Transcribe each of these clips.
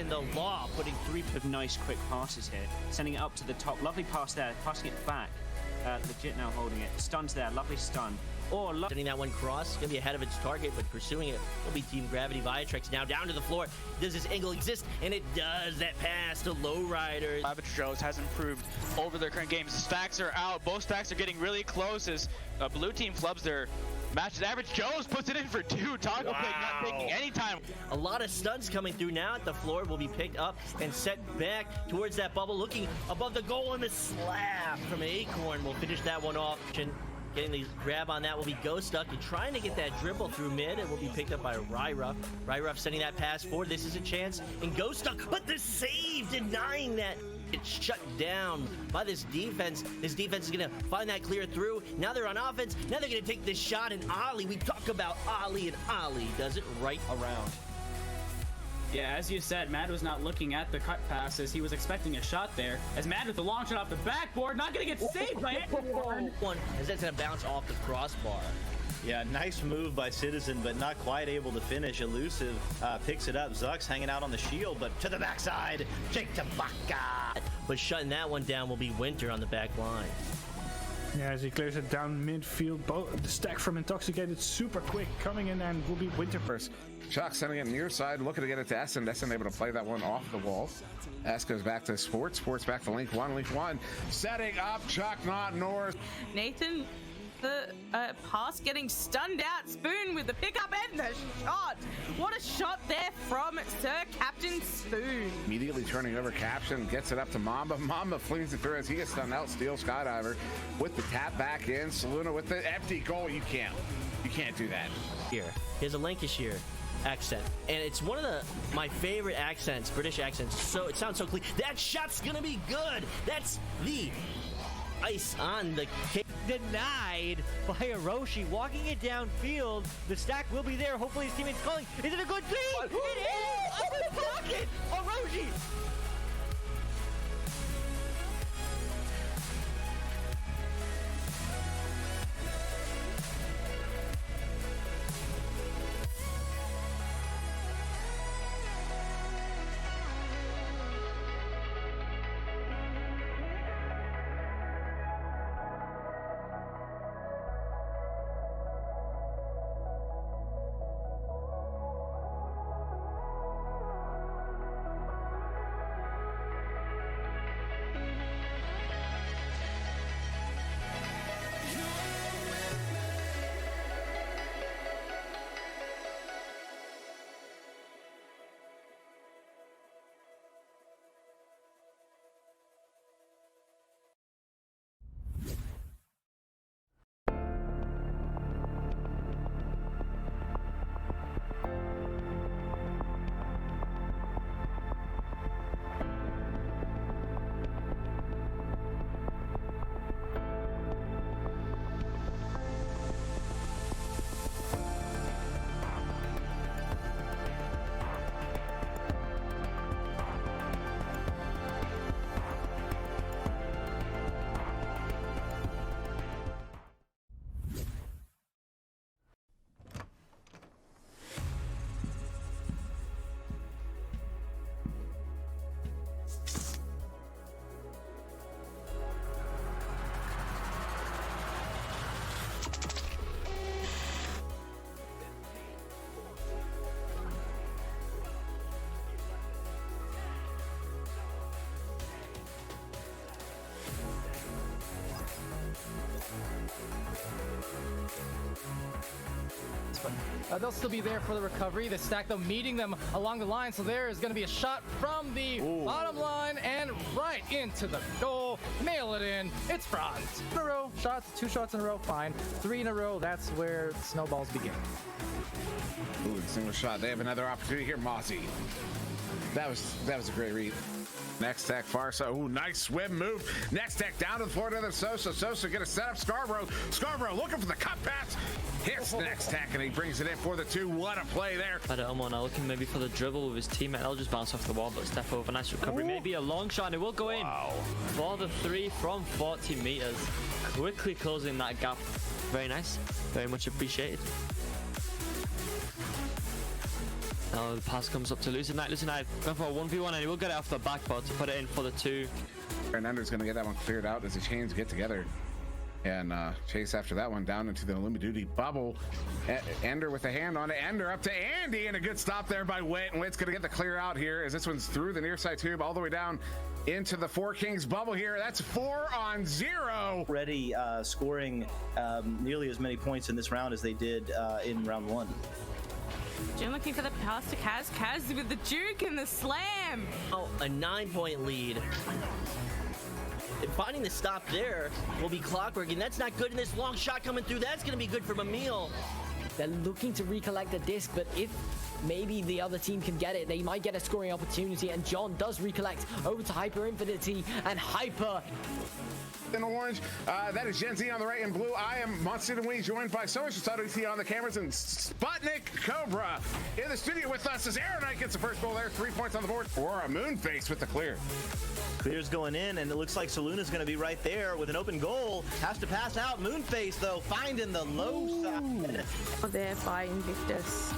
in the law, putting 3 nice quick passes here, sending it up to the top. Lovely pass there, passing it back. Legit now holding it. Stuns there, lovely stun. Or sending that one cross. It's gonna be ahead of its target, but pursuing it will be Team Gravity. Viatrex now down to the floor. Does this angle exist? And it does. That pass to Lowriders. Savage Joes has improved over their current games. The stacks are out. Both stacks are getting really close as blue team flubs their match. Average Joes puts it in for 2. Toggle Pig not taking any time. A lot of stuns coming through now at the floor will be picked up and set back towards that bubble, looking above the goal, and the slap from Acorn will finish that one off. Getting the grab on that will be Ghostuck, and trying to get that dribble through mid. It will be picked up by Ryruff. Ryruff sending that pass forward. This is a chance, and Ghostuck, but the save denying that. It's shut down by this defense. This defense is gonna find that clear through. Now they're on offense. Now they're gonna take this shot, and Ollie, we talk about Ollie, and Ollie does it right around. Yeah, as you said, Mad was not looking at the cut passes. He was expecting a shot there. As Mad with the long shot off the backboard, not gonna get saved by anyone. One, as that's gonna bounce off the crossbar. Yeah, nice move by Citizen, but not quite able to finish. Elusive picks it up. Zuck's hanging out on the shield, but to the backside, Jake Tabaka. But shutting that one down will be Winter on the back line. Yeah, as he clears it down midfield, the stack from Intoxicated super quick, coming in, and will be Winter first. Chuck sending it near side, looking to get it to Essen. Essen able to play that one off the wall. S goes back to Sports. Sports back to Link 1. Link 1 setting up. Chuck not north. Nathan, the pass getting stunned out. Spoon with the pickup and the shot. What a shot there from Sir Captain Spoon. Immediately turning over Caption, gets it up to Mamba. Mamba flings it through as he gets stunned out. Steel Skydiver with the tap back in. Saluna with the empty goal. You can't do that. Here's a Lancashire accent, and it's one of my favorite accents, British accents. So it sounds so clean. That shot's gonna be good. That's the ice on the cake. Denied by Orochi, walking it downfield. The stack will be there. Hopefully his teammate's calling. Is it a good three? It is! Up in pocket! Orochi! They'll still be there for the recovery. The stack, though, meeting them along the line. So there is going to be a shot from the bottom line and right into the goal. Mail it in. It's Franz. In a row. Shots. 2 shots in a row. Fine. 3 in a row. That's where snowballs begin. Ooh, single shot. They have another opportunity here. Mozzie. That was a great read. Next tech Farsa. Ooh, nice swim move. Next tech down to the floor to the Sosa. Sosa gonna set up Scarborough. Scarborough looking for the cut pass. Hits next tech and he brings it in for the 2. What a play there. Omo now looking maybe for the dribble with his teammate. That'll just bounce off the wall, but step over. Nice recovery. Maybe a long shot and it will go in. For the 3 from 40 meters. Quickly closing that gap. Very nice. Very much appreciated. Now the pass comes up to Lucid Knight. Lucid Knight going for a 1v1 and he will get it off the back bot to put it in for the 2. Fernando's going to get that one cleared out as the chains get together and chase after that one down into the Limit Duty bubble. Ender with a hand on it. Ender up to Andy, and a good stop there by Wit. And Wit's going to get the clear out here as this one's through the near side tube all the way down into the Four Kings bubble here. That's 4-0. Already scoring nearly as many points in this round as they did in round 1. Jin looking for the pass to Kaz. Kaz with the juke and the slam. Oh, a 9-point lead. And finding the stop there will be clockwork, and that's not good. And this long shot coming through, that's going to be good for Mamil. They're looking to recollect the disc, but if maybe the other team can get it, they might get a scoring opportunity. And John does recollect over to Hyper Infinity, and Hyper in orange, that is Gen Z on the right in blue. I am Monster and Wee, joined by so much Sato on the cameras, and Sputnik Cobra in the studio with us as Aeronite gets the first goal there. 3 points on the board for a Moonface with the clear. Clear's going in, and it looks like Soluna's going to be right there with an open goal. Has to pass out. Moonface, though, finding the low side. There by Invictus.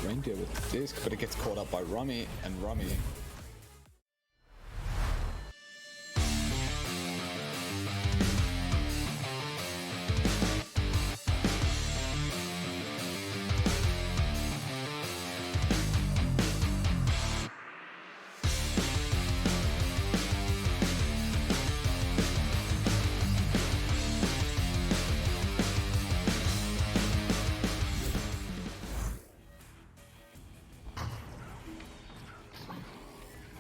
Reindeer with the disc, but it gets caught up by Rummy, and Rummy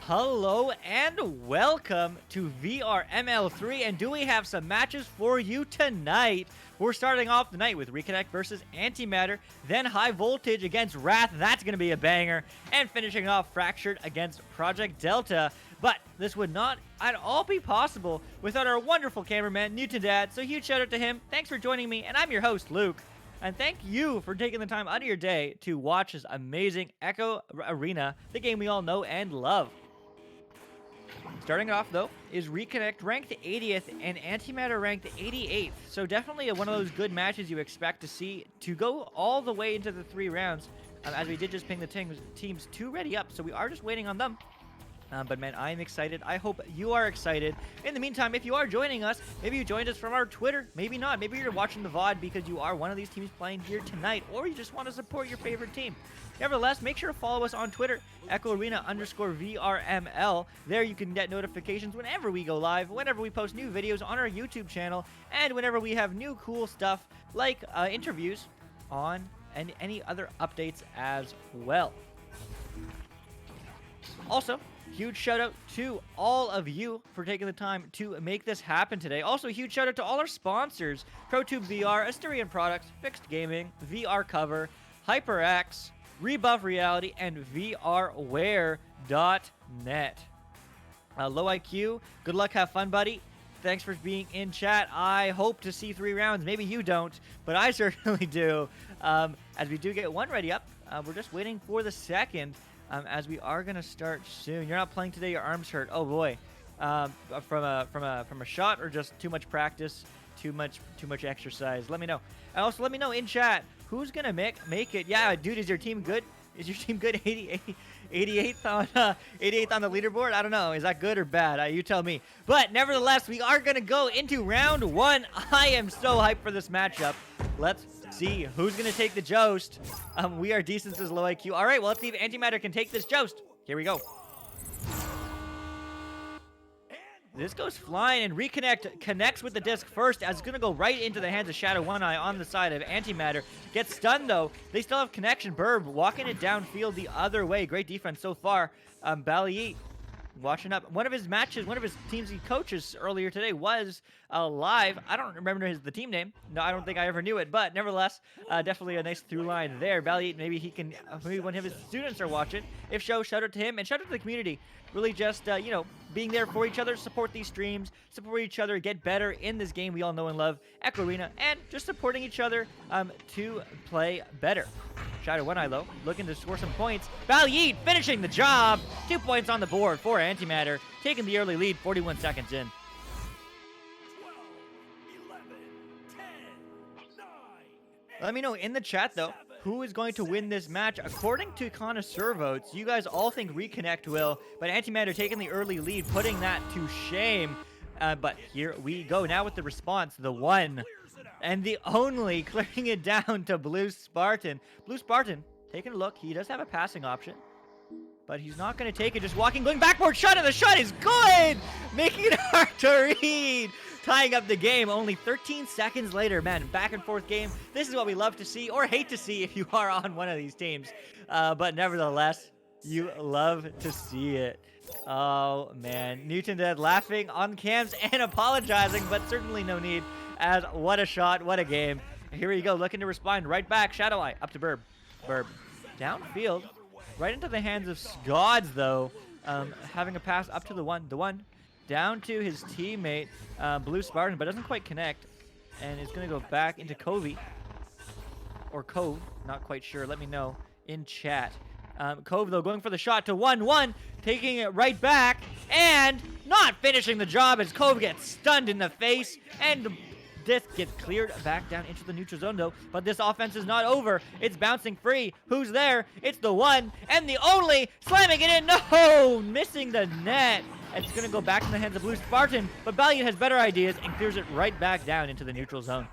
Hello and welcome to VRML3, and do we have some matches for you tonight? We're starting off the night with Reconnect versus Antimatter, then High Voltage against Wrath, that's going to be a banger, and finishing off Fractured against Project Delta. But this would not at all be possible without our wonderful cameraman, Newton Dad, so huge shout out to him. Thanks for joining me, and I'm your host, Luke. And thank you for taking the time out of your day to watch this amazing Echo Arena, the game we all know and love. Starting off, though, is Reconnect ranked 80th and Antimatter ranked 88th. So definitely one of those good matches you expect to see to go all the way into the 3 rounds, as we did just ping the teams 2 ready up. So we are just waiting on them. But man, I'm excited. I hope you are excited. In the meantime, if you are joining us, maybe you joined us from our Twitter, maybe not. Maybe you're watching the VOD because you are one of these teams playing here tonight, or you just want to support your favorite team. Nevertheless, make sure to follow us on Twitter, EchoArena_VRML. There you can get notifications whenever we go live, whenever we post new videos on our YouTube channel, and whenever we have new cool stuff like interviews on and any other updates as well. Also, huge shout out to all of you for taking the time to make this happen today. Also, huge shout out to all our sponsors: ProTube VR, Asterion Products, Fixed Gaming, VR Cover, HyperX, Rebuff Reality, and VRware.net. Low IQ, good luck, have fun, buddy. Thanks for being in chat. I hope to see 3 rounds. Maybe you don't, but I certainly do. As we do get 1 ready up, we're just waiting for the 2nd. As we are gonna start soon. You're not playing today. Your arm's hurt. Oh boy. From a shot or just too much practice, too much exercise. Let me know. And also let me know in chat who's gonna make it. Yeah, dude, is your team good? Is your team good? 88th on the leaderboard. I don't know. Is that good or bad? You tell me. But nevertheless, we are gonna go into round 1. I am so hyped for this matchup. Let's see who's gonna take the joust. We are decent as low IQ. All right, well, let's see if Antimatter can take this joust. Here we go. This goes flying, and Reconnect connects with the disc first, as it's gonna go right into the hands of Shadow One Eye on the side of Antimatter. Gets stunned though. They still have connection. Burb walking it downfield the other way. Great defense so far. Bali watching up. One of his teams he coaches earlier today was live. I don't remember the team name. No, I don't think I ever knew it, but nevertheless, definitely a nice through line there. Bali, maybe one of his students are watching. If so, shout out to him, and shout out to the community. Really just, being there for each other, support these streams, support each other, get better in this game we all know and love, Echo Arena, and just supporting each other to play better. Shadow One Eye, though, looking to score some points. Balyeet finishing the job. 2 points on the board for Antimatter, taking the early lead 41 seconds in. 12, 11, 10, 9, Let me know in the chat, though, who is going to win this match? According to connoisseur votes, you guys all think Reconnect will, but Antimatter taking the early lead, putting that to shame. But here we go now with the response, the one and the only, clearing it down to Blue Spartan. Blue Spartan, taking a look, he does have a passing option, but he's not going to take it, just walking, going backboard shot, and the shot is good! Making it hard to read! Tying up the game only 13 seconds later. Man, back and forth game. This is what we love to see, or hate to see if you are on one of these teams. But nevertheless, you love to see it. Oh, man. Newton Dead laughing on cams and apologizing, but certainly no need, as what a shot, what a game. Here we go, looking to respond right back. Shadow Eye, up to Burb. Burb, downfield, right into the hands of Scods, though. Having a pass up to the one, down to his teammate, Blue Spartan, but doesn't quite connect. And is going to go back into Covey. Or Cove, not quite sure. Let me know in chat. Cove, though, going for the shot to 1-1, taking it right back, and not finishing the job as Cove gets stunned in the face, and the disc gets cleared back down into the neutral zone, though. But this offense is not over. It's bouncing free. Who's there? It's the one and the only, slamming it in. No! Missing the net. It's going to go back in the hands of Blue Spartan, but Valiant has better ideas and clears it right back down into the neutral zone.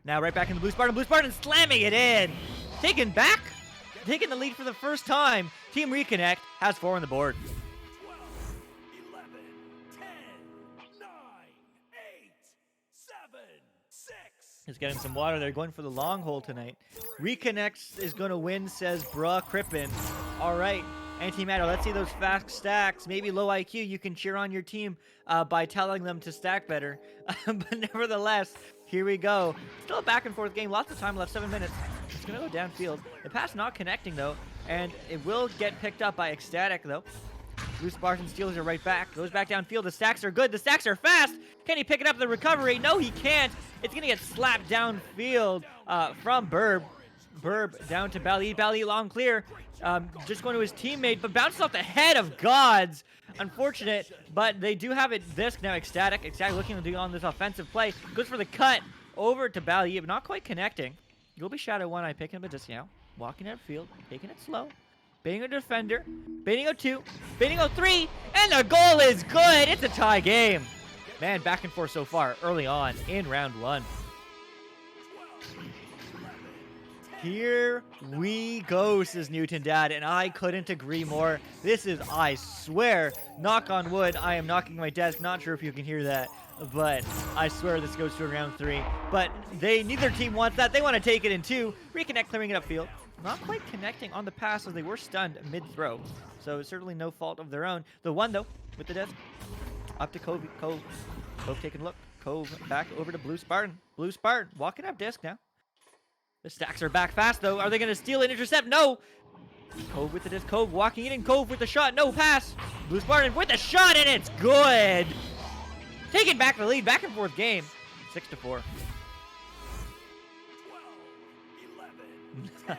Now right back into Blue Spartan. Blue Spartan slamming it in. Taking the lead for the first time. Team Reconnect has 4 on the board. 12, 11, 10, 9, 8, 7, 6. He's getting some water. They're going for the long hole tonight. Reconnect is going to win, says Bruh Crippen. All right. Antimatter, let's see those fast stacks. Maybe low IQ, you can cheer on your team by telling them to stack better. But nevertheless, here we go. Still a back and forth game. Lots of time left, 7 minutes. It's going to go downfield. The pass not connecting, though, and it will get picked up by Ecstatic, though. Blue Spartan steals it right back. Goes back downfield. The stacks are good. The stacks are fast. Can he pick it up the recovery? No, he can't. It's going to get slapped downfield from Burb. Burb down to Bali. Bali long clear. Just going to his teammate, but bounces off the head of Gods. Unfortunate, but they do have it disc now. Ecstatic looking to do on this offensive play. Goes for the cut over to Bali, but not quite connecting. You'll be Shadow 1 Eye picking him, but just, walking outfield, taking it slow. Baiting a defender, baiting a 2, baiting a 3, and the goal is good. It's a tie game. Man, back and forth so far early on in round 1. Here we go, says Newton Dad, and I couldn't agree more. This is, I swear, knock on wood, I am knocking my desk. Not sure if you can hear that, but I swear this goes to round 3. But neither team wants that. They want to take it in 2. Reconnect clearing it upfield. Not quite connecting on the pass as they were stunned mid-throw. So certainly no fault of their own. The one, though, with the disc. Up to Cove. Cove taking a look. Cove back over to Blue Spartan. Blue Spartan walking up disc now. The stacks are back fast, though. Are they going to steal and intercept? No. Cove with the disc. Cove walking in, and Cove with the shot. No pass. Blue Spartan with the shot, and it's good. Taking back the lead. Back and forth game. 6-4. 12, 11, 10, 9, 8.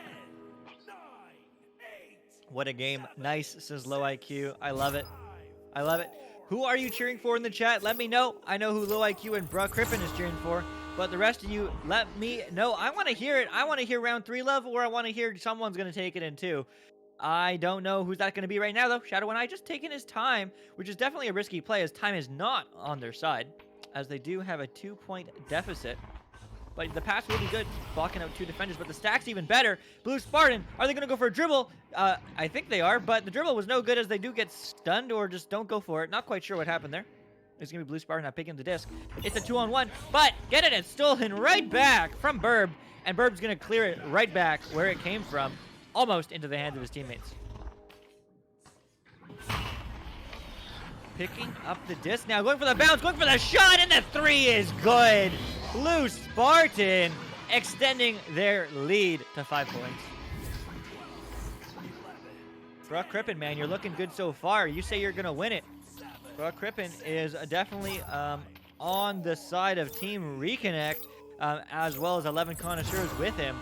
What a game. Nice, says Low IQ. I love it. I love it. Who are you cheering for in the chat? Let me know. I know who Low IQ and Bruh Crippen is cheering for. But the rest of you, let me know. I want to hear it. I want to hear round 3 love, or I want to hear someone's going to take it in 2. I don't know who's that going to be right now, though. Shadow and I just taking his time, which is definitely a risky play, as time is not on their side, as they do have a 2-point deficit. But the pass will be good, blocking out 2 defenders, but the stack's even better. Blue Spartan, are they going to go for a dribble? I think they are, but the dribble was no good, as they do get stunned or just don't go for it. Not quite sure what happened there. It's going to be Blue Spartan not picking the disc. It's a 2-on-1, but get it and stolen right back from Burb. And Burb's going to clear it right back where it came from, almost into the hands of his teammates. Picking up the disc now, going for the bounce, going for the shot, and the 3 is good. Blue Spartan extending their lead to 5 points. Bruh Crippen, man, you're looking good so far. You say you're going to win it. Bruh Crippen is definitely on the side of Team Reconnect, as well as 11 connoisseurs with him.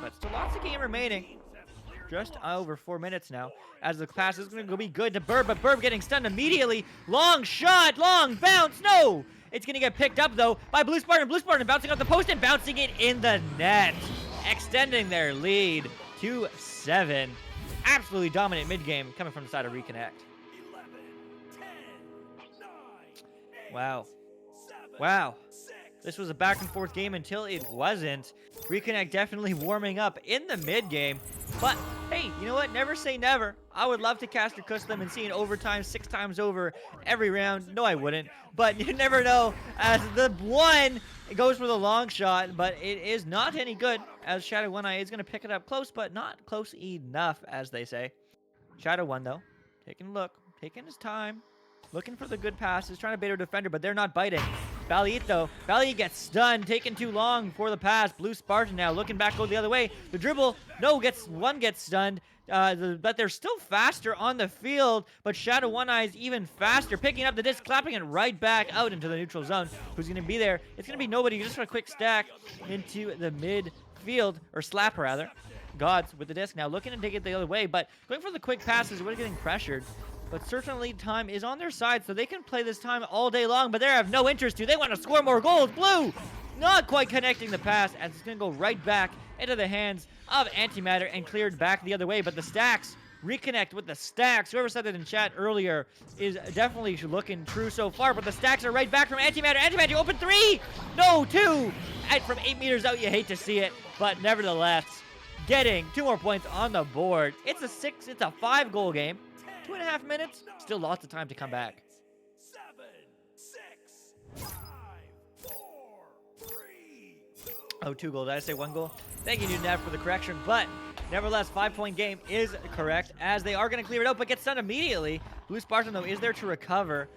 But still lots of game remaining. Just over 4 minutes now, as the pass is going to be good to Burb, but Burb getting stunned immediately. Long shot, long bounce, no! It's going to get picked up, though, by Blue Spartan. Blue Spartan bouncing off the post and bouncing it in the net. extending their lead to 7. Absolutely dominant mid-game coming from the side of Reconnect. 11, 10, 9, 8, Wow. 7, Wow. 6. This was a back and forth game until it wasn't. Reconnect definitely warming up in the mid game. But hey, you know what? Never say never. I would love to cast your custom and see an overtime 6 times over every round. No, I wouldn't. But you never know. As the one goes for the long shot, but it is not any good. As Shadow One Eye is going to pick it up close, but not close enough, as they say. Shadow One though, taking a look, taking his time. Looking for the good passes, trying to bait our defender, but they're not biting. Balito gets stunned, taking too long for the pass. Blue Spartan now looking back, go the other way. The dribble, no, gets stunned. But they're still faster on the field, but Shadow One Eye is even faster, picking up the disc, clapping it right back out into the neutral zone. Who's going to be there? It's going to be nobody, just for a quick stack into the midfield, or slap rather. Gods with the disc now, looking to take it the other way, but going for the quick passes, we're getting pressured. But certainly time is on their side, so they can play this time all day long, but they have no interest to. They want to score more goals. Blue not quite connecting the pass, as it's going to go right back into the hands of Antimatter and cleared back the other way. But the stacks, Reconnect with the stacks. Whoever said that in chat earlier is definitely looking true so far, but the stacks are right back from Antimatter. Antimatter, open 3! No, 2! From 8 meters out, you hate to see it, but nevertheless, getting 2 more points on the board. It's a 5-goal game. 2.5 minutes, still lots of time to come back. 7, 6, 5, 4, 3, 2. Oh, 2 goals. Did I say 1 goal? Thank you, Newton, for the correction. But nevertheless, 5-point game is correct, as they are going to clear it out, but get stunned immediately. Blue Spartan, though, is there to recover,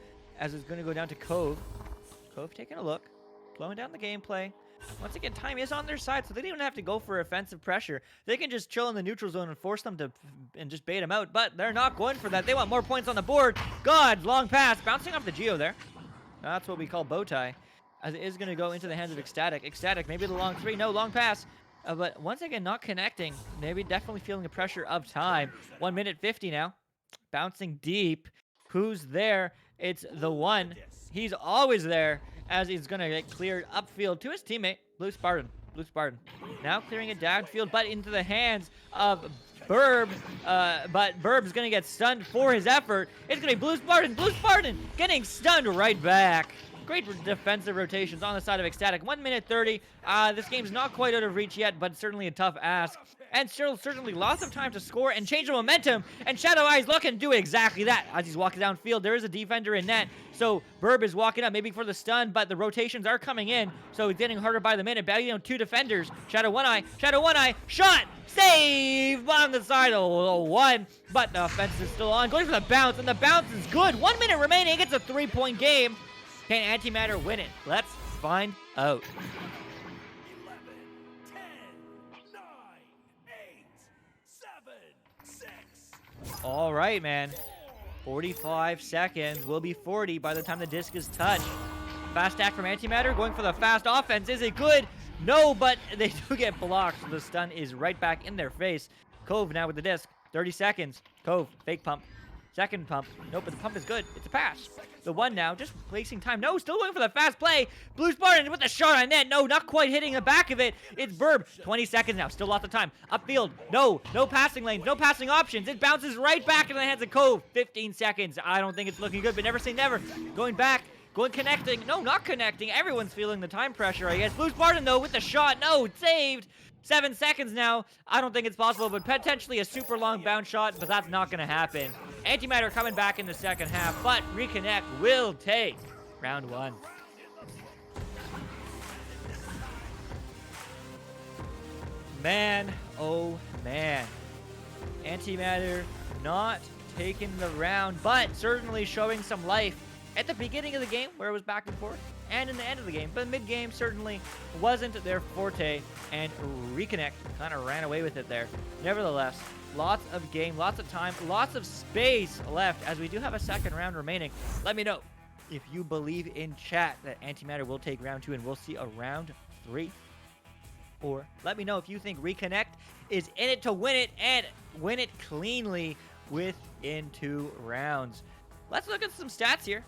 as it's going to go down to Cove. Cove taking a look, slowing down the gameplay. Once again, time is on their side, so they don't even have to go for offensive pressure. They can just chill in the neutral zone and force them to and just bait them out, but they're not going for that. They want more points on the board. God, long pass, bouncing off the Geo there. That's what we call bow tie, as it is going to go into the hands of Ecstatic. Ecstatic, maybe the long 3. No, long pass. But once again, not connecting. Maybe definitely feeling the pressure of time. 1 minute 50 now. Bouncing deep. Who's there? It's the one. He's always there, as he's going to get cleared upfield to his teammate, Blue Spartan. Blue Spartan. Now clearing it downfield, but into the hands of Burb. But Burb's going to get stunned for his effort. It's going to be Blue Spartan. Blue Spartan getting stunned right back. Great defensive rotations on the side of Ecstatic. 1 minute 30. This game's not quite out of reach yet, but certainly a tough ask. And still certainly lots of time to score and change the momentum. And Shadow Eye's looking to do exactly that. As he's walking downfield, there is a defender in net. So Burb is walking up, maybe for the stun, but the rotations are coming in. So it's getting harder by the minute. Battling down 2 defenders. Shadow One Eye, shot! Save on the side of 1. But the offense is still on. Going for the bounce, and the bounce is good. 1 minute remaining. It's a 3-point game. Can Antimatter win it? Let's find out. 11, 10, 9, 8, 7, 6. All right, man. 45 seconds. Will be 40 by the time the disc is touched. Fast stack from Antimatter. Going for the fast offense. Is it good? No, but they do get blocked. So the stun is right back in their face. Cove now with the disc. 30 seconds. Cove, fake pump. Second pump. Nope, but the pump is good. It's a pass. The one now, just wasting time. No, still going for the fast play. Blue Spartan with the shot on net. No, not quite hitting the back of it. It's Burb. 20 seconds now. Still lots of time. Upfield. No passing lanes. No passing options. It bounces right back into the hands of Cove. 15 seconds. I don't think it's looking good, but never say never. Going back. Connecting. No, not connecting. Everyone's feeling the time pressure, I guess. Blue Spartan, though, with the shot. No, it's saved. 7 seconds now. I don't think it's possible, but potentially a super long bounce shot, but that's not going to happen. Antimatter coming back in the second half, but Reconnect will take round 1. Man, oh man. Antimatter not taking the round, but certainly showing some life at the beginning of the game, where it was back and forth, and in the end of the game. But mid-game certainly wasn't their forte, and Reconnect kind of ran away with it there. Nevertheless, lots of game, lots of time, lots of space left, as we do have a second round remaining. Let me know if you believe in chat that Antimatter will take round 2 and we'll see a round 3. Or let me know if you think Reconnect is in it to win it and win it cleanly within 2 rounds. Let's look at some stats here.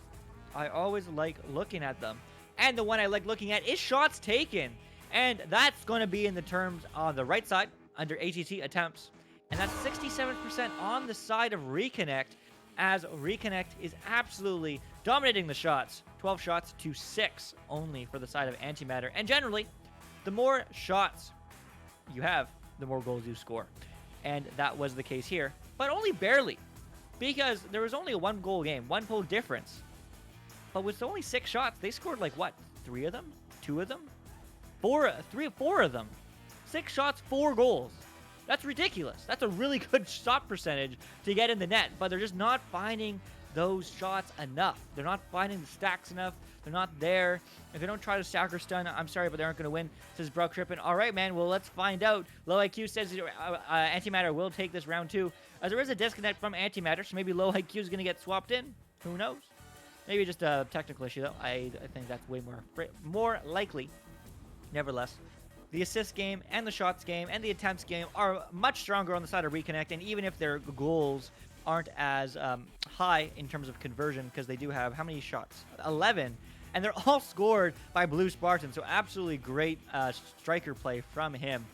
I always like looking at them. And the one I like looking at is shots taken. And that's going to be in the terms on the right side under ATT attempts. And that's 67% on the side of Reconnect, as Reconnect is absolutely dominating the shots. 12 shots to 6 only for the side of Antimatter. And generally, the more shots you have, the more goals you score. And that was the case here, but only barely, because there was only a 1-goal game, 1 goal difference. But with only 6 shots, they scored like what? 3 of them? 2 of them? 4 of them. 6 shots, 4 goals. That's ridiculous. That's a really good shot percentage to get in the net, but they're just not finding those shots enough. They're not finding the stacks enough. They're not there. If they don't try to stack or stun, I'm sorry, but they aren't going to win, says Bro Crippen. All right, man, well, let's find out. Low IQ says Antimatter will take this round 2. As there is a disconnect from Antimatter, so maybe Low IQ is going to get swapped in. Who knows? Maybe just a technical issue, though. I think that's way more likely. Nevertheless, the assist game and the shots game and the attempts game are much stronger on the side of Reconnect, and even if their goals aren't as high in terms of conversion, because they do have, how many shots? 11. And they're all scored by Blue Spartan, so absolutely great striker play from him.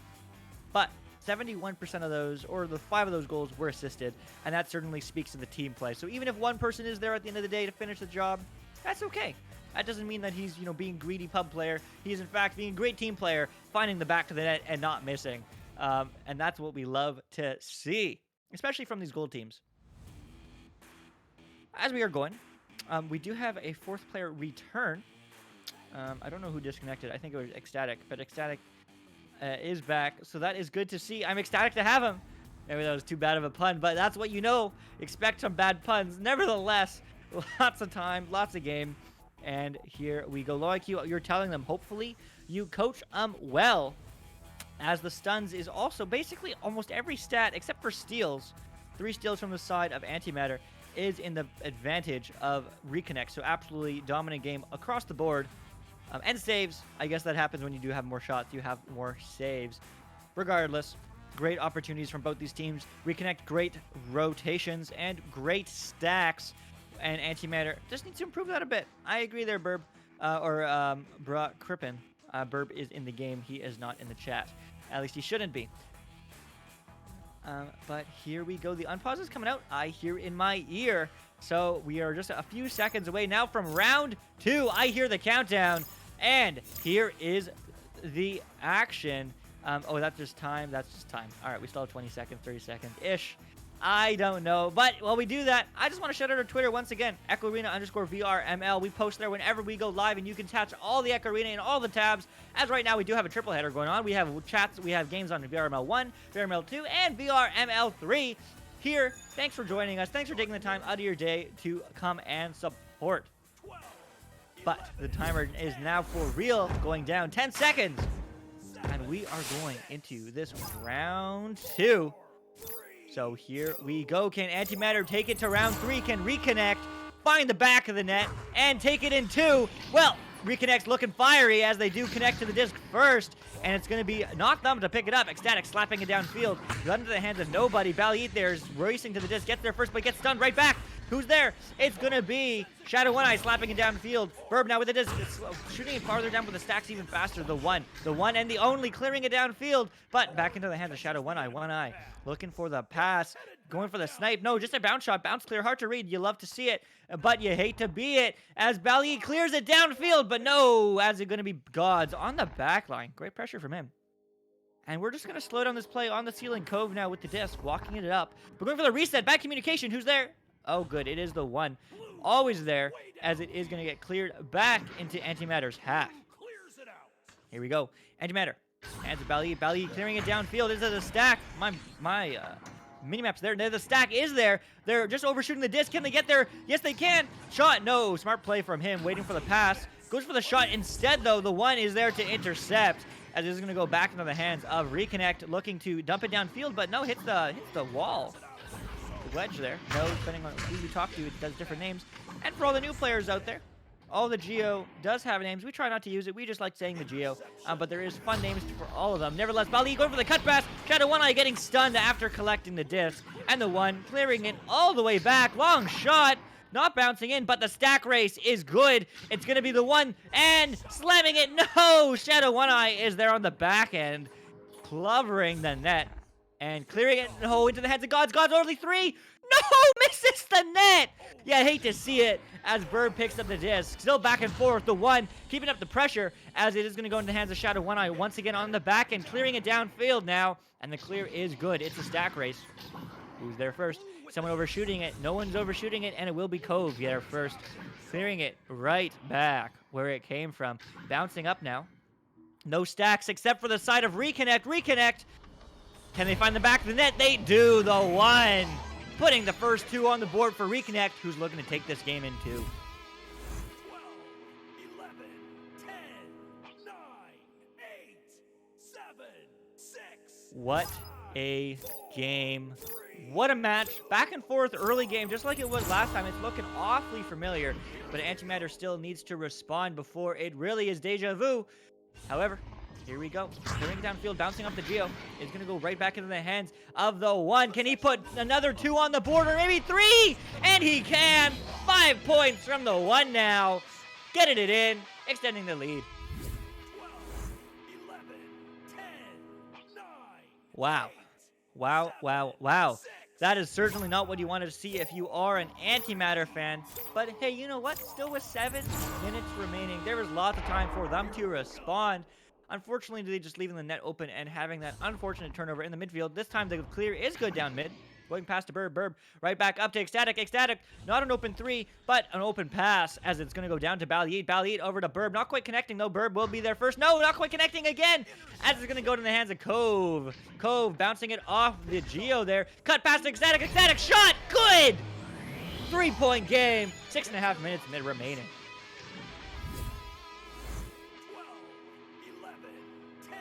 But 71% of those, or the 5 of those goals were assisted, and that certainly speaks to the team play. So even if one person is there at the end of the day to finish the job, that's okay. That doesn't mean that he's, being greedy pub player. He is, in fact, being a great team player, finding the back of the net and not missing. And that's what we love to see, especially from these gold teams. As we are going, we do have a 4th player return. I don't know who disconnected. I think it was Ecstatic, but Ecstatic is back, so that is good to see. I'm ecstatic to have him. Maybe that was too bad of a pun, but that's what you know. Expect some bad puns. Nevertheless, lots of time, lots of game. And here we go. Low IQ, you're telling them, hopefully, you coach well. As the stuns is also basically almost every stat, except for steals. 3 steals from the side of Antimatter is in the advantage of Reconnect. So absolutely dominant game across the board. And saves. I guess that happens when you do have more shots. You have more saves. Regardless, great opportunities from both these teams. Reconnect, great rotations and great stacks. And Antimatter just needs to improve that a bit. I agree there, Burb. Bra Crippen. Burb is in the game. He is not in the chat. At least he shouldn't be. But here we go. The unpause is coming out. I hear in my ear. So we are just a few seconds away now from round 2. I hear the countdown. And here is the action. Oh, that's just time. That's just time. All right, we still have 20 seconds, 30 seconds-ish. I don't know. But while we do that, I just want to shout out our Twitter once again. EchoArena_VRML. We post there whenever we go live, and you can catch all the Echo Arena in all the tabs. As right now, we do have a triple header going on. We have chats. We have games on VRML 1, VRML 2, and VRML 3 here. Thanks for joining us. Thanks for taking the time out of your day to come and support. But the timer is now for real, going down 10 seconds. And we are going into this round 2. So here we go. Can Antimatter take it to round 3? Can Reconnect find the back of the net and take it in 2? Well, Reconnect's looking fiery as they do connect to the disc first. And it's going to be not them to pick it up. Ecstatic slapping it downfield. Run into the hands of nobody. Balit there is racing to the disc. Gets there first, but gets stunned right back. Who's there? It's going to be Shadow One Eye slapping it downfield. Burb now with the disc. It's shooting it farther down with the stacks even faster. The one and the only clearing it downfield. But back into the hands of Shadow One Eye. One Eye looking for the pass. Going for the snipe. No, just a bounce shot. Bounce clear. Hard to read. You love to see it, but you hate to be it. As Balit clears it downfield. But no, as it's going to be Gods on the back line. Great pressure from him. And we're just going to slow down this play on the ceiling cove now with the disc. Walking it up. We're going for the reset. Bad communication. Who's there? Oh, good. It is the one. Always there, as it is going to get cleared back into Antimatter's half. Here we go. Antimatter. Hands to Balit. Balit clearing it downfield. This is a stack. My minimap's there. The stack is there. They're just overshooting the disc. Can they get there? Yes, they can. Shot. No. Smart play from him. Waiting for the pass. Goes for the shot. Instead, though, the one is there to intercept. As it is going to go back into the hands of Reconnect, looking to dump it downfield, but no, hits the wall. Wedge there. No, depending on who you talk to, it does different names. And for all the new players out there, all the Geo does have names. We try not to use it. We just like saying the Geo. But there is fun names for all of them. Nevertheless, Balit going for the cut pass. Shadow One Eye getting stunned after collecting the disc. And the one clearing it all the way back. Long shot. not bouncing in, but the stack race is good. It's going to be the one, and slamming it. No! Shadow One Eye is there on the back end, clovering the net, and clearing it into the hands of Gods. Gods only 3. No! Misses the net! Yeah, I hate to see it as Bird picks up the disc. Still back and forth. The one keeping up the pressure as it is going to go into the hands of Shadow One Eye once again on the back end, clearing it downfield now. And the clear is good. It's a stack race. Who's there first? Someone overshooting it. No one's overshooting it, and it will be Cove there first. Clearing it right back where it came from. Bouncing up now. No stacks except for the side of Reconnect. Reconnect! Can they find the back of the net? They do. The one! Putting the first 2 on the board for Reconnect, who's looking to take this game in 2. 12, 11, 10, 9, 8, 7, 6. What a game. What a match. Back and forth early game, just like it was last time. It's looking awfully familiar, but Antimatter still needs to respond before it really is deja vu. However, here we go. Clearing downfield, bouncing up the Geo. Is going to go right back into the hands of the one. Can he put another 2 on the board, or maybe 3? And he can. 5 points from the one now. Getting it in, extending the lead. 12, 11, 10, 9. Wow. Wow, wow, wow. That is certainly not what you wanted to see if you are an Antimatter fan. But hey, you know what? Still with 7 minutes remaining, there is lots of time for them to respond. Unfortunately, they just leaving the net open and having that unfortunate turnover in the midfield. This time, the clear is good down mid. Going past to Burb. Burb right back up to Ecstatic. Ecstatic, not an open 3, but an open pass as it's going to go down to Balyeet. Balyeet over to Burb. Not quite connecting, though. Burb will be there first. No, not quite connecting again as it's going to go to the hands of Cove. Cove bouncing it off the Geo there. Cut past Ecstatic. Ecstatic shot. Good! 3-point game. 6.5 minutes mid remaining. 12, 11, 10,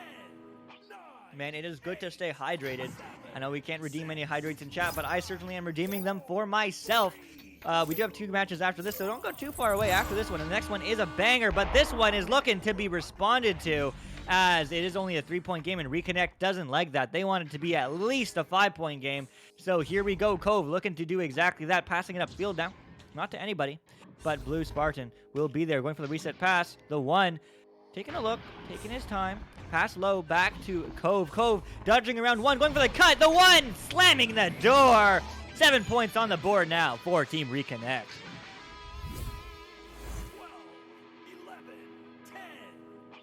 9. Man, it is good to stay hydrated. I know we can't redeem any hydrates in chat, but I certainly am redeeming them for myself. We do have 2 matches after this, so don't go too far away after this one. And the next one is a banger, but this one is looking to be responded to as it is only a 3-point game, and Reconnect doesn't like that. They want it to be at least a 5-point game. So here we go. Cove looking to do exactly that, passing it upfield now. Not to anybody, but Blue Spartan will be there, going for the reset pass. The one taking a look, taking his time. Pass low back to Cove. Cove dodging around one, going for the cut. The one slamming the door. 7 points on the board now for Team Reconnect. 12, 11, 10.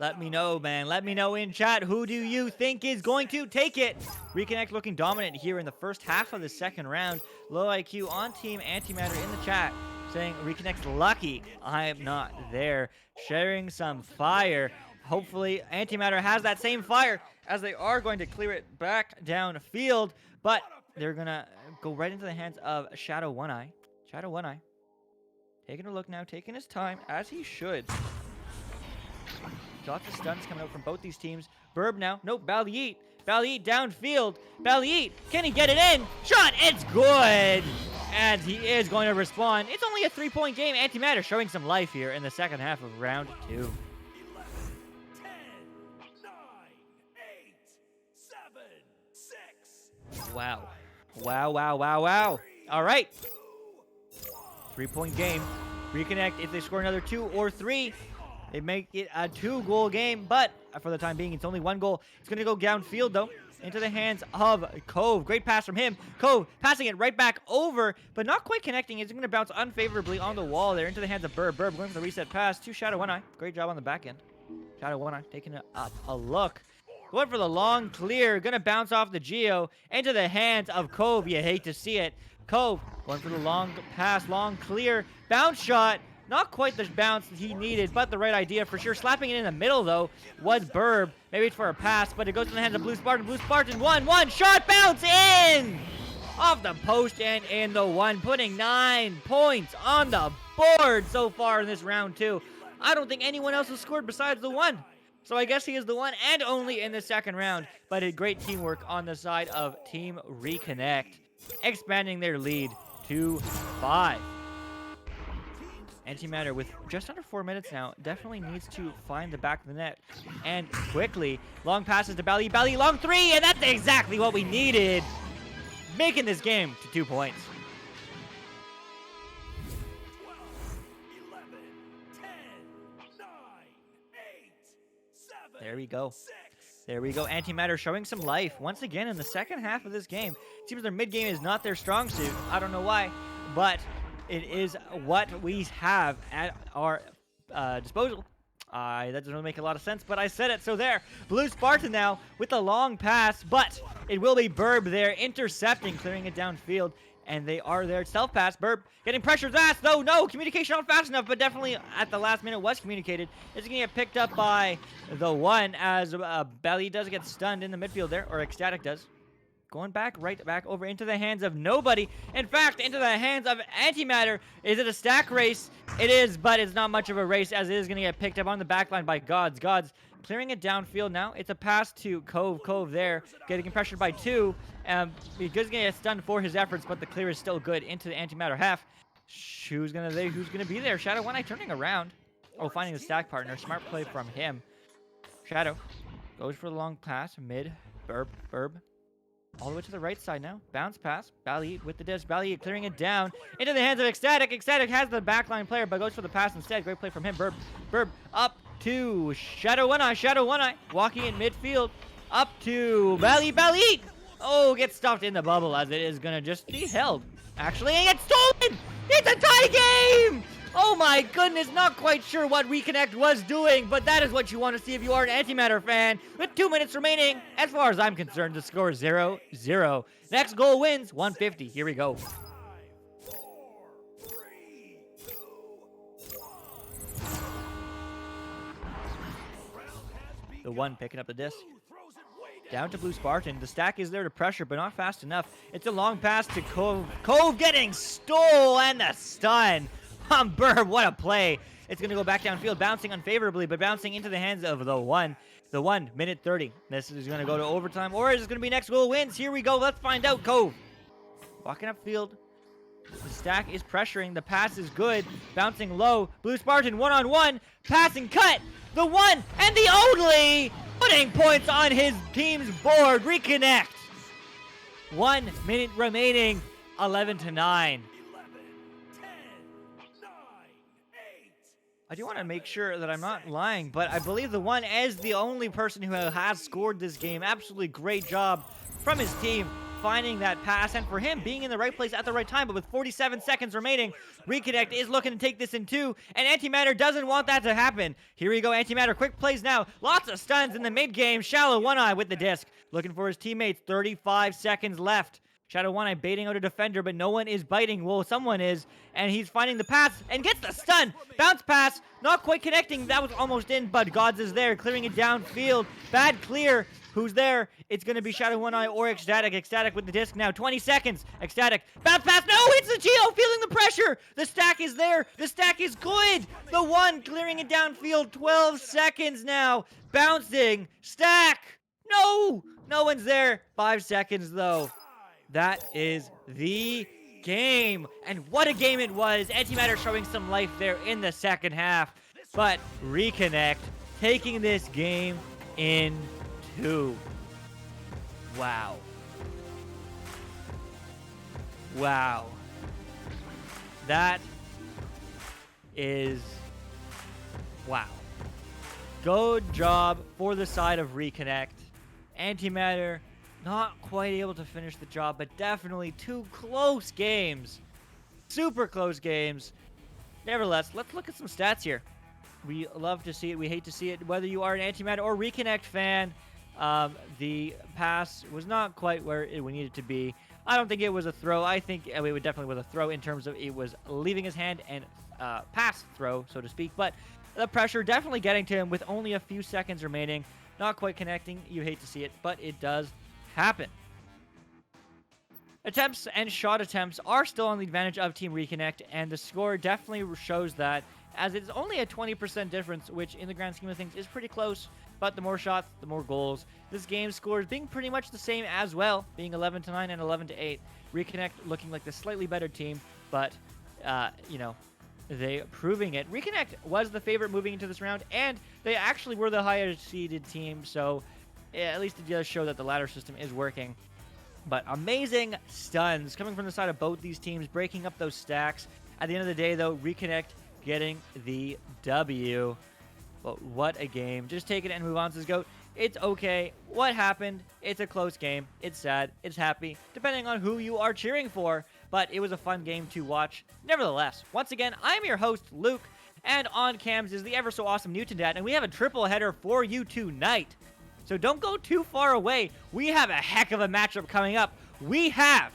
Let me know, man. Let me know in chat. Who do you think is going to take it? Reconnect looking dominant here in the first half of the second round. Low IQ on Team Antimatter in the chat saying Reconnect's lucky I am not there. Sharing some fire. Hopefully, Antimatter has that same fire as they are going to clear it back downfield, but they're going to go right into the hands of Shadow One Eye. Shadow One Eye taking a look now, taking his time, as he should. Lots of stuns coming out from both these teams. Burb now. Nope, Balyeet. Balyeet downfield. Balyeet, can he get it in? Shot, it's good! And he is going to respond. It's only a 3-point game. Antimatter showing some life here in the second half of round 2. 8, 7, 6. Wow. Wow, wow, wow, wow. All right. 3-point game. Reconnect. If they score another 2 or 3, they make it a 2-goal game. But for the time being, it's only 1 goal. It's going to go downfield, though, into the hands of Cove. Great pass from him. Cove passing it right back over, but not quite connecting. It's going to bounce unfavorably on the wall there into the hands of Burb. Burb going for the reset pass to Shadow One Eye. Great job on the back end. Shadow One Eye taking it up a look. Going for the long clear. Going to bounce off the Geo into the hands of Cove. You hate to see it. Cove going for the long pass, long clear. Bounce shot. Not quite the bounce that he needed, but the right idea for sure. Slapping it in the middle, though, was Burb. Maybe it's for a pass, but it goes to the hands of Blue Spartan. Blue Spartan, 1-1. Shot bounce in! Off the post and in the one, putting 9 points on the board so far in this round 2. I don't think anyone else has scored besides the one. So I guess he is the one and only in the second round. But a great teamwork on the side of Team Reconnect, expanding their lead to 5. Antimatter, with just under 4 minutes now, definitely needs to find the back of the net. And quickly, long passes to Bally. Bally, long 3, and that's exactly what we needed. Making this game to 2 points. There we go. There we go. Antimatter showing some life once again in the second half of this game. It seems their mid game is not their strong suit. I don't know why, but it is what we have at our disposal. That doesn't really make a lot of sense, but I said it. So there, Blue Spartan now with the long pass, but it will be Burb there intercepting, clearing it downfield, and they are there. Self-pass, Burb getting pressured. Though, no, communication not fast enough, but definitely at the last minute was communicated. It's going to get picked up by the one as Belly does get stunned in the midfield there, or Ecstatic does. Going back, right back over into the hands of nobody. In fact, into the hands of Antimatter. Is it a stack race? It is, but it's not much of a race as it is going to get picked up on the back line by Gods. Gods clearing it downfield now. It's a pass to Cove. Cove there, getting pressured by two. He's going to get stunned for his efforts, but the clear is still good into the Antimatter half. Who's going to be there? Shadow One Eye turning around. Oh, finding the stack partner. Smart play from him. Shadow goes for the long pass. Mid. Burb. All the way to the right side now. Bounce pass. Bali with the disc. Bali clearing it down into the hands of Ecstatic. Ecstatic has the backline player, but goes for the pass instead. Great play from him. Burb up to Shadow One Eye. Shadow One Eye walking in midfield. Up to Bali. Oh, gets stopped in the bubble as it is going to just be held. Actually, and it's stolen! It's a tie game! Oh my goodness, not quite sure what Reconnect was doing, but that is what you want to see if you are an Antimatter fan. With 2 minutes remaining, as far as I'm concerned, the score is 0-0. Next goal wins 150. Here we go. The one picking up the disc. Down to Blue Spartan. The stack is there to pressure, but not fast enough. It's a long pass to Cove. Cove getting stole and the stun. Burb, what a play. It's going to go back downfield, bouncing unfavorably, but bouncing into the hands of the one. The 1 minute 30. This is going to go to overtime, or is it going to be next goal wins? Here we go. Let's find out. Cove walking upfield. The stack is pressuring. The pass is good. Bouncing low. Blue Spartan one-on-one. Pass and cut. The one and the only. Putting points on his team's board. Reconnect. 1 minute remaining. 11-9. I do want to make sure that I'm not lying, but I believe the one is the only person who has scored this game. Absolutely great job from his team finding that pass, and for him being in the right place at the right time. But with 47 seconds remaining, Reconnect is looking to take this in two, and Antimatter doesn't want that to happen. Here we go, Antimatter, quick plays now. Lots of stuns in the mid-game. Shallow One Eye with the disc, looking for his teammates. 35 seconds left. Shadow One Eye baiting out a defender, but no one is biting. Well, someone is, and he's finding the pass and gets the stun. Bounce pass, not quite connecting. That was almost in, but Gods is there, clearing it downfield. Bad clear. Who's there? It's going to be Shadow One Eye or Ecstatic. Ecstatic with the disc now. 20 seconds. Ecstatic. Bounce pass. No, it's the Geo feeling the pressure. The stack is there. The stack is good. The one clearing it downfield. 12 seconds now. Bouncing. Stack. No. No one's there. 5 seconds, though. That is the game. And what a game it was. Antimatter showing some life there in the second half. But Reconnect taking this game in two. Wow. Wow. That is... wow. Good job for the side of Reconnect. Antimatter not quite able to finish the job, but definitely two close games. Super close games. Nevertheless, let's look at some stats here. We love to see it. We hate to see it. Whether you are an Antimatter or Reconnect fan, the pass was not quite where it needed to be. I don't think it was a throw. I think it would definitely was a throw in terms of it was leaving his hand and pass throw, so to speak. But the pressure definitely getting to him with only a few seconds remaining. Not quite connecting. You hate to see it, but it does happen. Attempts and shot attempts are still on the advantage of Team Reconnect, and the score definitely shows that, as it's only a 20% difference, which in the grand scheme of things is pretty close, but the more shots, the more goals. This game's scores being pretty much the same as well, being 11-9 and 11-8. Reconnect looking like the slightly better team, but, you know, they proving it. Reconnect was the favorite moving into this round, and they actually were the higher seeded team, so yeah, at least it does show that the ladder system is working. But amazing stuns coming from the side of both these teams, breaking up those stacks. At the end of the day, though, Reconnect getting the W. But what a game. Just take it and move on, says GOAT. It's okay. What happened? It's a close game. It's sad. It's happy, depending on who you are cheering for. But it was a fun game to watch. Nevertheless, once again, I'm your host, Luke. And on cams is the ever so awesome Newton Dad. And we have a triple header for you tonight. So don't go too far away. We have a heck of a matchup coming up. We have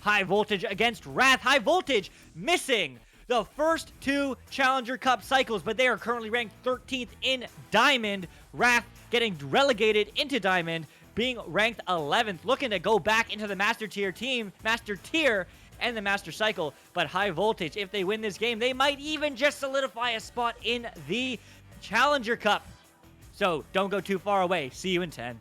High Voltage against Wrath. High Voltage missing the first 2 Challenger Cup cycles, but they are currently ranked 13th in Diamond. Wrath getting relegated into Diamond, being ranked 11th, looking to go back into the Master Tier and the Master Cycle. But High Voltage, if they win this game, they might even just solidify a spot in the Challenger Cup. So don't go too far away. See you in 10.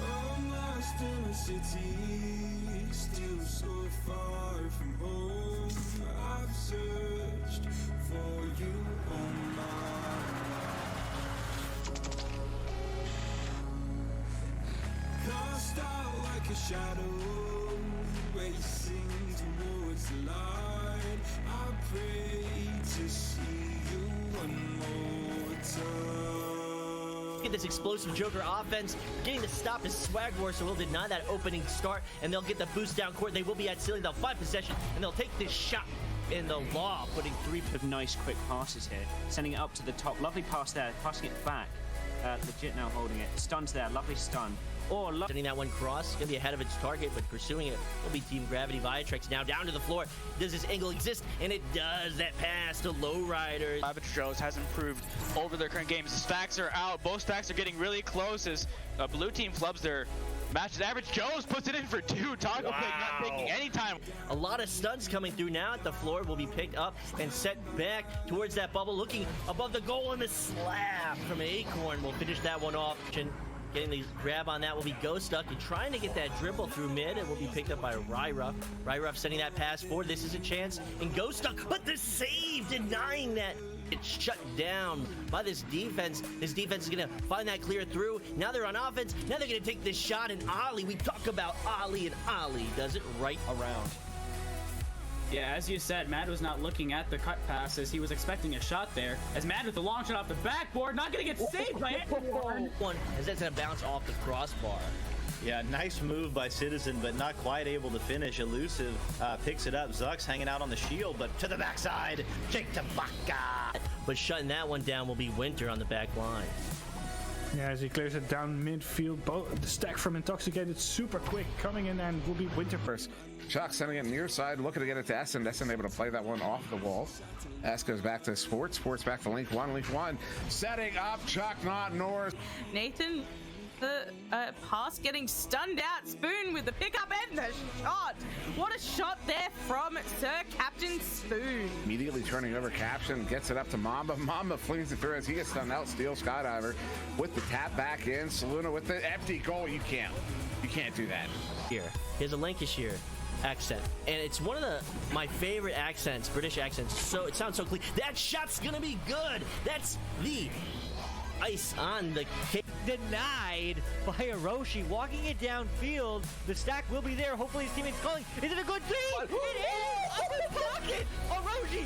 I'm lost in a city, still so far from home. I've searched for you on my own. Cast out like a shadow, racing towards the light. I pray to see you one more time. Get this explosive Joker offense, getting to stop his swag war, so he'll deny that opening start, and they'll get the boost down court. They will be at ceiling. They'll find possession, and they'll take this shot in the law, putting 3 Of nice quick passes here, sending it up to the top. Lovely pass there, passing it back. Legit now holding it. Stuns there, lovely stun. Or sending that one cross, gonna be ahead of its target, but pursuing it will be Team Gravity. Viatrex now down to the floor. Does this angle exist? And it does. That pass to Lowriders. Savage Joes has improved over their current games. Stacks are out. Both stacks are getting really close as blue team flubs their matches. Average Joes puts it in for 2. Toggle pick not taking any time. A lot of stuns coming through now at the floor will be picked up and set back towards that bubble, looking above the goal, and the slap from Acorn will finish that one off. Getting the grab on that will be Ghostuck, and trying to get that dribble through mid. It will be picked up by Ryruff. Ryruff sending that pass forward. This is a chance. And Ghostuck, but the save, denying that. It's shut down by this defense. This defense is going to find that clear through. Now they're on offense. Now they're going to take this shot, and Ollie, we talk about Ollie, and Ollie does it right around. Yeah, as you said, Mad was not looking at the cut passes. He was expecting a shot there. As Mad with the long shot off the backboard, not gonna get saved by anyone. One, as that's gonna bounce off the crossbar. Yeah, nice move by Citizen, but not quite able to finish. Elusive picks it up. Zuck's hanging out on the shield, but to the backside, Jake to Baka. But shutting that one down will be Winter on the back line. Yeah, as he clears it down midfield, the stack from Intoxicated super quick, coming in, and will be Winter first. Chuck sending it near side, looking to get it to Essen. Essen able to play that one off the wall. S goes back to Sports. Sports back to Link 1. Link 1 setting up Chuck, not North. Nathan, the pass getting stunned out. Spoon with the pickup and the shot. What a shot there from Sir Captain Spoon. Immediately turning over Caption, gets it up to Mamba. Mamba flings it through as he gets stunned out. Steel Skydiver with the tap back in. Saluna with the empty goal. You can't do that. Here's a Lancashire accent, and it's one of my favorite accents, British accents. So it sounds so clean. That shot's gonna be good. That's the ice on the cake. Denied by Hiroshi, walking it downfield. The stack will be there. Hopefully his teammate's calling. Is it a good thing? It is! Up in the pocket! Hiroshi!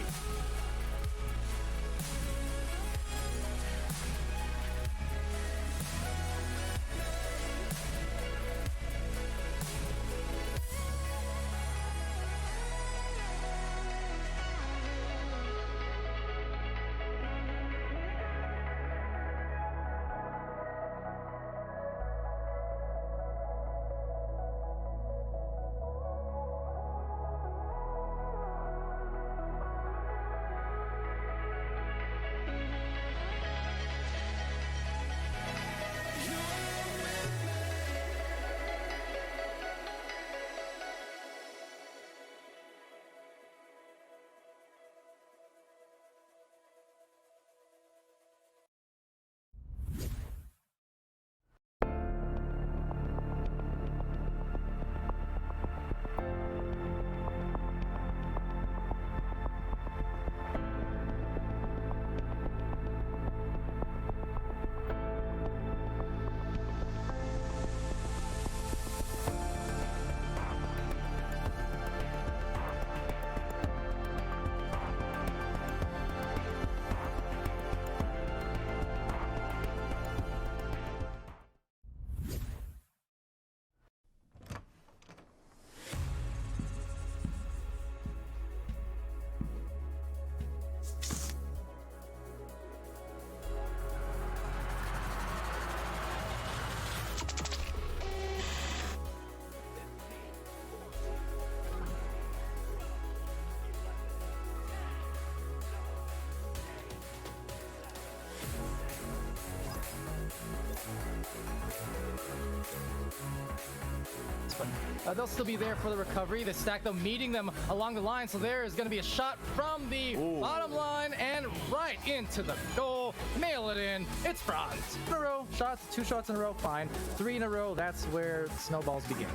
They'll still be there for the recovery. The stack, though, meeting them along the line. So there is going to be a shot from the bottom line and right into the goal. Mail it in. It's Franz. In a row. Shots. 2 shots in a row. Fine. 3 in a row. That's where snowballs begin.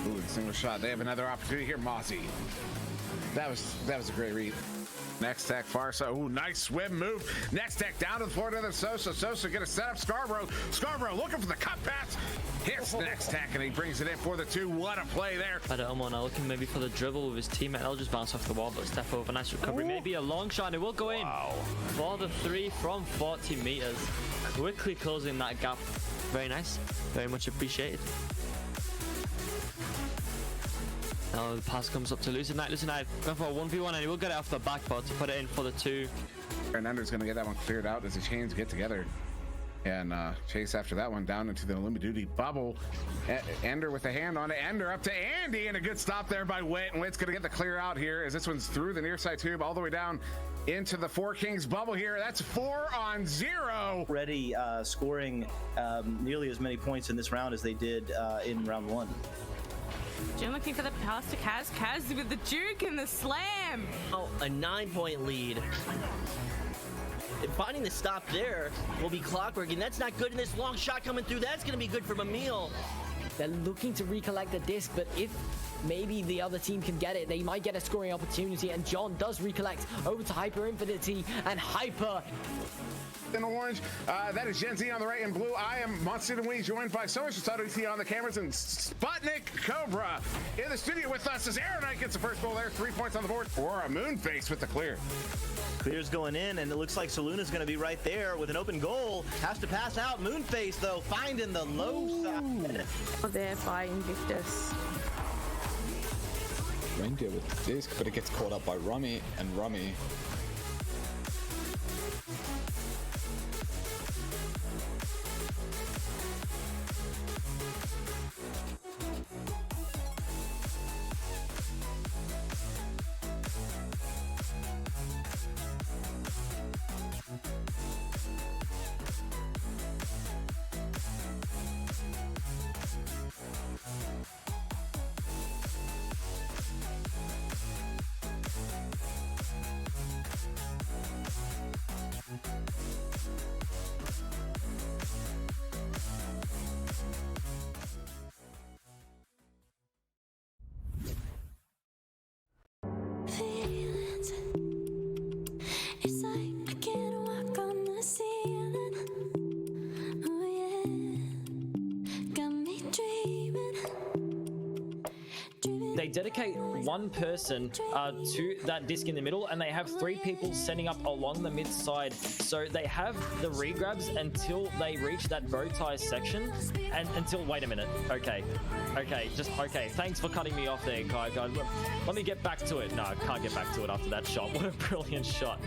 Ooh, single shot. They have another opportunity here. Mozzie. That was a great read. Next tech, Farsa. Ooh, nice swim move. Next tech down to the floor to the Sosa. Sosa gonna set up Scarborough. Scarborough looking for the cut pass. Hits next tech and he brings it in for the 2. What a play there. I don't know, now looking maybe for the dribble with his teammate. I'll just bounce off the wall, but step over. Nice recovery. Maybe a long shot and it will go in. For the 3 from 40 meters. Quickly closing that gap. Very nice. Very much appreciated. Now the pass comes up to Lucid Knight. Lucid Knight going for a 1v1 and he will get it off the backboard to put it in for the 2. And Ender's gonna get that one cleared out as the chains get together and chase after that one down into the Limit Duty bubble. Ender with a hand on it. Ender up to Andy and a good stop there by Witt. And Witt's gonna get the clear out here as this one's through the near side tube all the way down into the 4 Kings bubble here. That's 4-on-0. Already scoring nearly as many points in this round as they did in round 1. Jim looking for the pass to Kaz. Kaz with the juke and the slam. Oh, a 9-point lead. And finding the stop there will be clockwork, and that's not good. And this long shot coming through, that's going to be good for Mamil. They're looking to recollect the disc, but if maybe the other team can get it, they might get a scoring opportunity. And John does recollect over to Hyper Infinity, and Hyper in orange, that is Gen Z on the right in blue. I am Monster and Wee, joined by So Much Authority on the cameras and Sputnik Cobra in the studio with us as Aeronite gets the first goal there. 3 points on the board for a Moonface with the clear. Clear's going in, and it looks like Soluna's going to be right there with an open goal. Has to pass out. Moonface, though, finding the low side. They're fighting Victus. Reindeer with the disc, but it gets caught up by Rummy, and Rummy They dedicate one person to that disc in the middle, and they have 3 people setting up along the mid side. So they have the regrabs until they reach that bow tie section, and until wait a minute. Okay, just okay. Thanks for cutting me off there, guys. Let me get back to it. No, I can't get back to it after that shot. What a brilliant shot!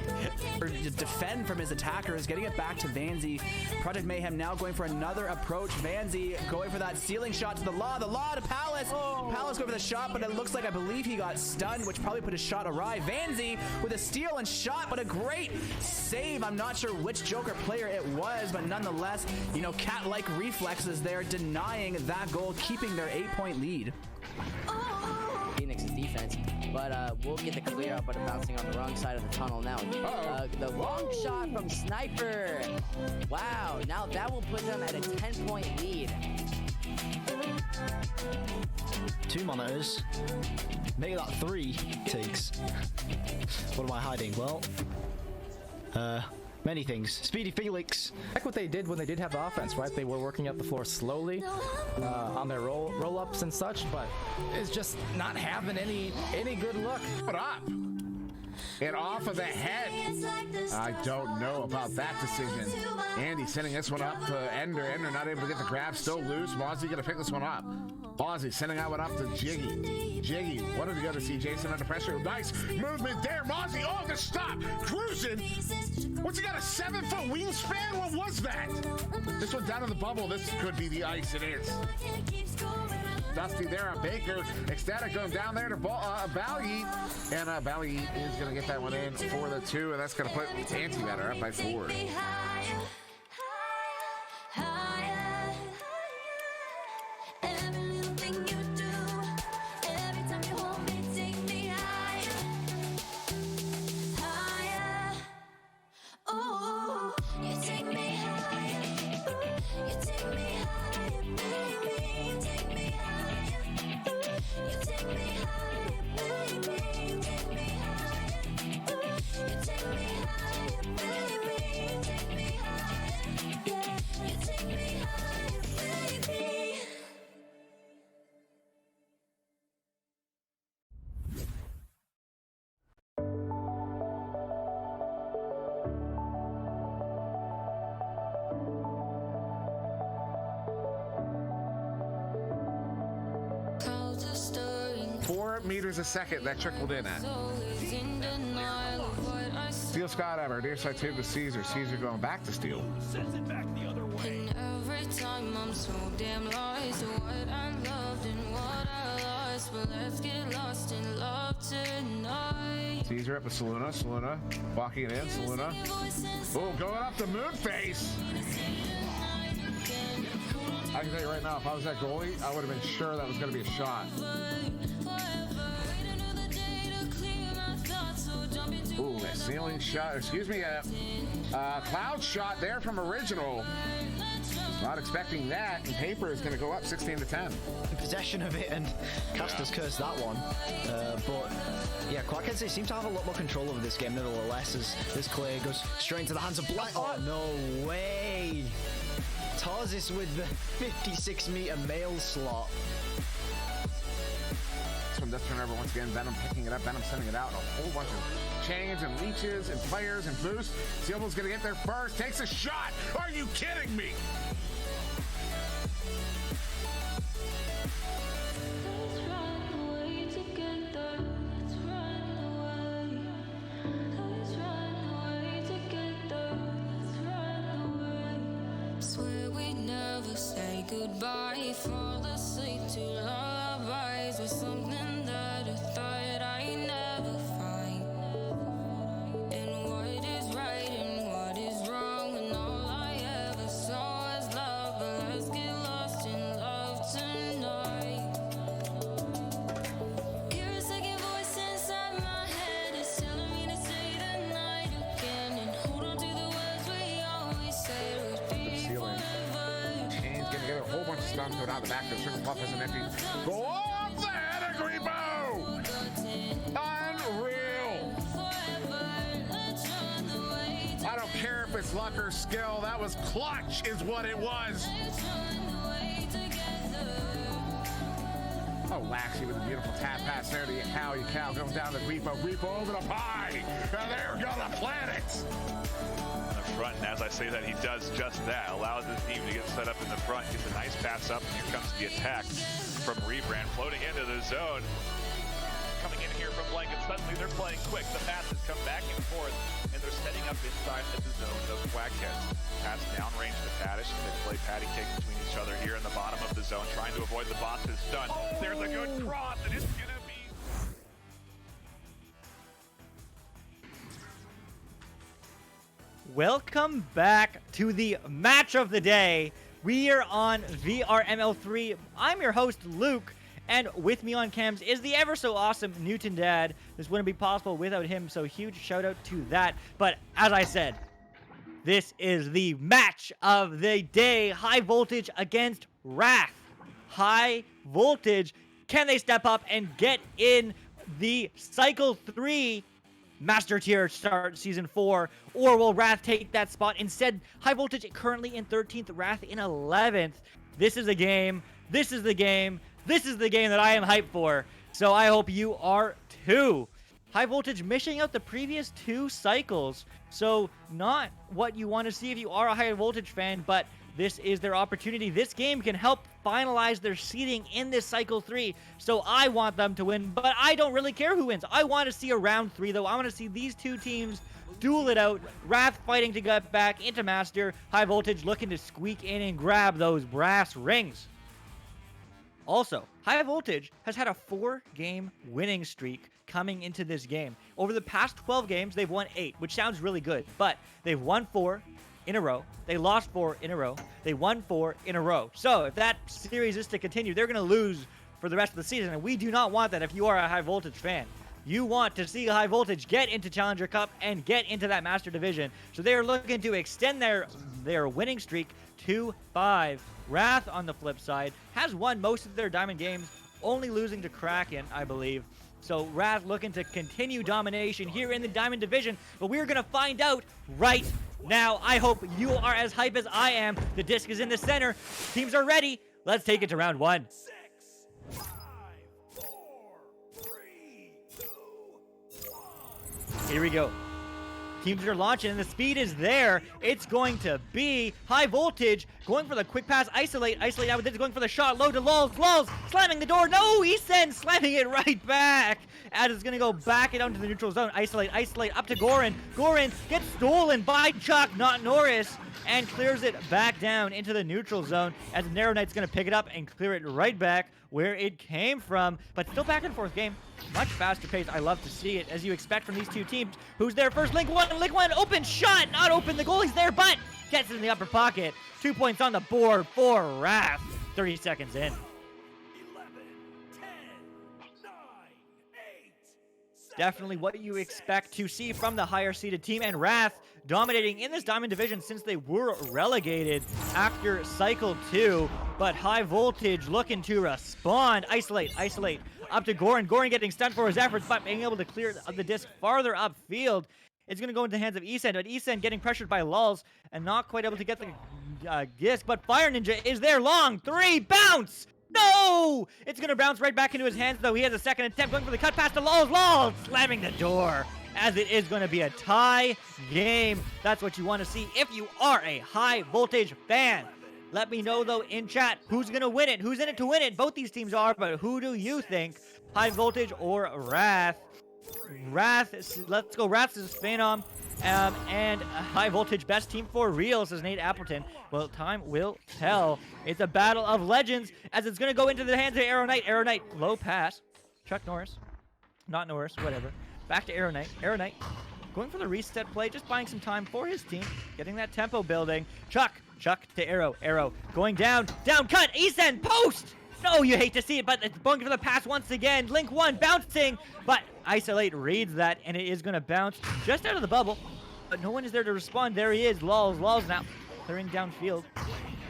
To defend from his attackers, getting it back to Vanzy. Project Mayhem now going for another approach. Vanzy going for that ceiling shot to the Law to Palace. Palace going for the shot, but it looks like I believe he got stunned, which probably put his shot awry. Vanzy with a steal and shot, but a great save. I'm not sure which Joker player it was, but nonetheless, you know, cat-like reflexes there, denying that goal, keeping their 8-point lead. Phoenix's defense, but we'll get the clear up, but bouncing on the wrong side of the tunnel now. The long shot from Sniper. Wow, now that will put them at a 10-point lead. 2 monitors. Make that 3 takes. What am I hiding? Well, many things. Speedy Felix. Like what they did when they did have the offense, right? They were working up the floor slowly on their roll-ups and such, but it's just not having any good luck. What up? and off of the head. I don't know about that decision. Andy sending this one up to Ender. Ender not able to get the grab, still loose. Mozzie gonna pick this one up. Mozzie sending that one up to Jiggy. Jiggy, what did we go to see? Jason under pressure. Nice movement there. Mozzie, oh, the stop. Cruising. What's he got, a 7-foot wingspan? What was that? This one down in the bubble. This could be the ice. It is. Dusty there on Baker. Ecstatic going down there to Bally. And Bally is going to get that one in for the 2, and that's going to put Antimatter up by 4. Meters a second that trickled in at. Steel Scott near side 2 to Caesar. Caesar going back to Steel. Sends it back the other way. And every time I'm so damn lost, what I loved and what I lost. But let's get lost in love tonight. Caesar up to Saluna. Saluna walking it in. Saluna. Oh, going up the moon face. I can tell you right now, if I was that goalie, I would have been sure that was going to be a shot. Ooh, a ceiling shot, excuse me, cloud shot there from Original. Not expecting that, and Paper is going to go up 16-10. In possession of it, and Casters cursed that one. But yeah, Quackense seem to have a lot more control over this game nevertheless, as this clear goes straight into the hands of Black. Oh, no way! Tarsis with the 56-meter mail slot. This one does turn over once again. Venom picking it up. Venom sending it out. A whole bunch of chains and leeches and players and boosts. Sealble's going to get there first. Takes a shot. Are you kidding me? Swear we never say goodbye. Fall asleep to lullabies with something that I thought I'd never find. And what is right and what is wrong, and all I ever saw was love. But let's get lost in love tonight. Hear a second voice inside my head, it's telling me to say the night again, and hold on to the words we always said would be. Chain's gonna get a whole bunch of stuns going out the back. The Circle Puff has an empty. Go off the head of Grebo! Unreal! I don't care if it's luck or skill. That was clutch, is what it was. Oh, Laxi with a beautiful tap pass there to Yakao. Yakao goes down to Grebo. Grebo over the pie. And there go the planets. Front, and as I say that, he does just that. Allows his team to get set up in the front, gets a nice pass up, and here comes the attack from Rebrand, floating into the zone. Coming in here from Blanket, suddenly they're playing quick. The passes come back and forth, and they're setting up inside the zone of Quackheads. Pass downrange to Paddish, and they play patty cake between each other here in the bottom of the zone, trying to avoid the boss's stun. There's a good cross, and it's gonna be... Welcome back to the match of the day. We are on VRML3. I'm your host, Luke, and with me on cams is the ever so awesome Newton Dad. This wouldn't be possible without him, so huge shout out to that. But as I said, this is the match of the day. High Voltage against Wrath. High Voltage, can they step up and get in the Cycle 3 Master Tier start Season 4, or will Wrath take that spot? Instead, High Voltage currently in 13th, Wrath in 11th. This is a game. This is the game. This is the game that I am hyped for. So I hope you are too. High Voltage missing out the previous 2 cycles. So not what you want to see if you are a High Voltage fan, but this is their opportunity. This game can help finalize their seeding in this Cycle 3. So I want them to win, but I don't really care who wins. I want to see a round 3, though. I want to see these 2 teams duel it out. Wrath fighting to get back into Master. High Voltage looking to squeak in and grab those brass rings. Also, High Voltage has had a 4-game winning streak coming into this game. Over the past 12 games, they've won 8, which sounds really good, but they've won 4 in a row. They lost 4 in a row. They won 4 in a row. So if that series is to continue, they're going to lose for the rest of the season, and we do not want that if you are a High Voltage fan. You want to see High Voltage get into Challenger Cup and get into that Master Division. So they are looking to extend their winning streak to 5. Wrath, on the flip side, has won most of their Diamond games, only losing to Kraken, I believe. So Wrath looking to continue domination here in the Diamond Division, but we're going to find out right now. I hope you are as hype as I am. The disc is in the center. Teams are ready. Let's take it to round 1. Here we go. Teams are launching, and the speed is there. It's going to be High Voltage going for the quick pass. Isolate out with this, going for the shot. Low to Lulz, slamming the door. No, Essen slamming it right back. As it's going to go back and out into the neutral zone. Isolate up to Goran. Goran gets stolen by Chuck, not Norris, and clears it back down into the neutral zone as Narrow Knight's going to pick it up and clear it right back where it came from. But still back and forth game. Much faster pace. I love to see it, as you expect from these 2 teams. Who's there first? Link one, open shot, not open. The goalie's there, but gets it in the upper pocket. 2 points on the board for Wrath. 30 seconds in. Definitely what you expect to see from the higher seeded team, and Wrath dominating in this Diamond Division since they were relegated after Cycle 2. But High Voltage looking to respond. Isolate up to Goran. Goran getting stunned for his efforts, but being able to clear the disc farther upfield. It's going to go into the hands of Essen, but Essen getting pressured by Lulz and not quite able to get the disc. But Fire Ninja is there. Long 3, bounce! No! It's going to bounce right back into his hands, though. He has a second attempt going for the cut pass to Lulz. Lulz slamming the door, as it is going to be a tie game. That's what you want to see if you are a High Voltage fan. Let me know, though, in chat, who's going to win it? Who's in it to win it? Both these teams are, but who do you think? High Voltage or Wrath? Let's go. Wrath is Phenom. And High Voltage, best team for real, says Nate Appleton. Well, time will tell. It's a battle of legends, as it's going to go into the hands of Arrow Knight. Arrow Knight, low pass. Chuck Norris. Not Norris, whatever. Back to Arrow Knight. Arrow Knight going for the reset play, just buying some time for his team. Getting that tempo building. Chuck to Arrow. Arrow going down. Down cut. Essen, post! No, you hate to see it, but it's going for the pass once again. Link 1 bouncing, but Isolate reads that, and it is going to bounce just out of the bubble. But no one is there to respond. There he is. Lulz now clearing downfield,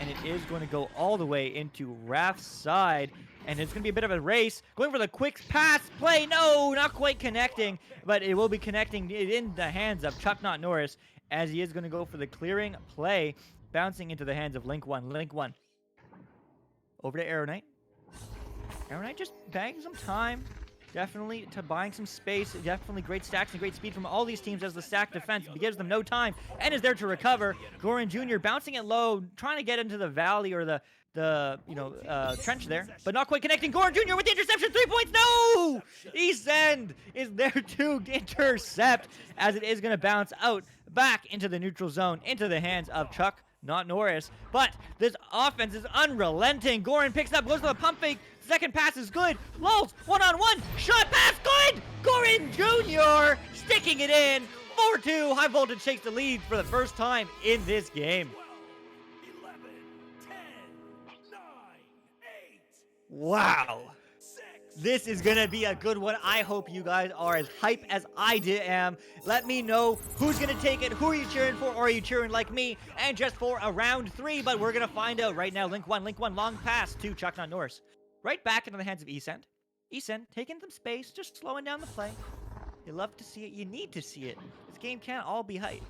and it is going to go all the way into Wrath's side, and it's going to be a bit of a race. Going for the quick pass play. No, not quite connecting, but it will be connecting in the hands of Chuck Not Norris, as he is going to go for the clearing play, bouncing into the hands of Link 1. Link 1 over to Arrow Knight. Arrow Knight just bagging some time. Definitely to buying some space. Definitely great stacks and great speed from all these teams, as the stack defense gives them no time and is there to recover. Goran Jr. bouncing it low, trying to get into the valley or the trench there, but not quite connecting. Goran Jr. with the interception. 3 points. No! Essen is there to intercept, as it is going to bounce out back into the neutral zone, into the hands of Chuck Not Norris. But this offense is unrelenting. Goran picks up, goes for the pump fake. Second pass is good. Lulz, one-on-one. Shot pass, good! Goran Jr. sticking it in. 4-2. High Voltage takes the lead for the first time in this game. Wow. This is going to be a good one. I hope you guys are as hype as I am. Let me know who's going to take it. Who are you cheering for? Or are you cheering like me? And just for a round 3, but we're going to find out right now. Link 1, long pass to Chuck Not Norris. Right back into the hands of Essen. Essen taking some space, just slowing down the play. You love to see it. You need to see it. This game can't all be hype.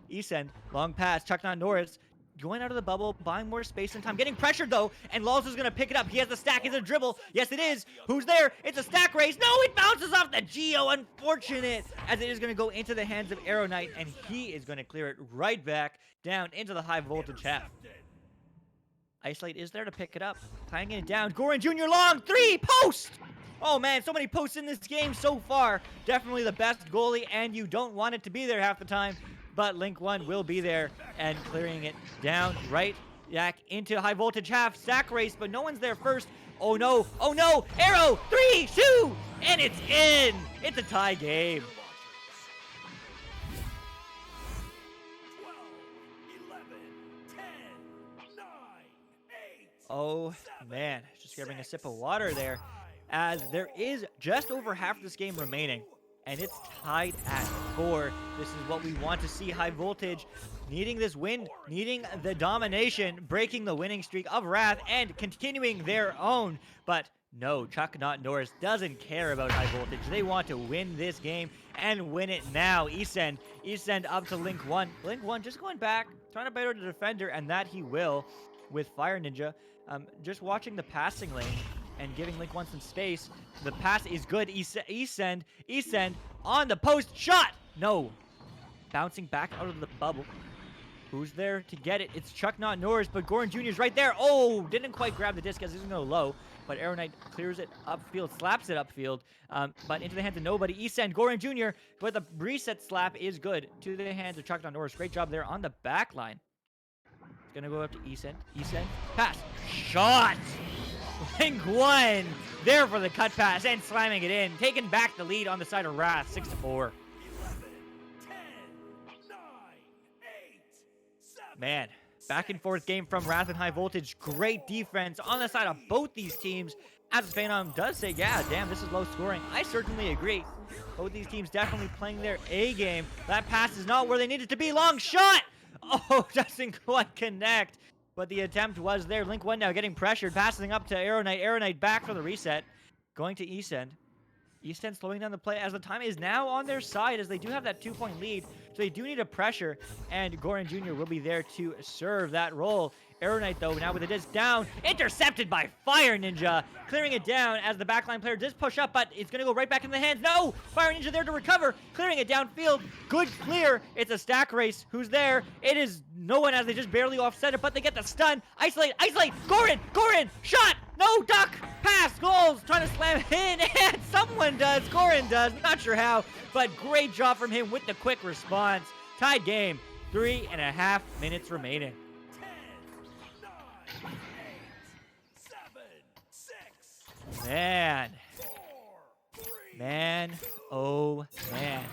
Essen, long pass. Chuck Not Norris going out of the bubble, buying more space and time, getting pressured though, and Lulz is gonna pick it up. He has the stack, is it a dribble? Yes, it is. Who's there? It's a stack race. No, it bounces off the Geo. Unfortunate, as it is gonna go into the hands of Arrow Knight, and he is gonna clear it right back down into the high voltage half. Isolate is there to pick it up, tying it down. Goran Jr. long three post. Oh man, so many posts in this game so far. Definitely the best goalie, and you don't want it to be there half the time. But Link 1 will be there and clearing it down right back into high voltage half. Sack race, but no one's there first. Oh no, oh no, Arrow, 3, 2, and it's in. It's a tie game. Oh man, just grabbing a sip of water there, as there is just over half this game remaining. And it's tied at 4. This is what we want to see. High voltage needing this win, needing the domination, breaking the winning streak of Wrath, and continuing their own. But no, Chuck Not Norris doesn't care about high voltage. They want to win this game and win it now. Esend up to Link 1. Link 1 just going back, trying to bite out the defender, and that he will with Fire Ninja. Just watching the passing lane and giving Link 1 some space. The pass is good. Esend on the post. Shot! No. Bouncing back out of the bubble. Who's there to get it? It's Chuck Not Norris, but Goran Jr. is right there. Oh, didn't quite grab the disc as he's going to go low. But Arrow Knight clears it upfield, slaps it upfield, but into the hands of nobody. Esend, Goran Jr., but the reset slap is good to the hands of Chuck Not Norris. Great job there on the back line. It's going to go up to Esend. Pass. Shot! Link 1 there for the cut pass and slamming it in, taking back the lead on the side of Wrath, 6-4. Man, back and forth game from Wrath and high voltage. Great defense on the side of both these teams. As Phenom does say, yeah, damn, this is low scoring. I certainly agree. Both these teams definitely playing their A game. That pass is not where they need it to be. Long shot! Oh, doesn't quite connect. But the attempt was there. Link 1 now getting pressured, passing up to Arrow Knight. Arrow Knight back for the reset. Going to Esend. Esend slowing down the play as the time is now on their side, as they do have that 2-point lead. So they do need a pressure, and Goran Jr. will be there to serve that role. Arrow Knight, though, now with the disc down, intercepted by Fire Ninja, clearing it down as the backline player does push up, but it's going to go right back in the hands. No! Fire Ninja there to recover, clearing it downfield. Good clear. It's a stack race. Who's there? It is no one, as they just barely offset it, but they get the stun. Isolate! Goran! Shot! No, duck! Pass! Goals! Trying to slam it in, and someone does. Goran does. Not sure how, but great job from him with the quick response. Tied game. 3.5 minutes remaining. Man, oh man.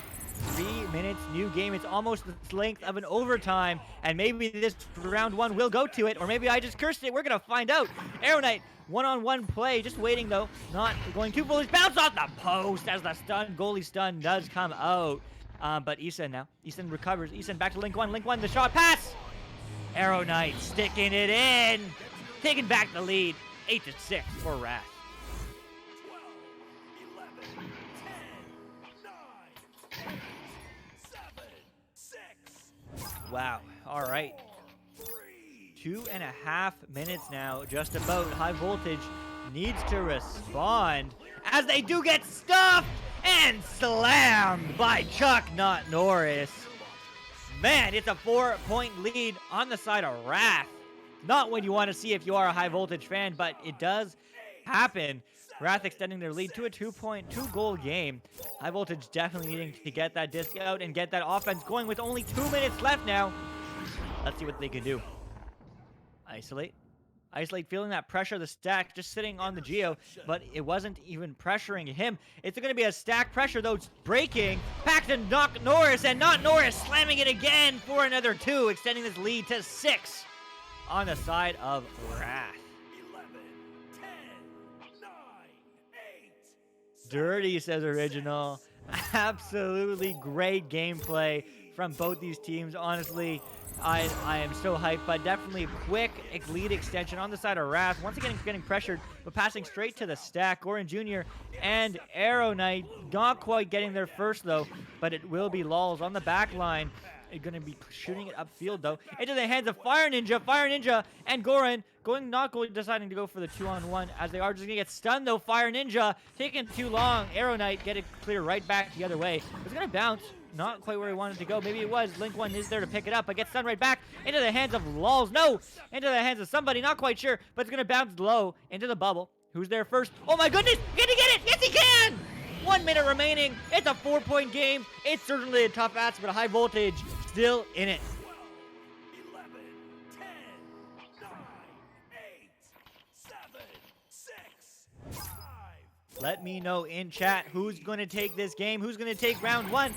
3 minutes, new game. It's almost the length of an overtime, and maybe this round 1 will go to it, or maybe I just cursed it. We're gonna find out. Arrow Knight, one-on-one play, just waiting though, not going too foolish. Bounce off the post as the goalie stun does come out. But Esend now. Esend recovers. Esend back to Link 1. Link 1, the shot, pass! Arrow Knight sticking it in, taking back the lead. 8-6 for Wrath. Wow. All right. 2.5 minutes now, just about. High voltage needs to respond as they do get stuffed and slammed by Chuck Not Norris. Man, it's a 4-point lead on the side of Wrath. Not what you want to see if you are a high voltage fan, but it does happen. Wrath extending their lead to a 2-goal game. High voltage definitely needing to get that disc out and get that offense going with only 2 minutes left now. Let's see what they can do. Isolate feeling that pressure, the stack just sitting on the Geo, but it wasn't even pressuring him. It's going to be a stack pressure though. It's breaking. Back to Not Norris, and Not Norris slamming it again for another 2, extending this lead to 6 on the side of Wrath. Dirty, says Original. Absolutely great gameplay from both these teams. Honestly, I am so hyped, but definitely a quick lead extension on the side of Wrath. Once again, getting pressured, but passing straight to the stack. Goran Jr. and Arrow Knight not quite getting there first, though, but it will be Lulz on the back line. going to be shooting it upfield, though. Into the hands of Fire Ninja. Fire Ninja and Goran deciding to go for the 2-on-1 as they are just going to get stunned, though. Fire Ninja taking too long. Arrow Knight get it clear right back the other way. It's going to bounce. Not quite where he wanted to go. Maybe it was. Link 1 is there to pick it up, but gets stunned right back into the hands of Lols. No! Into the hands of somebody. Not quite sure, but it's going to bounce low into the bubble. Who's there first? Oh my goodness! Can he get it? Yes, he can! 1 minute remaining. It's a 4-point game. It's certainly a tough ask, but a high voltage still in it. 11, 10, 9, 8, 7, 6, 5. Let me know in chat who's going to take this game, who's going to take round 1.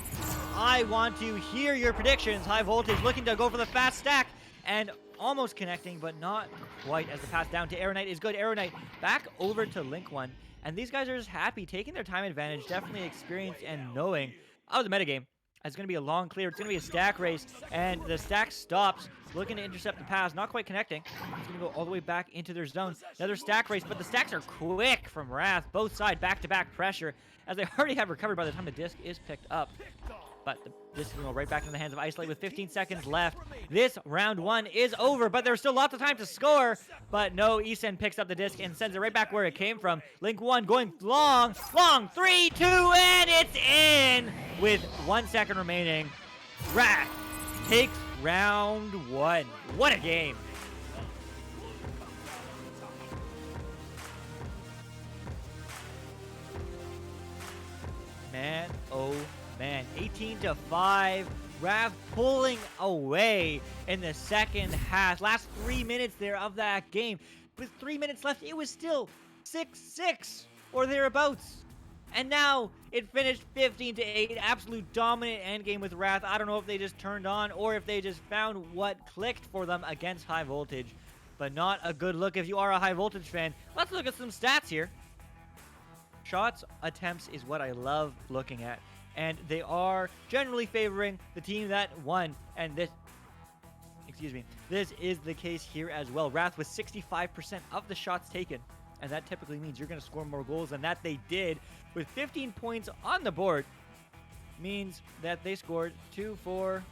I want to hear your predictions. High voltage looking to go for the fast stack and almost connecting, but not quite, as the pass down to Arrow Knight is good. Arrow Knight back over to Link 1. And these guys are just happy, taking their time advantage, definitely experienced and knowing. Oh, the metagame. It's going to be a long clear. It's going to be a stack race. And the stack stops, looking to intercept the pass. Not quite connecting. It's going to go all the way back into their zone. Another stack race, but the stacks are quick from Wrath. Both side back-to-back pressure, as they already have recovered by the time the disc is picked up. But the disc is going to go right back into the hands of Isolate with 15 seconds left. This round 1 is over, but there's still lots of time to score. But no, Isen picks up the disc and sends it right back where it came from. Link 1 going long, 3, 2, and it's in with 1 second remaining. Wrath takes round 1. What a game. Man, oh man, 18-5. Wrath pulling away in the second half. Last 3 minutes there of that game. With 3 minutes left, it was still 6-6 or thereabouts. And now it finished 15-8. Absolute dominant endgame with Wrath. I don't know if they just turned on or if they just found what clicked for them against High Voltage. But not a good look if you are a High Voltage fan. Let's look at some stats here. Shots attempts is what I love looking at. And they are generally favoring the team that won. And this is the case here as well. Wrath with 65% of the shots taken. And that typically means you're going to score more goals than that they did. With 15 points on the board, means that they scored 6 or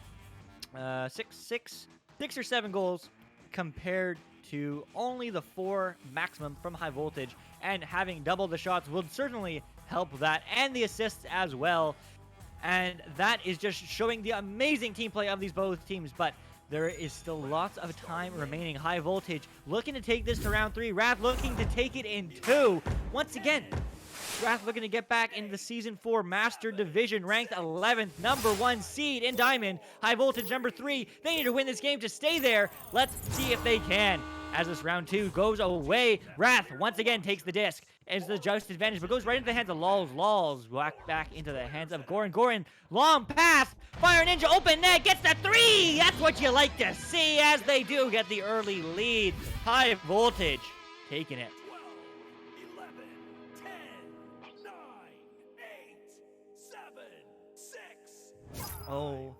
7 goals compared to only the 4 maximum from High Voltage. And having double the shots will certainly help that, and the assists as well. And that is just showing the amazing team play of these both teams. But there is still lots of time remaining. High Voltage looking to take this to round 3. Wrath looking to take it in 2. Once again, Wrath looking to get back into the Season 4 Master Division, ranked 11th, number 1 seed in Diamond. High Voltage number 3. They need to win this game to stay there. Let's see if they can. As this round 2 goes away, Wrath once again takes the disc. It's the just advantage, but goes right into the hands of Lols. Lols back into the hands of Goran. Goran, long pass. Fire Ninja, open net, gets the 3. That's what you like to see, as they do get the early lead. High Voltage taking it. 12, 11, 10, 9, 8, 7, 6. Oh,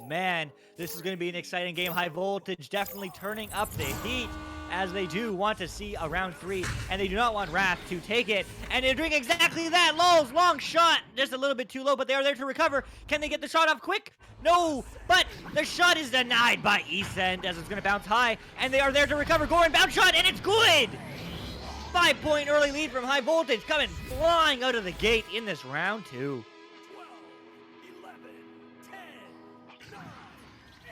man. This is going to be an exciting game. High Voltage definitely turning up the heat, as they do want to see a round 3, and they do not want Wrath to take it. And they're doing exactly that. Lols, long shot. Just a little bit too low, but they are there to recover. Can they get the shot off quick? No, but the shot is denied by Esend, as it's going to bounce high, and they are there to recover. Goran, bounce shot, and it's good! 5-point early lead from High Voltage, coming flying out of the gate in this round 2. 12, 11, 10, 9.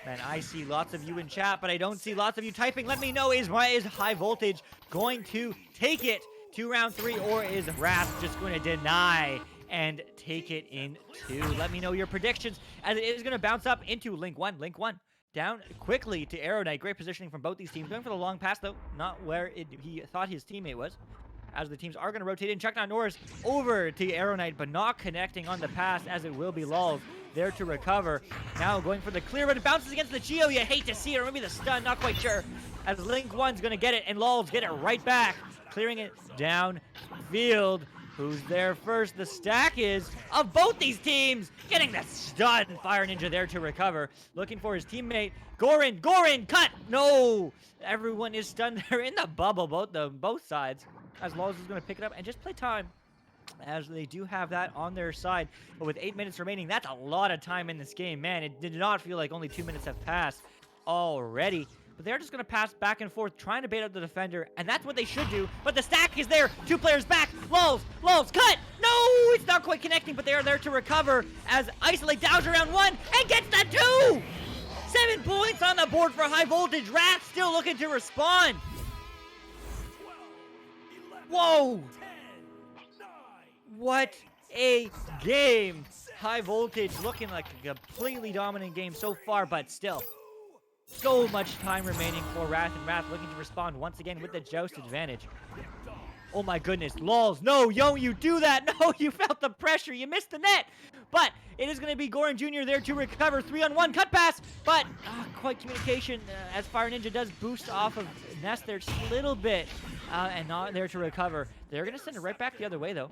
Man, I see lots of you in chat, but I don't see lots of you typing. Let me know, is High Voltage going to take it to round 3, or is Wrath just going to deny and take it in 2? Let me know your predictions, as it is going to bounce up into Link 1. Link 1 down quickly to Arrow Knight. Great positioning from both these teams. Going for the long pass, though, not where he thought his teammate was. As the teams are going to rotate in. Chuck Norris over to Arrow Knight, but not connecting on the pass, as it will be Lols there to recover. Now going for the clear, but it bounces against the Geo. You hate to see it, or maybe the stun, not quite sure. As Link 1's going to get it, and Lols get it right back, clearing it down field. Who's there first? The stack is of both these teams, getting the stun. Fire Ninja there to recover, looking for his teammate. Goran, cut! No! Everyone is stunned there in the bubble, both sides. As Lols is going to pick it up and just play time. as they do have that on their side. But with 8 minutes remaining, that's a lot of time in this game. Man, it did not feel like only 2 minutes have passed already. But they're just going to pass back and forth, trying to bait out the defender, and that's what they should do. But the stack is there. 2 players back. Lulz, cut! No, it's not quite connecting, but they are there to recover as Isolate downs around 1 and gets the 2! 7 points on the board for High Voltage. Wrath still looking to respond. Whoa! What a game. High Voltage looking like a completely dominant game so far, but still. So much time remaining for Wrath, and Wrath looking to respond once again with the Joust advantage. Oh my goodness, Lulz, no, yo, you do that, no, you felt the pressure, you missed the net, but it is going to be Goran Jr. there to recover, 3-on-1 cut pass, but quite communication as Fire Ninja does boost off of Nest there just a little bit, and not there to recover. They're going to send it right back the other way though.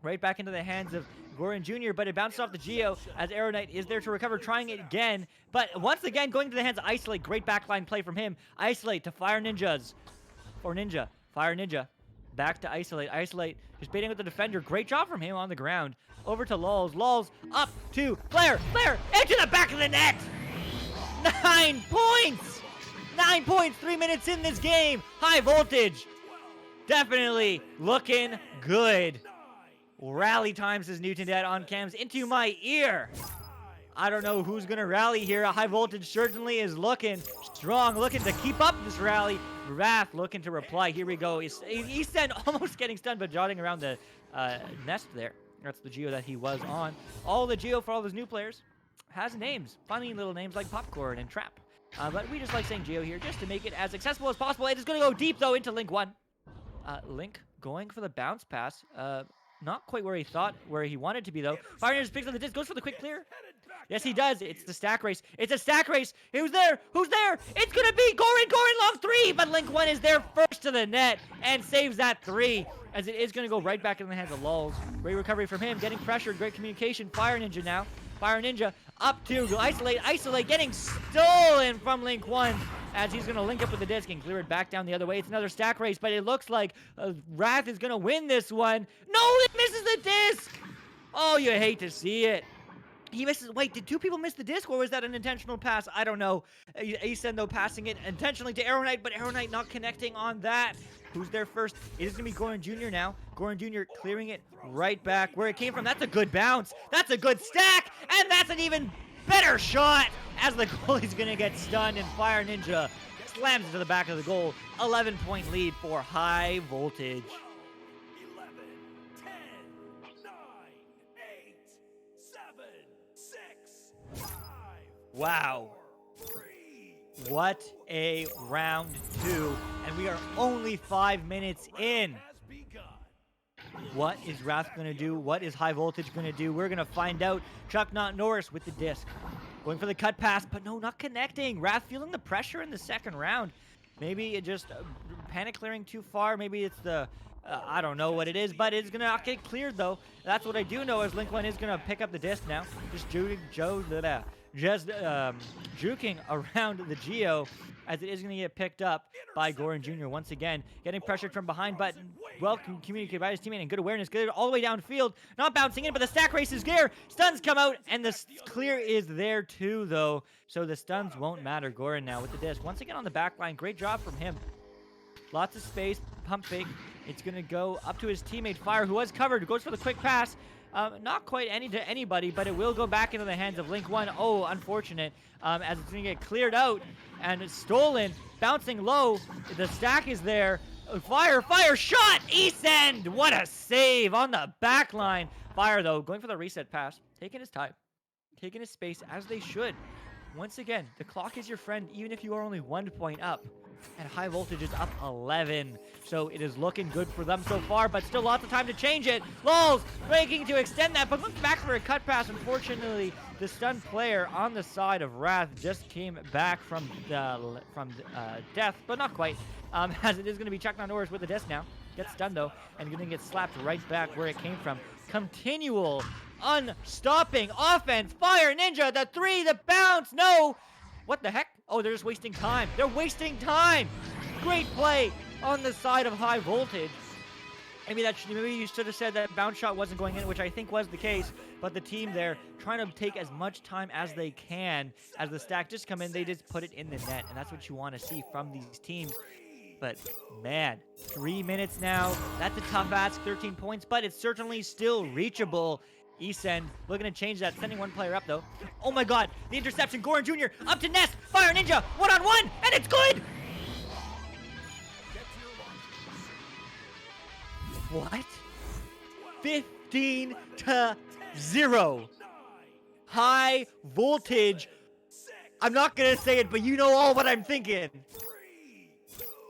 Right back into the hands of Goran Jr., but it bounced off the Geo as Arrow Knight is there to recover, trying it again. But once again, going to the hands of Isolate. Great backline play from him. Isolate to Fire Ninjas. Or Ninja. Fire Ninja. Back to Isolate. Isolate just baiting with the defender. Great job from him on the ground. Over to Lulz. Lulz up to Flare. Flare into the back of the net. 9 points. 9 points. 3 minutes in this game. High Voltage. Definitely looking good. Rally time, says Newton Dad on cams. Into my ear. I don't know who's going to rally here. High Voltage certainly is looking strong, looking to keep up this rally. Wrath looking to reply. Here we go. He's almost getting stunned, but jotting around the nest there. That's the Geo that he was on. All the Geo for all those new players has names. Funny little names like Popcorn and Trap. But we just like saying Geo here just to make it as accessible as possible. It is going to go deep, though, into Link 1. Link going for the bounce pass. Not quite where he wanted to be, though. Fire Ninja picks up the disc, goes for the quick clear. Yes, he does. It's the stack race. It's a stack race. Who's there? Who's there? It's going to be Goran. Goran long 3, but Link 1 is there first to the net and saves that 3, as it is going to go right back in the hands of Lulz. Great recovery from him, getting pressured. Great communication. Fire Ninja now. Fire Ninja up to Isolate. Isolate getting stolen from Link 1 as he's going to link up with the disc and clear it back down the other way. It's another stack race, but it looks like Wrath is going to win this one. No, it misses the disc. Oh, you hate to see it. He misses. Wait, did 2 people miss the disc, or was that an intentional pass? I don't know. Asen, though, passing it intentionally to Arrow Knight, but Arrow Knight not connecting on that. Who's there first? It is going to be Goran Jr. now. Goran Jr. clearing it right back where it came from. That's a good bounce. That's a good stack. And that's an even better shot as the goalie's going to get stunned, and Fire Ninja slams it to the back of the goal. 11-point lead for High Voltage. 11, 10, 9, 8, 7, 6, 5. Wow. What a round 2. And we are only 5 minutes in. What is Wrath going to do? What is High Voltage going to do? We're going to find out. Chuck Not Norris with the disc. Going for the cut pass, but no, not connecting. Wrath feeling the pressure in the second round. Maybe it just panic clearing too far. Maybe it's the... I don't know what it is, but it's going to not get cleared, though. That's what I do know is Link 1 is going to pick up the disc now. Just juking around the Geo as it is going to get picked up by Goran Jr. once again. Getting pressured from behind, but well communicated by his teammate and good awareness. Good all the way downfield. Not bouncing in, but the stack race is there. Stuns come out, and the clear is there too, though. So the stuns won't matter. Goran now with the disc. Once again on the back line. Great job from him. Lots of space. Pump fake. It's going to go up to his teammate Fire, who was covered. Goes for the quick pass. Not quite to anybody, but it will go back into the hands of Link 1. Oh, unfortunate. As it's going to get cleared out and it's stolen. Bouncing low. The stack is there. Fire shot! Easend! What a save on the back line. Fire, though, going for the reset pass. Taking his time. Taking his space, as they should. Once again, the clock is your friend, even if you are only 1 point up. And High Voltage is up 11. So it is looking good for them so far, but still lots of time to change it. Lulz breaking to extend that, but looks back for a cut pass. Unfortunately, the stunned player on the side of Wrath just came back from death, but not quite. As it is going to be Chuck Norris with the disc now. Gets stunned, though, and going to get slapped right back where it came from. Continual, unstopping offense. Fire Ninja, the 3, the bounce. No. What the heck? Oh, they're just wasting time. They're wasting time. Great play on the side of High Voltage. Maybe you should have said that bounce shot wasn't going in, which I think was the case. But the team there trying to take as much time as they can as the stack just come in. They just put it in the net, and that's what you want to see from these teams. But man, 3 minutes now. That's a tough ask. 13 points, but it's certainly still reachable. Esend looking to change that, sending one player up though. Oh my God, the interception. Goran Jr. up to Nest. Fire Ninja, one-on-one, and it's good. What? 15-0. High voltage. I'm not going to say it, but you know all what I'm thinking.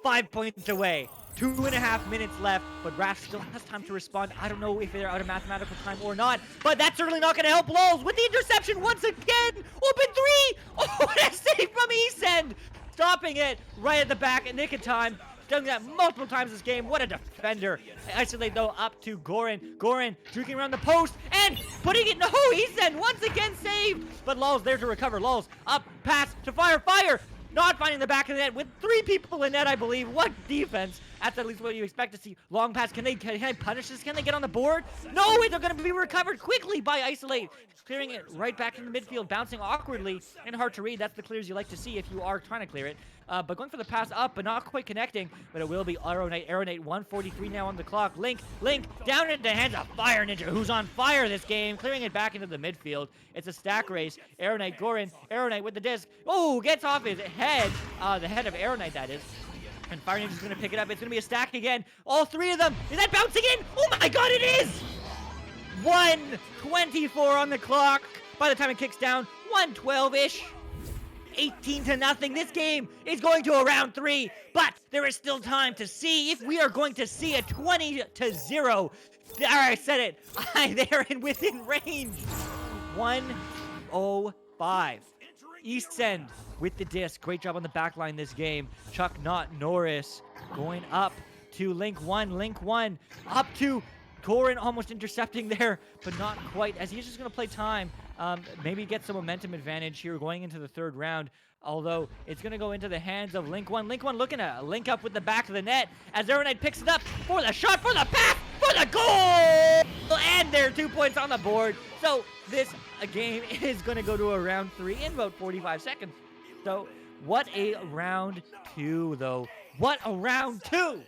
5 points away. 2.5 minutes left, but Wrath still has time to respond. I don't know if they're out of mathematical time or not, but that's certainly not going to help Lulz with the interception once again. Open three. Oh, what a save from Esend. Stopping it right at the back in nick of time. Done that multiple times this game. What a defender. Isolate though up to Goran. Goran drinking around the post and putting it. No, Esend once again saved. But Lulz there to recover. Lulz up, pass to Fire. Fire not finding the back of the net with 3 people in net, I believe. What defense. That's at least what you expect to see. Long pass. Can they punish this? Can they get on the board? No, they're going to be recovered quickly by Isolate. Clearing it right back in the midfield, bouncing awkwardly and hard to read. That's the clears you like to see if you are trying to clear it. But going for the pass up, but not quite connecting. But it will be Arrow Knight. 143 now on the clock. Link down into the hands of Fire Ninja, who's on fire this game. Clearing it back into the midfield. It's a stack race. Arrow Knight, Goran. Arrow Knight with the disc. Oh, gets off his head. The head of Arrow Knight, that is. And Fire Ninja's going to pick it up. It's going to be a stack again. All 3 of them. Is that bouncing in? Oh my God, it is! 1:24 on the clock. By the time it kicks down, 1:12-ish. 18-0. This game is going to a round 3, but there is still time to see if we are going to see a 20-0. I said it. They're within range. 1:05. Esend with the disc. Great job on the back line this game. Chuck Not Norris going up to Link 1. Link 1 up to Goran, almost intercepting there, but not quite, as he's just going to play time. Maybe get some momentum advantage here going into the 3rd round. Although it's going to go into the hands of Link 1. Link 1 looking to link up with the back of the net as Arrow Knight picks it up for the shot, for the pass, for the goal! And there, 2 points on the board. So this game is going to go to a round 3 in about 45 seconds. So what a round 2, though. What a round 2!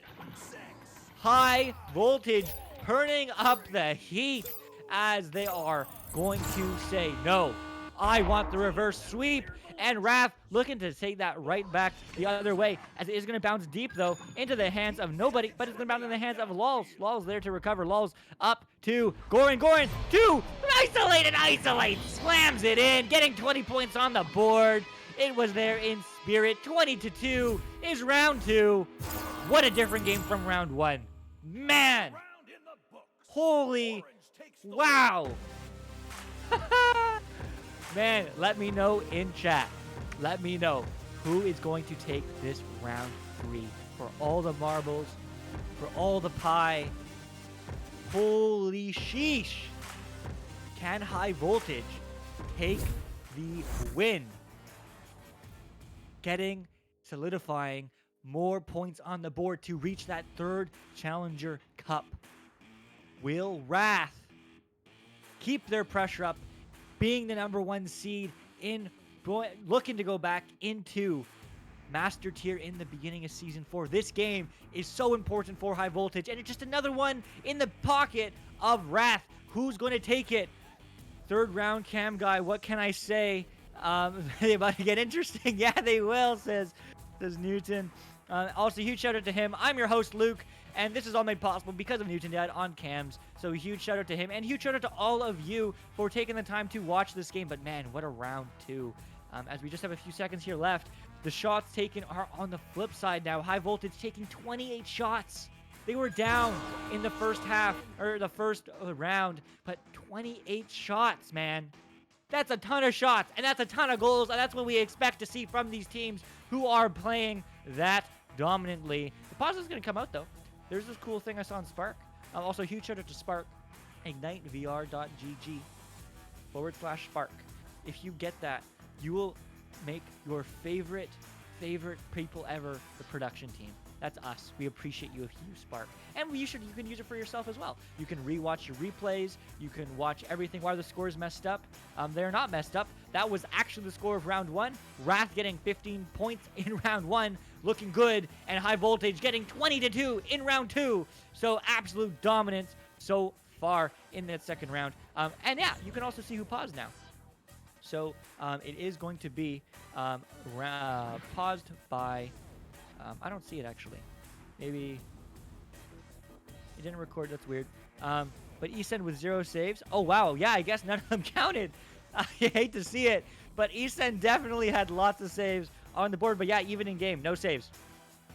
High voltage turning up the heat as they are going to say, no, I want the reverse sweep. And Wrath looking to take that right back the other way, as it is going to bounce deep, though, into the hands of nobody, but it's going to bounce in the hands of Lulz. Lulz there to recover. Lulz up to Goran. Goran to Isolate. Slams it in, getting 20 points on the board. It was there in spirit. 20-2 is round 2. What a different game from round 1. Man. Holy wow. Man, let me know in chat. Let me know who is going to take this round 3 for all the marbles, for all the pie. Holy sheesh. Can High Voltage take the win? Solidifying more points on the board to reach that 3rd Challenger Cup. Will Wrath keep their pressure up, being the #1 seed looking to go back into Master Tier in the beginning of Season 4? This game is so important for High Voltage, and it's just another one in the pocket of Wrath. Who's going to take it? 3rd round, Cam Guy, what can I say? They about to get interesting. Yeah, they will, says Newton. Also, huge shout out to him. I'm your host, Luke, and this is all made possible because of Newton Dad on cams. So huge shout out to him, and huge shout out to all of you for taking the time to watch this game. But man, what a round 2. As we just have a few seconds here left, the shots taken are on the flip side now. High Voltage taking 28 shots. They were down in the first half, or the first round, but 28 shots, man. That's a ton of shots, and that's a ton of goals, and that's what we expect to see from these teams who are playing that dominantly. The positive's going to come out, though. There's this cool thing I saw on Spark. Also, huge shout out to Spark. IgniteVR.gg/Spark. If you get that, you will make your favorite favorite people ever, the production team. That's us. We appreciate you if you Spark. And you can use it for yourself as well. You can rewatch your replays. You can watch everything. Why are the scores messed up? They're not messed up. That was actually the score of round 1. Wrath getting 15 points in round 1, looking good, and High Voltage getting 20-2 in round 2. So absolute dominance so far in that second round. And yeah, you can also see who paused now. So it is going to be paused by... I don't see it, actually. Maybe it didn't record. That's weird. But Easend with 0 saves. Oh, wow. Yeah, I guess none of them counted. I hate to see it. But Easend definitely had lots of saves on the board. But yeah, even in game, no saves.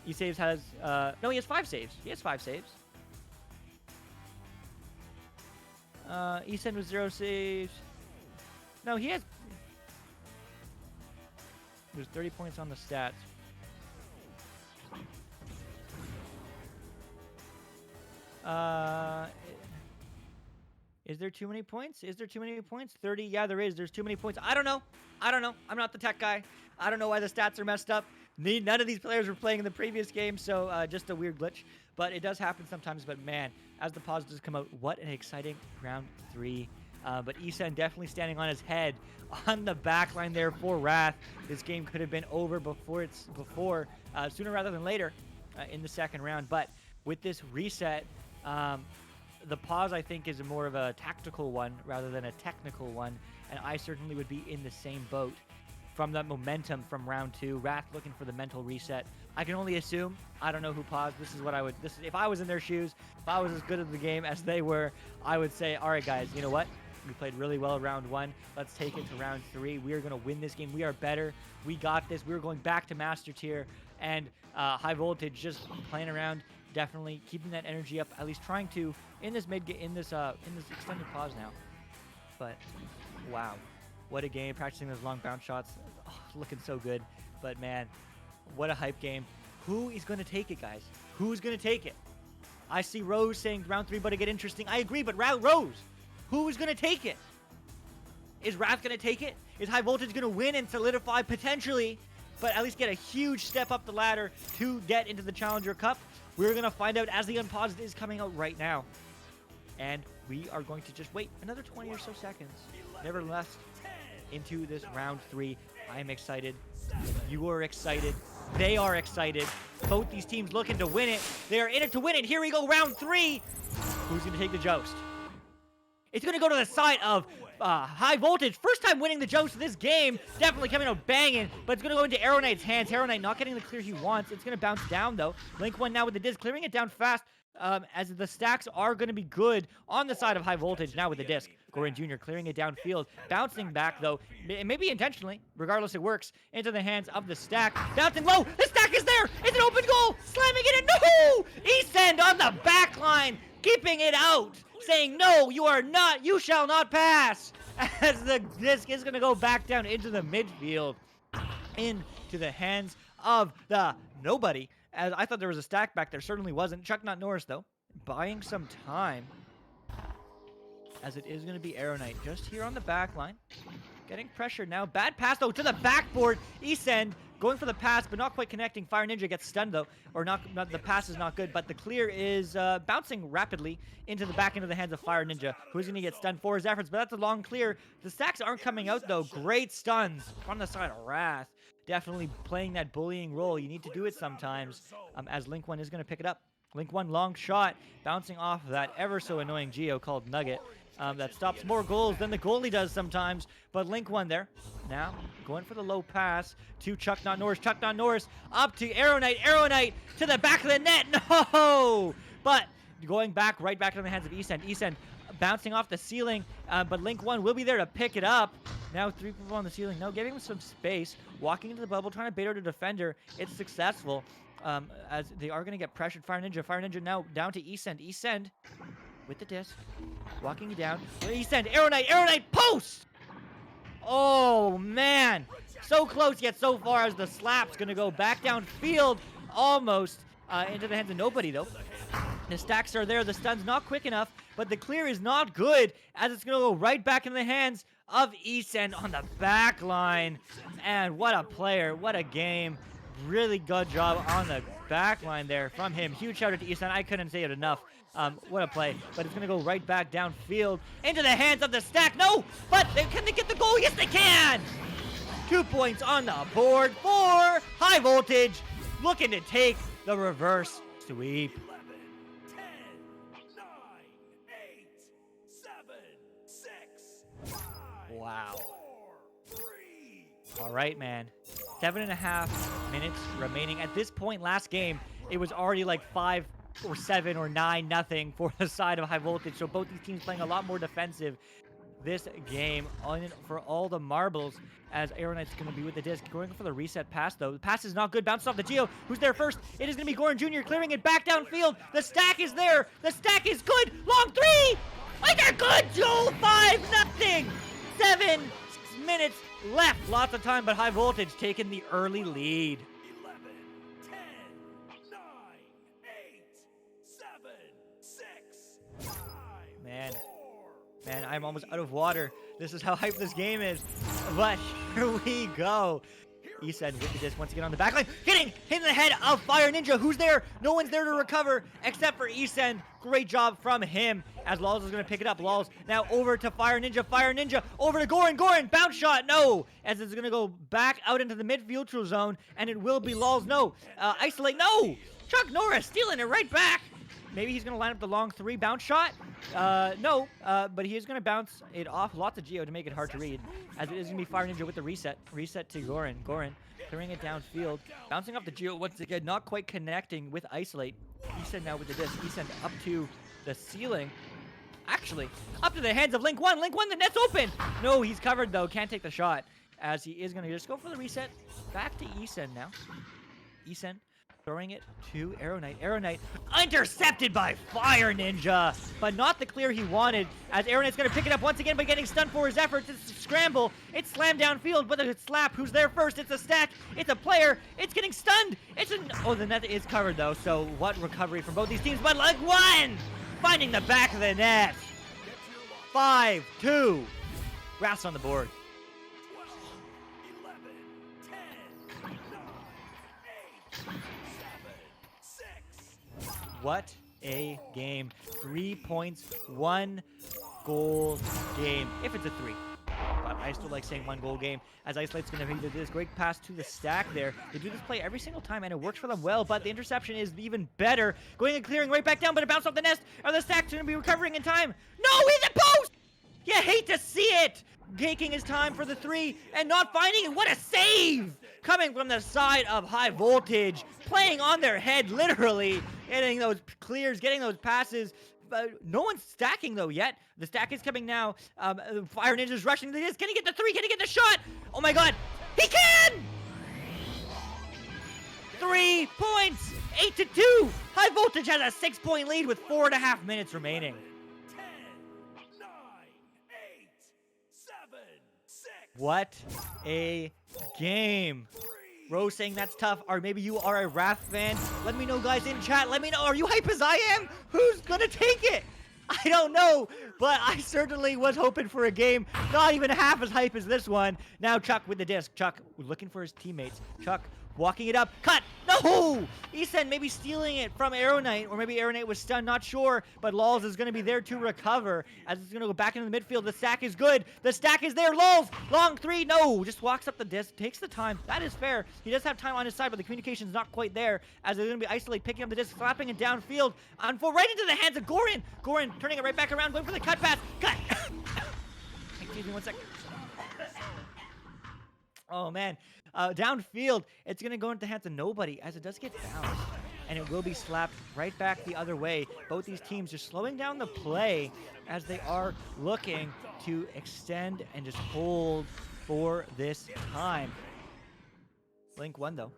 E-Saves has... no, he has 5 saves. He has 5 saves. Easend with 0 saves. No, he has... There's 30 points on the stats. Is there too many points? Is there too many points? 30? Yeah, there is. There's too many points. I don't know. I'm not the tech guy. I don't know why the stats are messed up. None of these players were playing in the previous game, so just a weird glitch. But it does happen sometimes. But man, as the positives come out, what an exciting round 3. But Easend definitely standing on his head on the back line there for Wrath. This game could have been over sooner rather than later in the second round. But with this reset, the pause, I think, is more of a tactical one rather than a technical one, and I certainly would be in the same boat from that momentum from round 2. Wrath looking for the mental reset. I can only assume. I don't know who paused. This is what I would... if I was in their shoes, if I was as good at the game as they were, I would say, all right, guys, you know what? We played really well round 1. Let's take it to round 3. We are going to win this game. We are better. We got this. We're going back to Master Tier, and High Voltage just playing around. Definitely keeping that energy up, at least trying to in this extended pause now. But wow, what a game! Practicing those long bounce shots, looking so good. But man, what a hype game! Who is going to take it, guys? Who's going to take it? I see Rose saying round 3 but to get interesting. I agree, but Rose, who is going to take it? Is Wrath going to take it? Is High Voltage going to win and solidify potentially, but at least get a huge step up the ladder to get into the Challenger Cup? We're going to find out as the unpaused is coming out right now. And we are going to just wait another 20 or so seconds. Nevertheless, into this round 3. I am excited. You are excited. They are excited. Both these teams looking to win it. They are in it to win it. Here we go, round 3. Who's going to take the joust? It's going to go to the side of High Voltage. First time winning the joust of this game. Definitely coming out banging, but it's going to go into Arrow Knight's hands. Arrow Knight not getting the clear he wants. It's going to bounce down, though. Link One now with the disc, clearing it down fast, as the stacks are going to be good on the side of High Voltage now with the disc. Goran Jr. clearing it downfield. Bouncing back, though, maybe intentionally. Regardless, it works. Into the hands of the stack. Bouncing low. The stack is there. It's an open goal. Slamming it in. No! Easend on the back line. Keeping it out. Saying, no, you shall not pass. As the disc is going to go back down into the midfield. Into the hands of the nobody. As I thought there was a stack back there. Certainly wasn't. Chuck Not Norris, though, buying some time. As it is going to be Arrow Knight just here on the back line. Getting pressured now. Bad pass, though, to the backboard. Easend going for the pass, but not quite connecting. Fire Ninja gets stunned, though. Or not the pass is not good, but the clear is bouncing rapidly into the back into the hands of Fire Ninja, who's going to get stunned for his efforts, but that's a long clear. The stacks aren't coming out, though. Great stuns from the side of Wrath. Definitely playing that bullying role. You need to do it sometimes, as Link One is going to pick it up. Link One long shot, bouncing off of that ever so annoying Geo called Nugget. That stops more goals than the goalie does sometimes. But Link One there. Now going for the low pass to Chuck Not Norris. Chuck Not Norris up to Arrow Knight. Arrow Knight to the back of the net. No! But going back, right back into the hands of Easend. Easend bouncing off the ceiling. But Link One will be there to pick it up. Now 3 people on the ceiling. No, giving him some space. Walking into the bubble, trying to bait out a defender. It's successful. As they are going to get pressured. Fire Ninja. Fire Ninja now down to Easend. Easend with the disc. Walking it down. Easend. Arrow Knight. Arrow Knight. Post! Oh, man. So close yet so far as the slap's going to go back downfield. Almost into the hands of nobody, though. The stacks are there. The stun's not quick enough. But the clear is not good as it's going to go right back in the hands of Easend on the back line. And what a player. What a game. Really good job on the back line there from him. Huge shout out to Easton. I couldn't say it enough. What a play. But it's going to go right back downfield into the hands of the Stack. No, but can they get the goal? Yes, they can. 2 points on the board for High Voltage, looking to take the reverse sweep. 11, 10, 9, 8, 7, 6, 5, Wow. 4, 3. All right, man. 7.5 minutes remaining. At this point last game, it was already like 5 or 7 or 9-0 for the side of High Voltage. So both these teams playing a lot more defensive this game on for all the marbles, as Aeronite's going to be with the disc. Going for the reset pass, though. The pass is not good. Bounces off the Geo. Who's there first? It is going to be Goran Jr. clearing it back downfield. The Stack is there. The Stack is good. Long three. Like they're good, Joel. 5-0. 7 minutes left. Lots of time, but High Voltage taking the early lead. 11, 10, 9, 8, 7, 6, 5. Man, I'm almost out of water. This is how hyped this game is. But here we go. Eastside with the disc once again on the backline. Getting hit in the head of Fire Ninja. Who's there? No one's there to recover except for Eastside. Great job from him as Lawls is going to pick it up. Lawls now over to Fire Ninja. Fire Ninja over to Goran. Goran, bounce shot. No. As it's going to go back out into the midfield zone. And it will be Lawls. No. Isolate. No. Chuck Norris stealing it right back. Maybe he's going to line up the long three bounce shot. No, but he is going to bounce it off. Lots of Geo to make it hard to read. As it is going to be Fire Ninja with the reset. Reset to Goran. Goran clearing it downfield. Bouncing off the Geo once again. Not quite connecting with Isolate. Easton now with the disc. Easton up to the ceiling. Actually, up to the hands of Link 1. Link 1, the net's open. No, he's covered though. Can't take the shot. As he is going to just go for the reset. Back to Easton now. Easton throwing it to Aeronite. Aeronite intercepted by Fire Ninja, but not the clear he wanted, as Aeronite's going to pick it up once again by getting stunned for his efforts. It's a scramble. It's slammed downfield, but it's slap. Who's there first? It's a Stack. It's a player. It's getting stunned. Oh, the net is covered, though, so what recovery from both these teams, but like one! Finding the back of the net. 5-2. Wrath's on the board. What a game. 3 points, 1 goal game. If it's a 3. But I still like saying 1 goal game, as Isolate's going to be this great pass to the Stack there. They do this play every single time, and it works for them well, but the interception is even better. Going and clearing right back down, but it bounced off the nest. Are the Stack's going to be recovering in time? No, he's a post! You hate to see it! Taking his time for the 3 and not finding it. What a save! Coming from the side of High Voltage, playing on their head, literally. Getting those clears, getting those passes. No one's stacking, though, yet. The Stack is coming now. Fire Ninja's rushing to this. Can he get the 3? Can he get the shot? Oh, my God. He can! 3 points. 8-2. High Voltage has a 6-point lead with 4.5 minutes remaining. 10, 9, 8, 7, 6. What a game. Rose saying that's tough, or maybe you are a Wrath fan. Let me know, guys, in chat. Let me know. Are you hype as I am? Who's gonna take it? I don't know, but I certainly was hoping for a game not even half as hype as this one. Now Chuck with the disc. Chuck looking for his teammates. Chuck walking it up. Cut! No! Easton maybe stealing it from Aeronite, or maybe Aeronite was stunned, not sure, but Lawls is going to be there to recover, as it's going to go back into the midfield. The Stack is good. The Stack is there. Lawls! Long 3. No! Just walks up the disc. Takes the time. That is fair. He does have time on his side, but the communication's not quite there, as it's going to be Isolate picking up the disc, slapping it downfield, right into the hands of Goran. Goran turning it right back around, going for the cut pass. Cut! Excuse me 1 second. Oh, man. Downfield, it's going to go into the hands of nobody, as it does get bounced. And it will be slapped right back the other way. Both these teams are slowing down the play as they are looking to extend and just hold for this time. Link 1, though.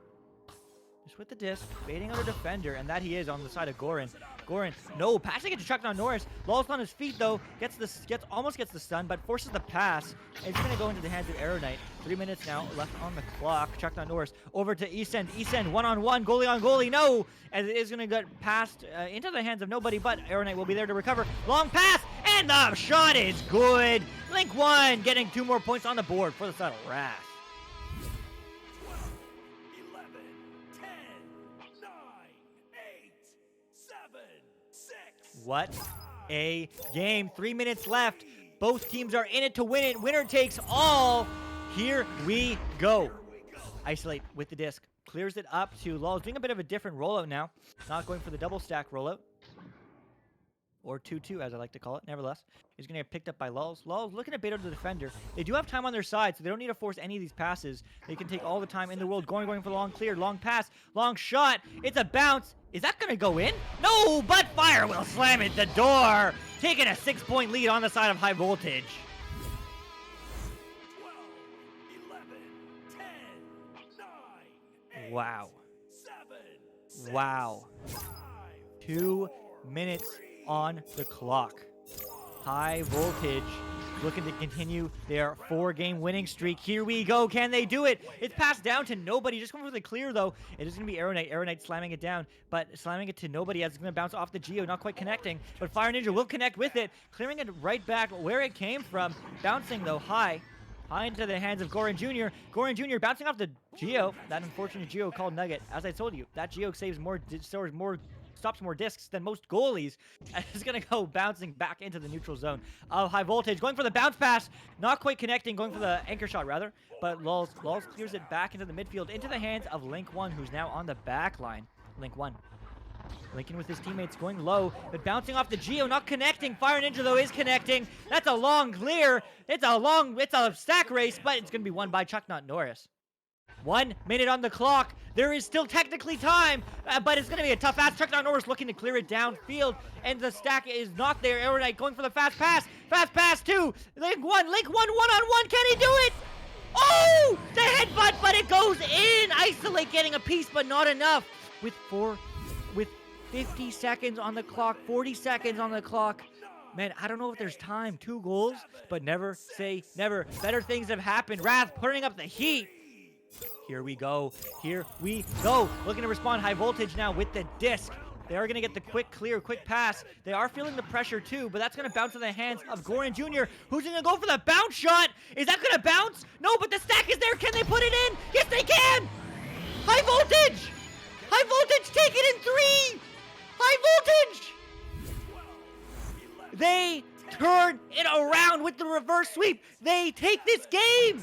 Just with the disc, baiting out a defender, and that he is on the side of Goran. Goran, no, passing it to Chuck Norris. Lawless on his feet, though, almost gets the stun, but forces the pass. It's going to go into the hands of Aeronite. 3 minutes now left on the clock. Chuck Norris over to Easton. Easton, one-on-one, goalie on goalie, no! As it is going to get passed into the hands of nobody, but Aeronite will be there to recover. Long pass, and the shot is good! Link 1 getting 2 more points on the board for the side of Wrath. 11, What a game. 3 minutes left. Both teams are in it to win it. Winner takes all. Here we go. Isolate with the disc. Clears it up to Lulz. Doing a bit of a different rollout now. Not going for the double stack rollout. Or 2-2, as I like to call it. Nevertheless, he's going to get picked up by Lulz. Lulz looking to bait out the defender. They do have time on their side, so they don't need to force any of these passes. They can take all the time in the world. Going for the long clear, long pass, long shot. It's a bounce. Is that going to go in? No, but Fire will slam it the door. Taking a 6-point lead on the side of High Voltage. 10, 9, Wow. 7, Wow. 2 minutes on the clock. High Voltage looking to continue their 4-game winning streak. Here we go. Can they do it? It's passed down to nobody. Just going for the clear, though. It is going to be Arrow Knight. Arrow Knight slamming it down, but slamming it to nobody as it's going to bounce off the Geo. Not quite connecting, but Fire Ninja will connect with it, clearing it right back where it came from. Bouncing, though, high into the hands of Goran Jr. Goran Jr. bouncing off the Geo. That unfortunate Geo called Nugget. As I told you, that Geo saves more, stops more discs than most goalies. And it's going to go bouncing back into the neutral zone of High Voltage. Going for the bounce pass. Not quite connecting. Going for the anchor shot, rather. But Lulz clears it back into the midfield, into the hands of Link 1, who's now on the back line. Link 1. Linking with his teammates, going low, but bouncing off the Geo, not connecting. Fire Ninja, though, is connecting. That's a long clear. It's a stack race, but it's going to be won by Chuck Not Norris. 1 minute on the clock. There is still technically time, but it's going to be a tough ass. Chuck Not Norris looking to clear it downfield, and the stack is not there. Arrow Knight going for the fast pass. Fast pass to Link 1. Link 1 one-on-one. Can he do it? Oh! The headbutt, but it goes in. Isolate getting a piece, but not enough. With 50 seconds on the clock, 40 seconds on the clock. Man, I don't know if there's time. 2 goals, but never say never. Better things have happened. Wrath putting up the heat. Here we go. Here we go. Looking to respond. High Voltage now with the disc. They are going to get the quick clear, quick pass. They are feeling the pressure too, but that's going to bounce in the hands of Goran Jr., who's going to go for the bounce shot. Is that going to bounce? No, but the stack is there. Can they put it in? Yes, they can. High Voltage. High Voltage take it in 3. High Voltage! They turn it around with the reverse sweep. They take this game.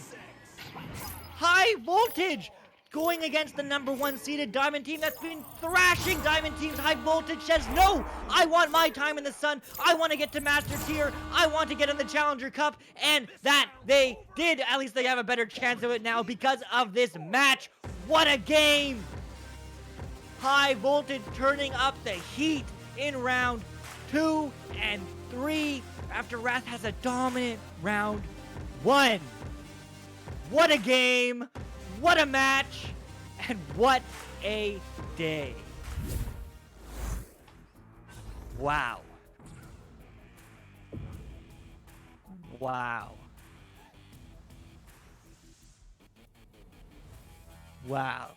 High Voltage going against the #1 seeded Diamond team that's been thrashing Diamond teams. High Voltage says, no, I want my time in the sun. I want to get to Master Tier. I want to get in the Challenger Cup. And that they did. At least they have a better chance of it now because of this match. What a game. High Voltage turning up the heat in round 2 and 3 after Wrath has a dominant round 1. What a game, what a match, and what a day. Wow. Wow. Wow.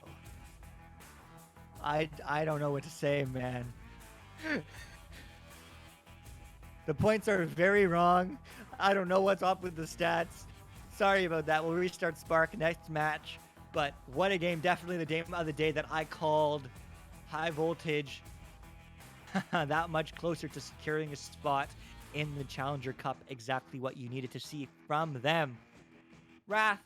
I don't know what to say, man. The points are very wrong. I don't know what's up with the stats. Sorry about that. We'll restart Spark next match. But what a game. Definitely the game of the day that I called. High Voltage. That much closer to securing a spot in the Challenger Cup. Exactly what you needed to see from them. Wrath.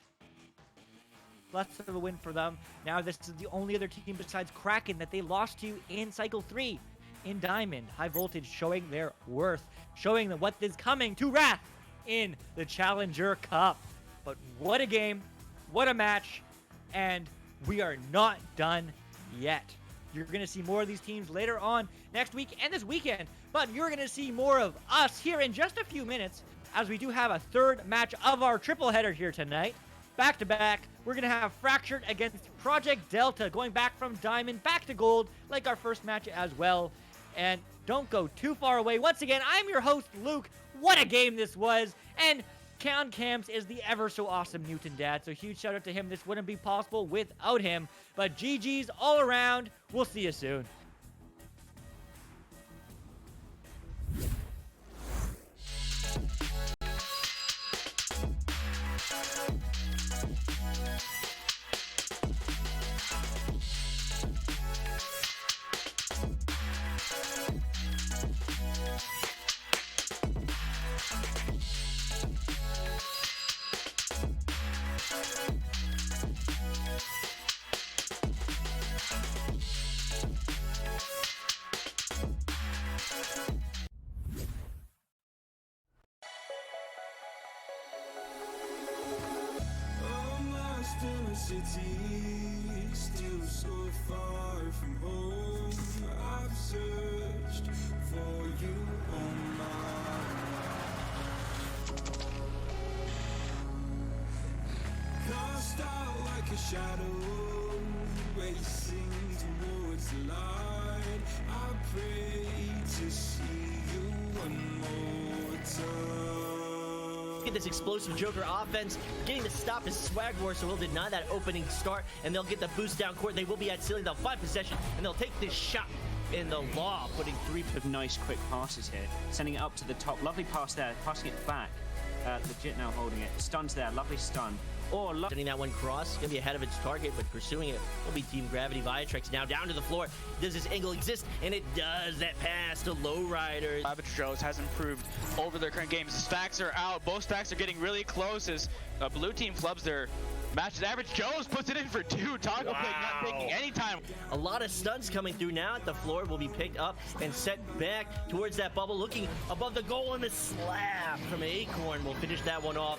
Less of a win for them. Now this is the only other team besides Kraken that they lost to in Cycle 3 in Diamond. High Voltage showing their worth, showing them what is coming to Wrath in the Challenger Cup. But what a game, what a match, and we are not done yet. You're going to see more of these teams later on next week and this weekend, but you're going to see more of us here in just a few minutes as we do have a third match of our triple header here tonight. Back to back, we're going to have Fractured against Project Delta, going back from Diamond back to Gold, like our first match as well. And don't go too far away. Once again, I'm your host, Luke. What a game this was. And Count Camps is the ever so awesome Newton dad. So huge shout out to him. This wouldn't be possible without him. But GG's all around. We'll see you soon. shadow racing towards the light. I pray to see you one more time. Get this explosive Joker offense, getting the stop is Swag War, so we'll deny that opening start, and they'll get the boost down court. They will be at ceiling, they'll find possession, and they'll take this shot in the law, putting three of nice quick passes here, sending it up to the top. Lovely pass there, passing it back. Legit now holding it. Stuns there, lovely stun. Or sending that one cross, gonna be ahead of its target, but pursuing it will be Team Gravity. Viatrex now down to the floor. Does this angle exist? And it does. That pass to Lowriders. Savage Joes has improved over their current games. Stacks are out. Both stacks are getting really close as blue team flubs their matches. Average Joes puts it in for two. Taco Pig not taking any time. A lot of stuns coming through now at the floor will be picked up and set back towards that bubble, looking above the goal, and the slap from Acorn will finish that one off.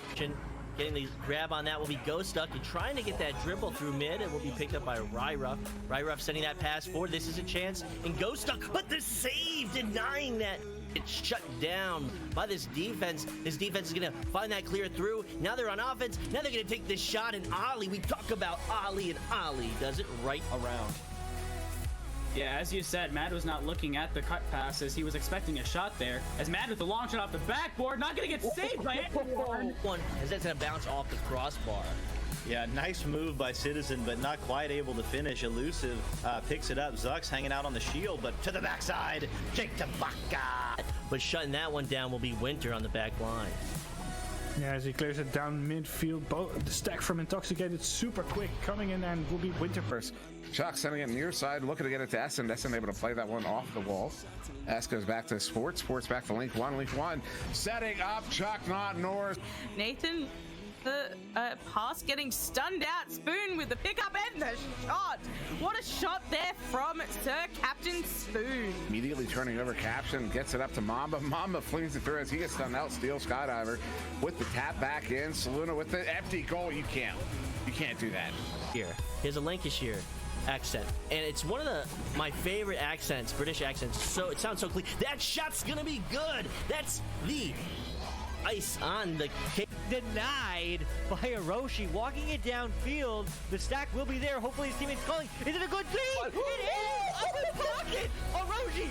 Getting the grab on that will be Ghost Duck, and trying to get that dribble through mid. It will be picked up by Ryruff. Ryruff sending that pass forward. This is a chance, and Ghost Duck, but the save denying that. It's shut down by this defense. This defense is going to find that clear through. Now they're on offense. Now they're going to take this shot, and Ollie, we talk about Ollie, and Ollie does it right around. Yeah, as you said, Mad was not looking at the cut passes. He was expecting a shot there. As Mad with the long shot off the backboard, not going to get saved by anyone. One, as that's going to bounce off the crossbar. Yeah, nice move by Citizen, but not quite able to finish. Elusive picks it up. Zuck's hanging out on the shield, but to the backside, Jake to Baka. But shutting that one down will be Winter on the back line. Yeah, as he clears it down midfield, the stack from Intoxicated super quick, coming in, and will be Winter first. Chuck sending it near side, looking to get it to Essen. Essen able to play that one off the wall. S goes back to Sports. Sports back to Link 1. Link 1 setting up Chuck, not North. Nathan, the pass getting stunned out. Spoon with the pickup and the shot. What a shot there from Sir Captain Spoon. Immediately turning over Caption, gets it up to Mamba. Mamba flings it through as he gets stunned out. Steel Skydiver with the tap back in. Saluna with the empty goal. You can't do that. Here's a Lancashire accent, and it's one of my favorite accents, British accents. So it sounds so clean. That shot's gonna be good. That's the ice on the cake. Denied by Hiroshi, walking it downfield. The stack will be there. Hopefully his teammate's calling. Is it a good thing? It is! Up in pocket! Hiroshi!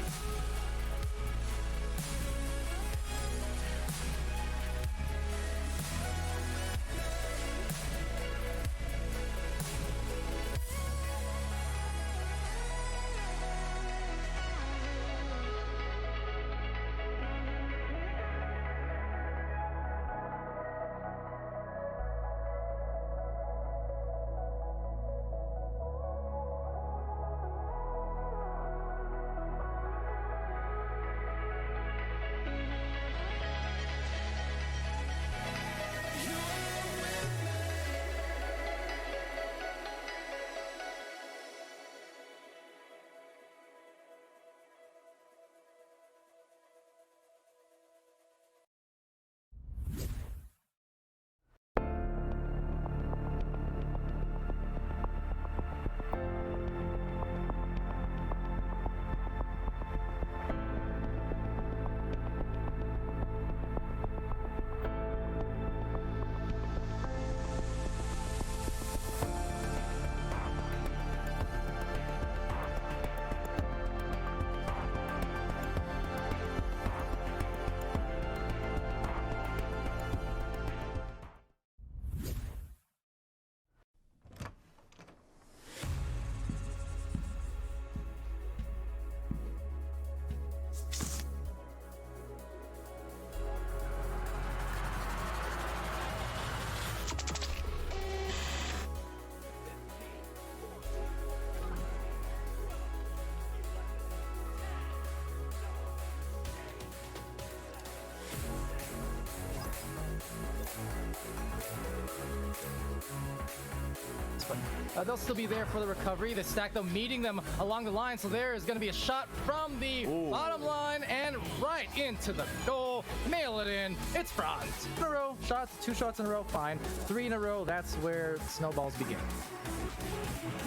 They'll still be there for the recovery. The stack, though, meeting them along the line. So there is going to be a shot from the bottom line and right into the goal. Mail it in. It's Franz. In a row. Shots. 2 shots in a row. Fine. 3 in a row. That's where snowballs begin.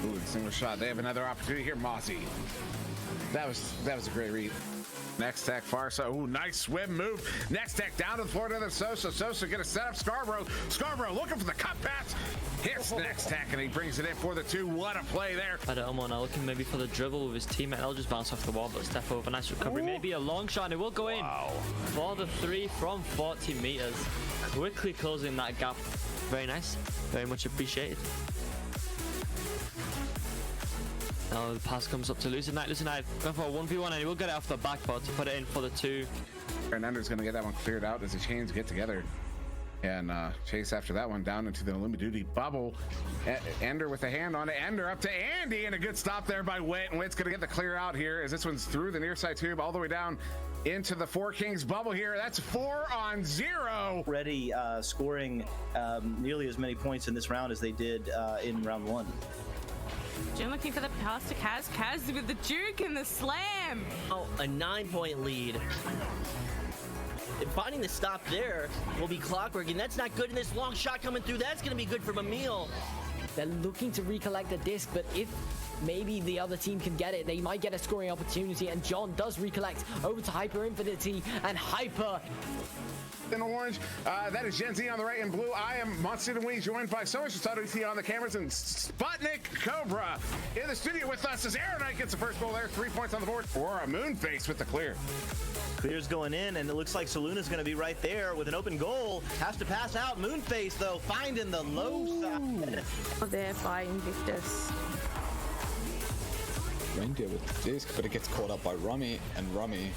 Ooh, single shot. They have another opportunity here. Mozzie. That was a great read. Next tech far side. Ooh, nice swim move. Next tech down to the floor to the Sosa. Sosa gonna set up Scarborough. Scarborough looking for the cut pass. Hits next tech and he brings it in for the 2. What a play there. I don't know, now looking maybe for the dribble with his teammate. I'll just bounce off the wall, but step over. Nice recovery. Maybe a long shot and it will go in. For the 3 from 40 meters. Quickly closing that gap. Very nice. Very much appreciated. Now the pass comes up to Lucid Knight. Lucid Knight going for a 1v1 and he will get it off the back board to put it in for the 2. And Ender's going to get that one cleared out as the chains get together. And chase after that one down into the Lumi Duty bubble. Ender with a hand on it. Ender up to Andy, and a good stop there by Wit. And Wit's going to get the clear out here as this one's through the near side tube all the way down into the 4 Kings bubble here. That's 4-on-0. Already scoring nearly as many points in this round as they did in round 1. Jin looking for the pass to Kaz. Kaz with the juke and the slam. Oh, a 9-point lead. And finding the stop there will be clockwork, and that's not good. And this long shot coming through, that's going to be good for Mamil. They're looking to recollect the disc, but if maybe the other team can get it, they might get a scoring opportunity, and John does recollect over to Hyper Infinity, and Hyper in orange, that is Gen Z on the right in blue. I am Monster and Wee, joined by so much Sato on the cameras, and Sputnik Cobra in the studio with us as Aeronite gets the first goal there. 3 points on the board for a Moonface with the clear. Clear's going in, and it looks like Saloon going to be right there with an open goal. Has to pass out. Moonface, though, finding the low side. There by Invictus. Reindeer with the disc, but it gets caught up by Rummy, and Rummy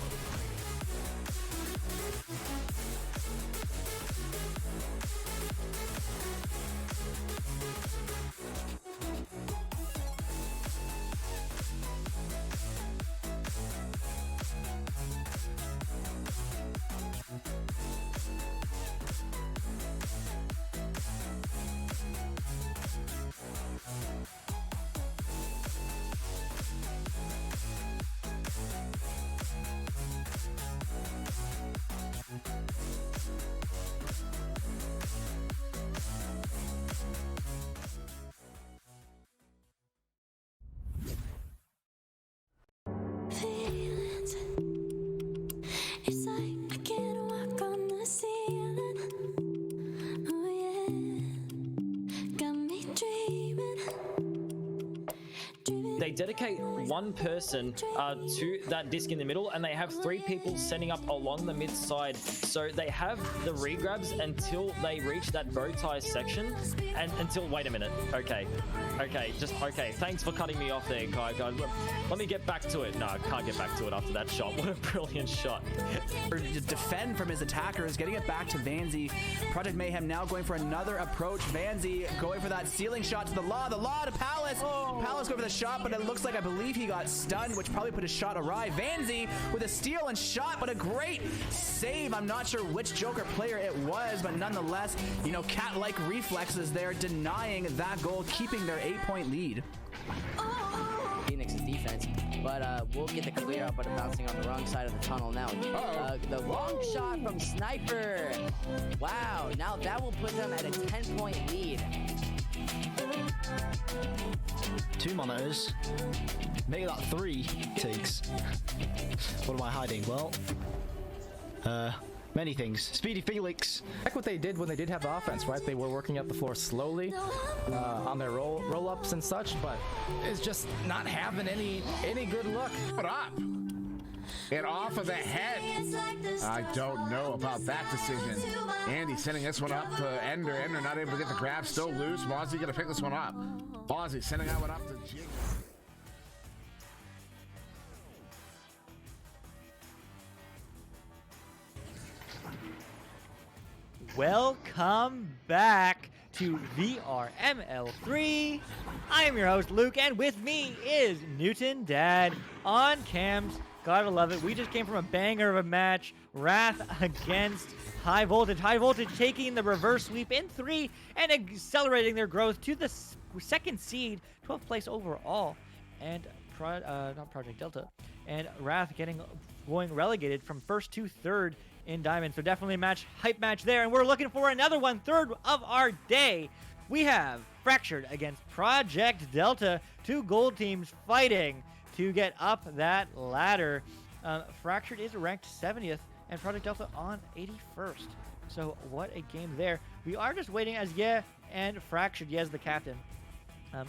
It's like I can't walk on the ceiling. Oh yeah, got me dreaming. They dedicate 1 person to that disc in the middle, and they have 3 people setting up along the mid side. So they have the regrabs until they reach that bow tie section, and until wait a minute. Okay, thanks for cutting me off there, Kai. Let me get back to it. No, I can't get back to it after that shot. What a brilliant shot. Defend from his attackers, getting it back to Vanzi. Project Mayhem now going for another approach. Vanzi going for that ceiling shot to the Law to Palace. Palace going for the shot, but it looks like I believe he got stunned, which probably put his shot awry. Vanzi with a steal and shot, but a great save. I'm not sure which Joker player it was, but nonetheless, you know, cat-like reflexes there, denying that goal, keeping their 8-point lead. Phoenix's defense, but we'll get the clear up, but bouncing on the wrong side of the tunnel now. The long shot from Sniper. Wow, now that will put them at a 10-point lead. 2 monitors. Make that 3 takes. What am I hiding? Well, many things. Speedy Felix. Like what they did when they did have the offense, right? They were working up the floor slowly on their roll-ups and such, but it's just not having any good look. Put up. And off of the head. I don't know about that decision. Andy sending this one up to Ender. Ender not able to get the grab, still loose. Mozzie gonna pick this one up. Mozzie sending that one up to Jig. Welcome back to VRML3. I am your host, Luke, and with me is Newton Dad on cams. Gotta love it. We just came from a banger of a match. Wrath against High Voltage. High Voltage taking the reverse sweep in 3 and accelerating their growth to the 2nd seed, 12th place overall. And not Project Delta. And Wrath going relegated from 1st to 3rd in Diamond. So definitely a hype match there. And we're looking for another one, 3rd of our day. We have Fractured against Project Delta. 2 gold teams fighting to get up that ladder. Fractured is ranked 70th, and Project Delta on 81st. So what a game there. We are just waiting as and Fractured, is the captain.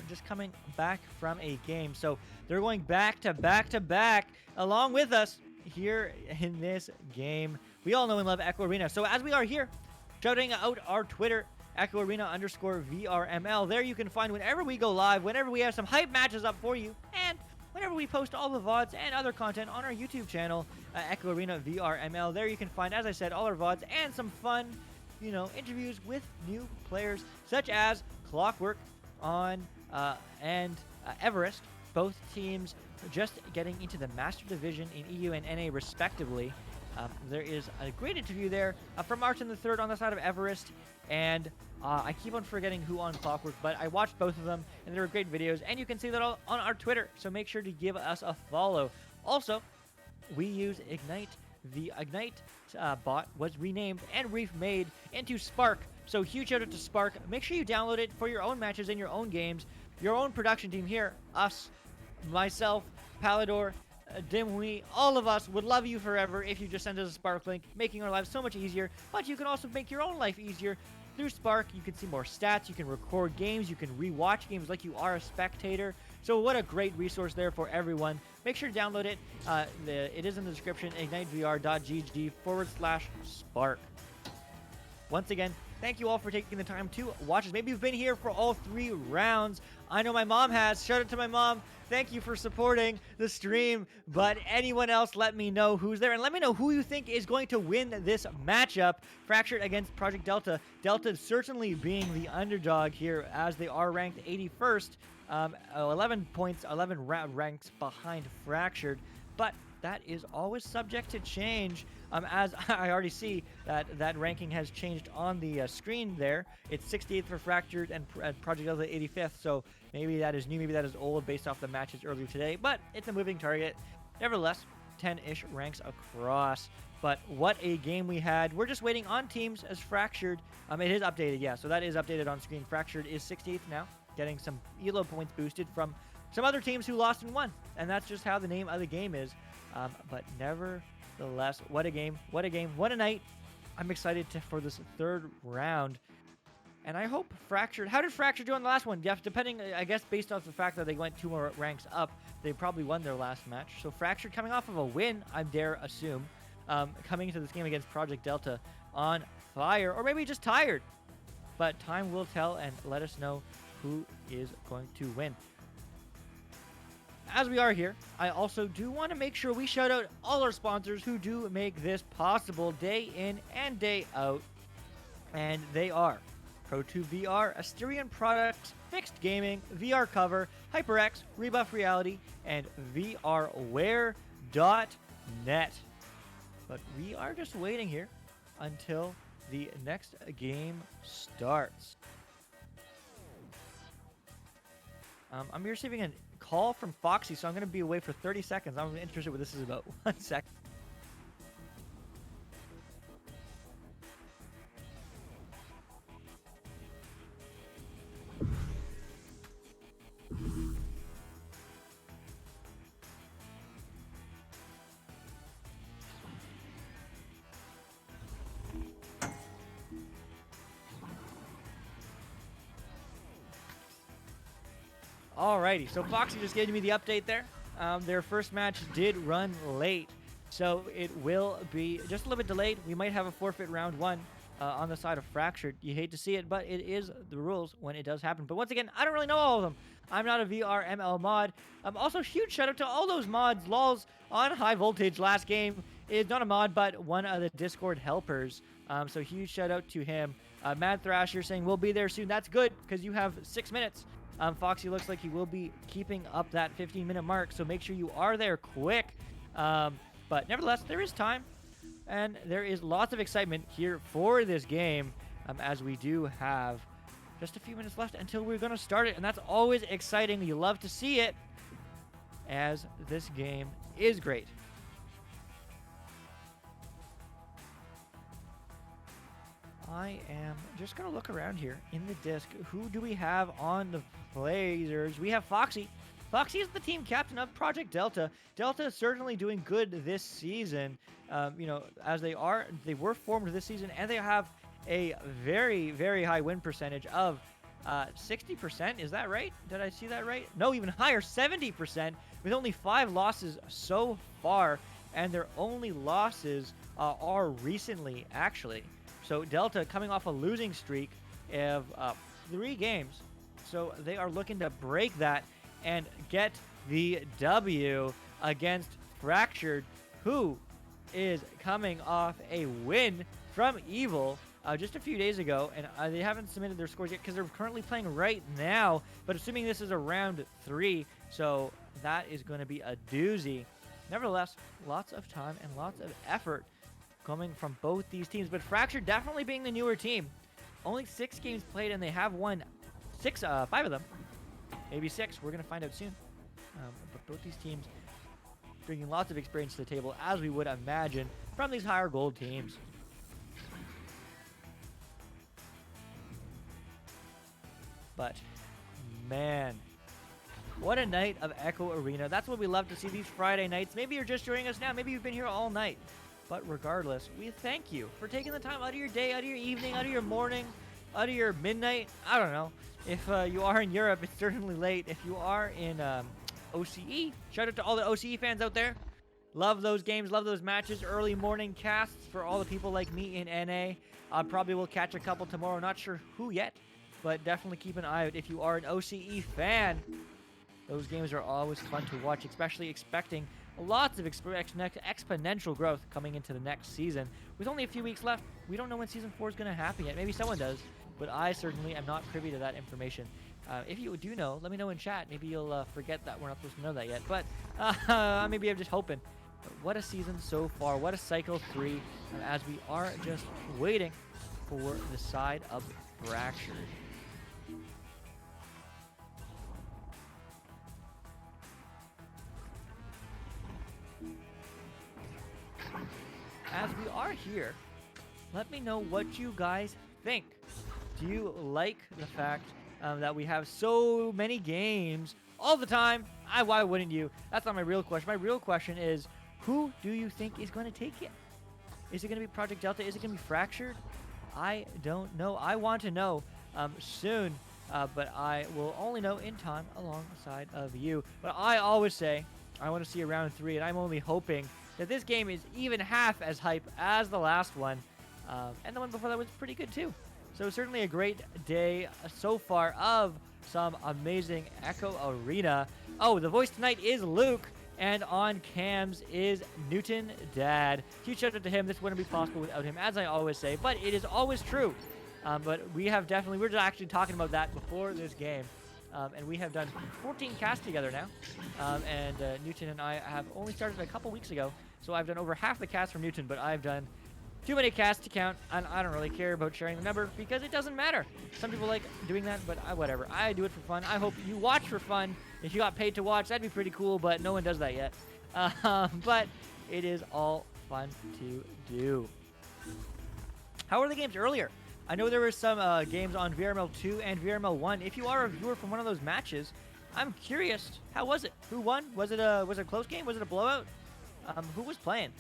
Just coming back from a game. So they're going back to back to back along with us here in this game. We all know and love Echo Arena. So as we are here, shouting out our Twitter, Echo Arena _VRML. There you can find whenever we go live, whenever we have some hype matches up for you, and whenever we post all the VODs and other content on our YouTube channel, Echo Arena VRML. There you can find, as I said, all our VODs and some fun, interviews with new players, such as Clockwork and Everest. Both teams just getting into the Master Division in EU and NA respectively. There is a great interview there from Martin III on the side of Everest, and I keep on forgetting who on Clockwork, but I watched both of them, and they were great videos, and you can see that all on our Twitter, so make sure to give us a follow. Also, we use Ignite. The Ignite bot was renamed and remade into Spark, so huge shout out to Spark. Make sure you download it for your own matches and your own games, your own production team here, us, myself, Palador, Dimhui, all of us would love you forever if you just send us a Spark link, making our lives so much easier. But you can also make your own life easier through Spark. You can see more stats, you can record games, you can rewatch games like you are a spectator. So what a great resource there for everyone. Make sure to download it. It is in the description, ignitevr.gg/Spark. Once again, thank you all for taking the time to watch us. Maybe you've been here for all 3 rounds. I know my mom has. Shout out to my mom. Thank you for supporting the stream. But anyone else, let me know who's there. And let me know who you think is going to win this matchup. Fractured against Project Delta. Delta certainly being the underdog here as they are ranked 81st. 11 points, 11 ranks behind Fractured. But that is always subject to change, as I already see that ranking has changed on the screen there. It's 68th for Fractured and Project Delta 85th, so maybe that is new, maybe that is old based off the matches earlier today, but it's a moving target. Nevertheless, 10-ish ranks across, but what a game we had. We're just waiting on teams as Fractured. It is updated, so that is updated on screen. Fractured is 68th now, getting some ELO points boosted from some other teams who lost and won, and that's just how the name of the game is. But nevertheless, what a game, what a night. I'm excited for this 3rd round. And I hope Fractured... How did Fractured do on the last one? Yeah, depending, I guess, based off the fact that they went 2 more ranks up, they probably won their last match. So Fractured coming off of a win, I dare assume, coming into this game against Project Delta on fire, or maybe just tired. But time will tell and let us know who is going to win. As we are here, I also do want to make sure we shout out all our sponsors who do make this possible day in and day out. And they are Pro2 VR, Asterion Products, Fixed Gaming, VR Cover, HyperX, Rebuff Reality, and VRware.net. But we are just waiting here until the next game starts. I'm receiving a call from Foxy, so I'm going to be away for 30 seconds. I'm interested what this is about. 1 second. Alrighty, so Foxy just gave me the update there. Their first match did run late, so it will be just a little bit delayed. We might have a forfeit round 1 on the side of Fractured. You hate to see it, but it is the rules when it does happen. But once again, I don't really know all of them. I'm not a VRML mod. Also, huge shout out to all those mods. Lols on High Voltage last game is not a mod, but one of the Discord helpers. So huge shout out to him. Mad Thrasher saying we'll be there soon. That's good because you have 6 minutes. Foxy looks like he will be keeping up that 15-minute mark, so make sure you are there quick. But nevertheless, there is time, and there is lots of excitement here for this game, as we do have just a few minutes left until we're going to start it, and that's always exciting. You love to see it, as this game is great. I am just going to look around here in the disc. Who do we have on the Blazers? We have Foxy Foxy is the team captain of Project Delta. Delta is certainly doing good this season. You know, as they were formed this season, and they have a very, very high win percentage of 60%. Is that right? Did I see that right? No, even higher, 70%, with only 5 losses so far, and their only losses are recently, actually. So Delta coming off a losing streak of 3 games. So they are looking to break that and get the W against Fractured, who is coming off a win from Evil just a few days ago, and they haven't submitted their scores yet because they're currently playing right now, but assuming this is a round 3, so that is going to be a doozy. Nevertheless, lots of time and lots of effort coming from both these teams, but Fractured definitely being the newer team. Only 6 games played, and they have won 5 of them. Maybe 6. We're going to find out soon. But both these teams bringing lots of experience to the table, as we would imagine from these higher gold teams. But, man, what a night of Echo Arena. That's what we love to see these Friday nights. Maybe you're just joining us now. Maybe you've been here all night. But regardless, we thank you for taking the time out of your day, out of your evening, out of your morning, out of your midnight. I don't know. If you are in Europe, it's certainly late. If you are in OCE, shout out to all the OCE fans out there. Love those games, love those matches. Early morning casts for all the people like me in NA. Probably will catch a couple tomorrow. Not sure who yet, but definitely keep an eye out if you are an OCE fan. Those games are always fun to watch, especially expecting lots of exponential growth coming into the next season. With only a few weeks left, we don't know when Season 4 is going to happen yet. Maybe someone does, but I certainly am not privy to that information. If you do know, let me know in chat. Maybe you'll forget that we're not supposed to know that yet, but maybe I'm just hoping. But what a season so far. What a Cycle 3, as we are just waiting for the side of Fractured. As we are here, let me know what you guys think. Do you like the fact that we have so many games all the time? Why wouldn't you? That's not my real question. My real question is, who do you think is going to take it? Is it going to be Project Delta? Is it going to be Fractured? I don't know. I want to know soon, but I will only know in time alongside of you. But I always say I want to see a round 3, and I'm only hoping that this game is even half as hype as the last one. And the one before that was pretty good too. So certainly a great day so far of some amazing Echo Arena. Oh, the voice tonight is Luke, and on cams is Newton Dad. Huge shout out to him. This wouldn't be possible without him, as I always say, but it is always true. But we're just actually talking about that before this game. And we have done 14 casts together now. And Newton and I have only started a couple weeks ago. So I've done over half the casts from Newton, but I've done too many casts to count, and I don't really care about sharing the number because it doesn't matter. Some people like doing that, but whatever. I do it for fun. I hope you watch for fun. If you got paid to watch, that'd be pretty cool, but no one does that yet. But it is all fun to do. How were the games earlier? I know there were some games on VRML 2 and VRML 1. If you are a viewer from one of those matches, I'm curious, how was it? Who won? Was it a close game? Was it a blowout? Who was playing?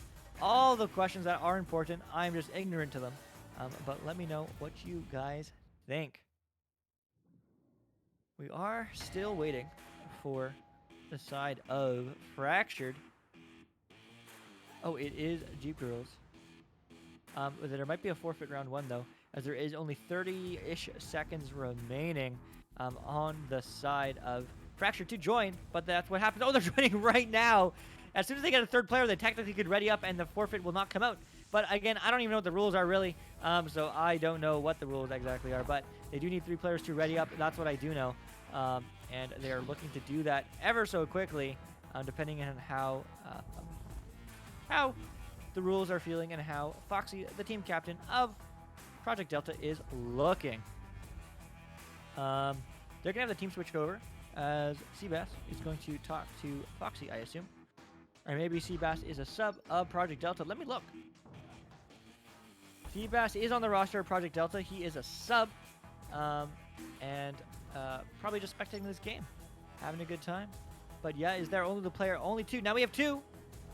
All the questions that are important, I'm just ignorant to them. But let me know what you guys think. We are still waiting for the side of Fractured. Oh, it is Jeep Girls. There might be a forfeit round 1 though, as there is only 30-ish seconds remaining on the side of Fractured to join, but that's what happens. Oh, they're joining right now. As soon as they get a third player, they technically could ready up and the forfeit will not come out. But again, I don't even know what the rules are really, so I don't know what the rules exactly are. But they do need 3 players to ready up. That's what I do know. And they are looking to do that ever so quickly, depending on how the rules are feeling and how Foxy, the team captain of Project Delta, is looking. They're going to have the team switched over, as Seabass is going to talk to Foxy, I assume. Or maybe Seabass is a sub of Project Delta. Let me look. Seabass is on the roster of Project Delta. He is a sub. And probably just spectating this game. Having a good time. But yeah, is there only the player? Only 2. Now we have 2.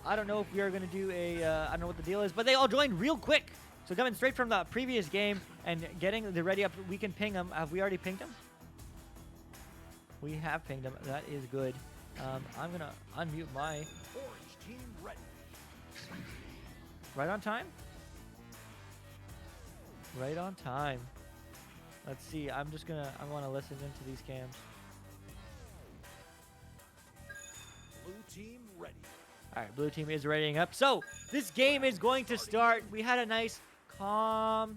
I don't know if we are going to do a, I don't know what the deal is, but they all joined real quick. So coming straight from the previous game and getting the ready up, we can ping them. Have we already pinged them? We have pinged them. That is good. I'm going to unmute my... Orange team ready. Right on time? Right on time. Let's see. I want to listen into these cams. Blue team ready. All right, blue team is readying up. So this game is going to start. We had a nice, calm,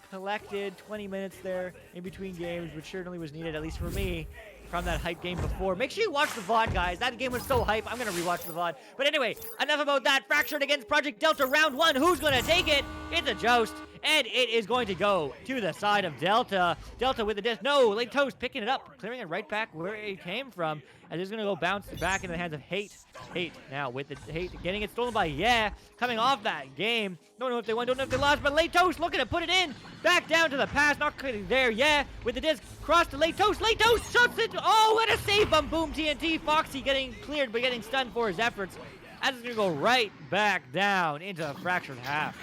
collected 20 minutes there in between games, which certainly was needed, at least for me, from that hype game before. Make sure you watch the VOD, guys. That game was so hype. I'm going to rewatch the VOD. But anyway, enough about that. Fractured against Project Delta, round 1. Who's going to take it? It's a joust. And it is going to go to the side of Delta. Delta with the disc. No, Late Toast picking it up, clearing it right back where it came from. And it's going to go bounce back into the hands of Hate. Hate now with the Hate getting it stolen by Yeah. Coming off that game. Don't know if they won, don't know if they lost, but Late Toast looking to put it in. Back down to the pass, not quite there. Yeah, with the disc. Cross to Late Toast. Late Toast shuts it. Oh, what a save from Boom TNT. Foxy getting cleared, but getting stunned for his efforts. As it's going to go right back down into the fractured half.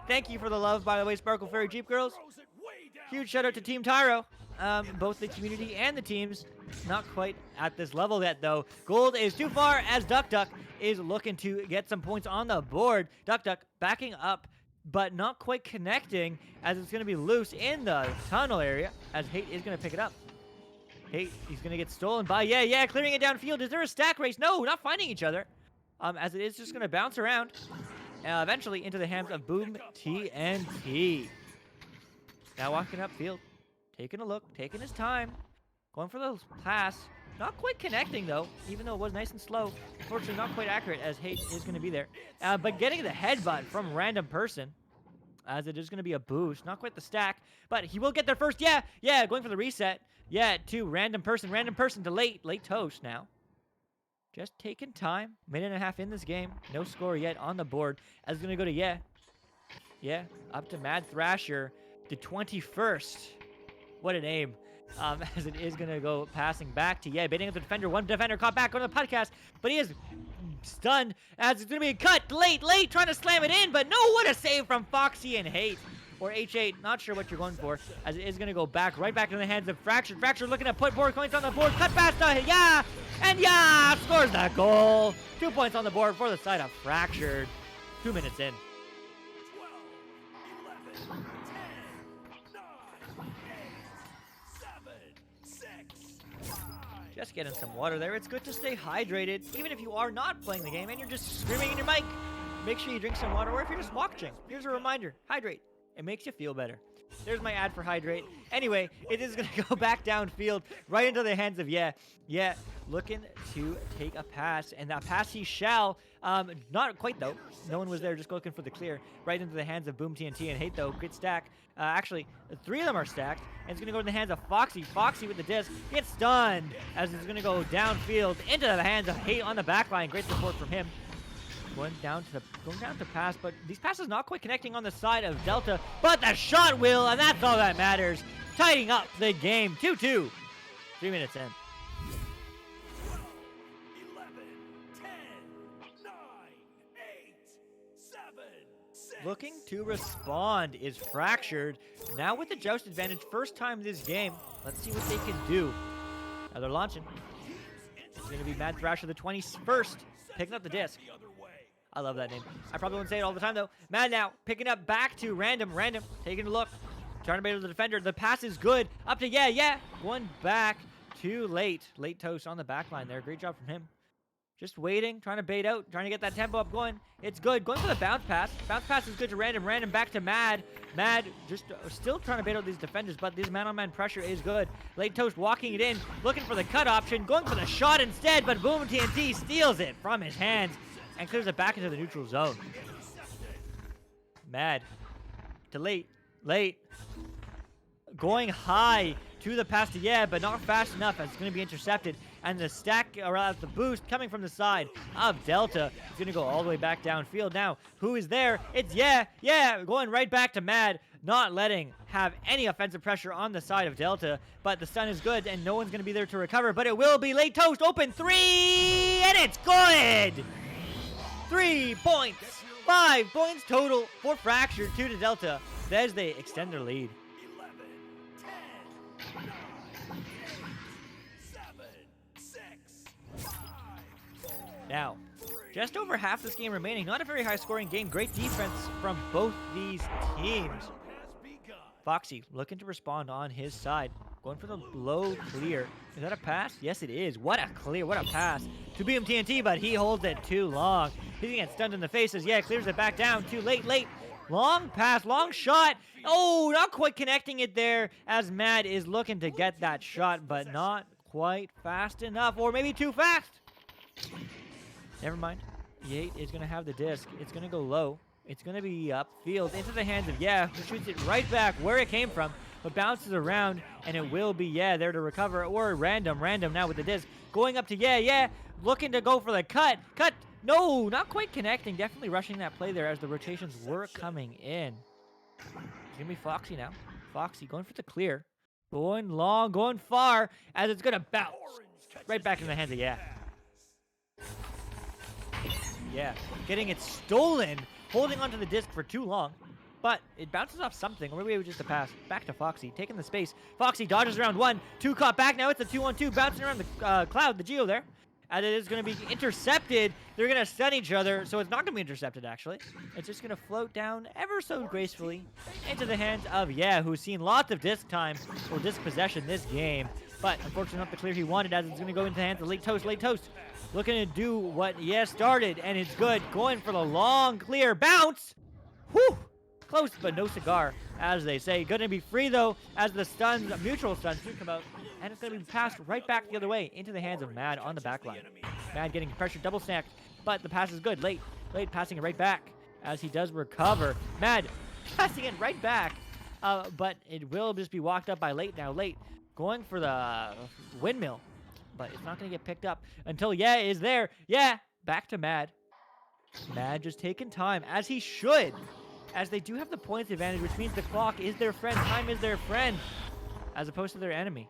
Thank you for the love, by the way, Sparkle Fairy Jeep Girls. Huge shout out to Team Tyro. Both the community and the teams. Not quite at this level yet, though. Gold is too far as Duck Duck is looking to get some points on the board. Duck Duck backing up, but not quite connecting, as it's going to be loose in the tunnel area, as Hate is going to pick it up. Hate, he's going to get stolen by Yeah, clearing it downfield. Is there a stack race? No, not finding each other. As it is just going to bounce around. Eventually into the hands of Boom TNT. Now walking upfield, taking a look, taking his time, going for the pass. Not quite connecting though, even though it was nice and slow. Unfortunately, not quite accurate as Hate is going to be there. But getting the headbutt from Random Person, as it is going to be a boost. Not quite the stack, but he will get there first. Yeah, going for the reset. Yeah, to Random Person to Late Toast now. Just taking time. Minute and a half in this game. No score yet on the board. As it's going to go to Yeah, up to Mad Thrasher. The 21st. What a name. As it is going to go passing back to baiting up the defender. One defender caught back on the podcast. But he is stunned as it's going to be a cut. Late trying to slam it in. But no, what a save from Foxy and Hate. Or H8, not sure what you're going for, as it is going to go back, right back into the hands of Fractured. Fractured looking to put more points on the board. Cut past and scores that goal. 2 points on the board for the side of Fractured. 2 minutes in. 12, 11, 10, 9, 8, 7, 6, 5. Just getting some water there. It's good to stay hydrated, even if you are not playing the game and you're just screaming in your mic. Make sure you drink some water, or if you're just watching, here's a reminder. Hydrate. It makes you feel better. There's my ad for Hydrate. Anyway, it is going to go back downfield, right into the hands of Yeah, looking to take a pass, and that pass he shall. Not quite, though. No one was there, just looking for the clear. Right into the hands of Boom TNT and Hate, though. Good stack. Actually, 3 of them are stacked, and it's going to go in the hands of Foxy. Foxy with the disc gets stunned, as it's going to go downfield into the hands of Hate on the back line. Great support from him. Going down to pass, but these passes not quite connecting on the side of Delta. But the shot will, and that's all that matters. Tidying up the game. 2-2. 3 minutes in. 12, 11, 10, 9, 8, 7, 6. Looking to respond is Fractured. Now with the joust advantage, first time this game. Let's see what they can do. Now they're launching. It's going to be Mad Thrasher the 21st, picking up the disc. I love that name. I probably wouldn't say it all the time, though. Mad now, picking up back to Random, taking a look. Trying to bait the defender. The pass is good. Up to Yeah. One back to Late Toast on the back line there. Great job from him. Just waiting, trying to bait out, trying to get that tempo up going. It's good. Going for the bounce pass. Bounce pass is good to Random. Random back to Mad. Mad just still trying to bait out these defenders, but this man-on-man pressure is good. Late Toast walking it in, looking for the cut option, going for the shot instead, but Boom TNT steals it from his hands and clears it back into the neutral zone. Mad to Late. Going high to the pass to but not fast enough as it's going to be intercepted. And the stack, or the boost coming from the side of Delta is going to go all the way back downfield. Now, who is there? It's Yeah, going right back to Mad. not letting have any offensive pressure on the side of Delta, but the stun is good and no one's going to be there to recover, but it will be late toast, open 3, and it's good! 3 points, 5 points total for Fractured, 2 to Delta, as they extend their lead. Now, just over half this game remaining. Not a very high-scoring game. Great defense from both these teams. Foxy looking to respond on his side. Going for the low clear. Is that a pass? Yes, it is. What a clear. What a pass to BMTNT, but he holds it too long. He's going to get stunned in the faces. Yeah, clears it back down. Too late. Long pass. Long shot. Oh, not quite connecting it there as Mad is looking to get that shot, but not quite fast enough. Or maybe too fast. Never mind. Yate is going to have the disc. It's going to go low. It's going to be upfield into the hands of who shoots it right back where it came from, but bounces around, and it will be there to recover, or Random now with the disc. Going up to looking to go for the cut. No, not quite connecting. Definitely rushing that play there as the rotations were coming in. It's going to be Foxy now. Foxy going for the clear. Going long, going far, as it's going to bounce right back in the hands of getting it stolen, holding onto the disc for too long, but it bounces off something, or maybe it was just a pass. Back to Foxy, taking the space. Foxy dodges around 1, 2 caught back. Now it's a 2-on-2, bouncing around the cloud, the Geo there, and it is going to be intercepted. They're going to stun each other, so it's not going to be intercepted, actually. It's just going to float down ever so gracefully into the hands of who's seen lots of disc time or disc possession this game, but unfortunately not the clear he wanted, as it's going to go into the hands of Late Toast. Looking to do what started, and it's good. Going for the long clear bounce. Whew! Close, but no cigar, as they say. Going to be free, though, as the stuns, mutual stuns do come out, and it's going to be passed right back the other way into the hands of Mad on the back line. Mad getting pressured, double snacked, but the pass is good. Late passing it right back as he does recover. Mad passing it right back, but it will just be walked up by Late now. Late going for the windmill, but it's not going to get picked up until is there. Back to Mad. Mad just taking time, as he should, as they do have the points advantage, which means the clock is their friend, time is their friend, as opposed to their enemy.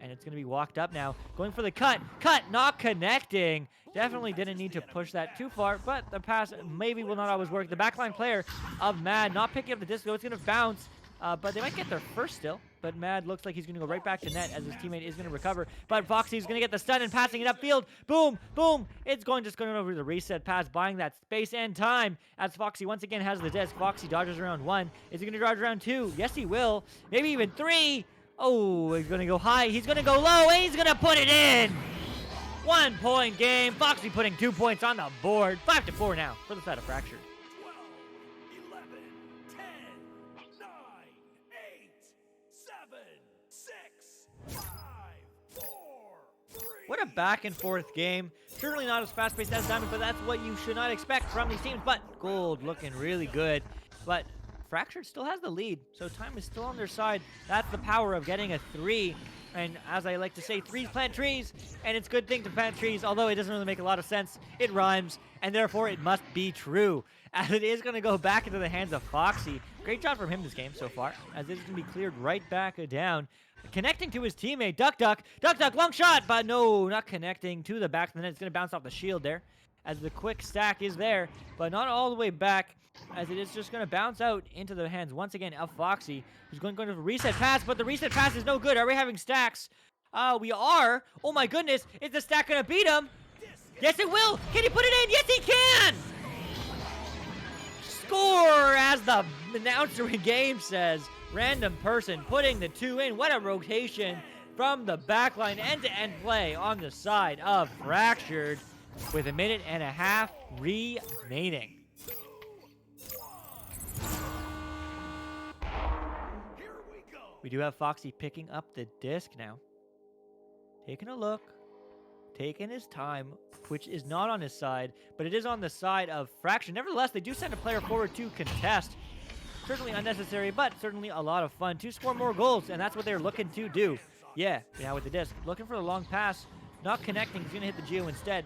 And it's going to be walked up now, going for the cut, not connecting. Definitely didn't need to push that too far, but the pass maybe will not always work. The backline player of Mad not picking up the disc, though. It's going to bounce, but they might get their first still. But Mad looks like he's going to go right back to net, as his teammate is going to recover. But Foxy's going to get the stun and passing it upfield. Boom, boom. It's going over the reset pass, buying that space and time, as Foxy once again has the disc. Foxy dodges around 1. Is he going to dodge around 2? Yes, he will. Maybe even 3. Oh, he's going to go high. He's going to go low, and he's going to put it in. 1 point game. Foxy putting 2 points on the board. 5-4 now for the side of Fractured. What a back and forth game. Certainly not as fast-paced as Diamond, but that's what you should not expect from these teams. But Gold looking really good. But Fractured still has the lead, so time is still on their side. That's the power of getting a 3. And as I like to say, 3s plant trees, and it's a good thing to plant trees, although it doesn't really make a lot of sense. It rhymes, and therefore it must be true, as it is going to go back into the hands of Foxy. Great job from him this game so far, as it is going to be cleared right back down. Connecting to his teammate, Duck, long shot, but no, not connecting to the back of the net. It's going to bounce off the shield there, as the quick stack is there, but not all the way back, as it is just going to bounce out into the hands once again of Foxy, who's going to reset pass, but the reset pass is no good. Are we having stacks? We are. Oh my goodness, is the stack going to beat him? Yes, it will. Can he put it in? Yes, he can! Score, as the announcer in game says. Random person putting the 2 in. What a rotation from the backline. End-to-end play on the side of Fractured with 1.5 minutes remaining. We do have Foxy picking up the disc now. Taking a look. Taking his time, which is not on his side, but it is on the side of Fractured. Nevertheless, they do send a player forward to contest. Certainly unnecessary, but certainly a lot of fun to score more goals, and that's what they're looking to do. Now with the disc, looking for the long pass, not connecting. He's going to hit the Geo instead,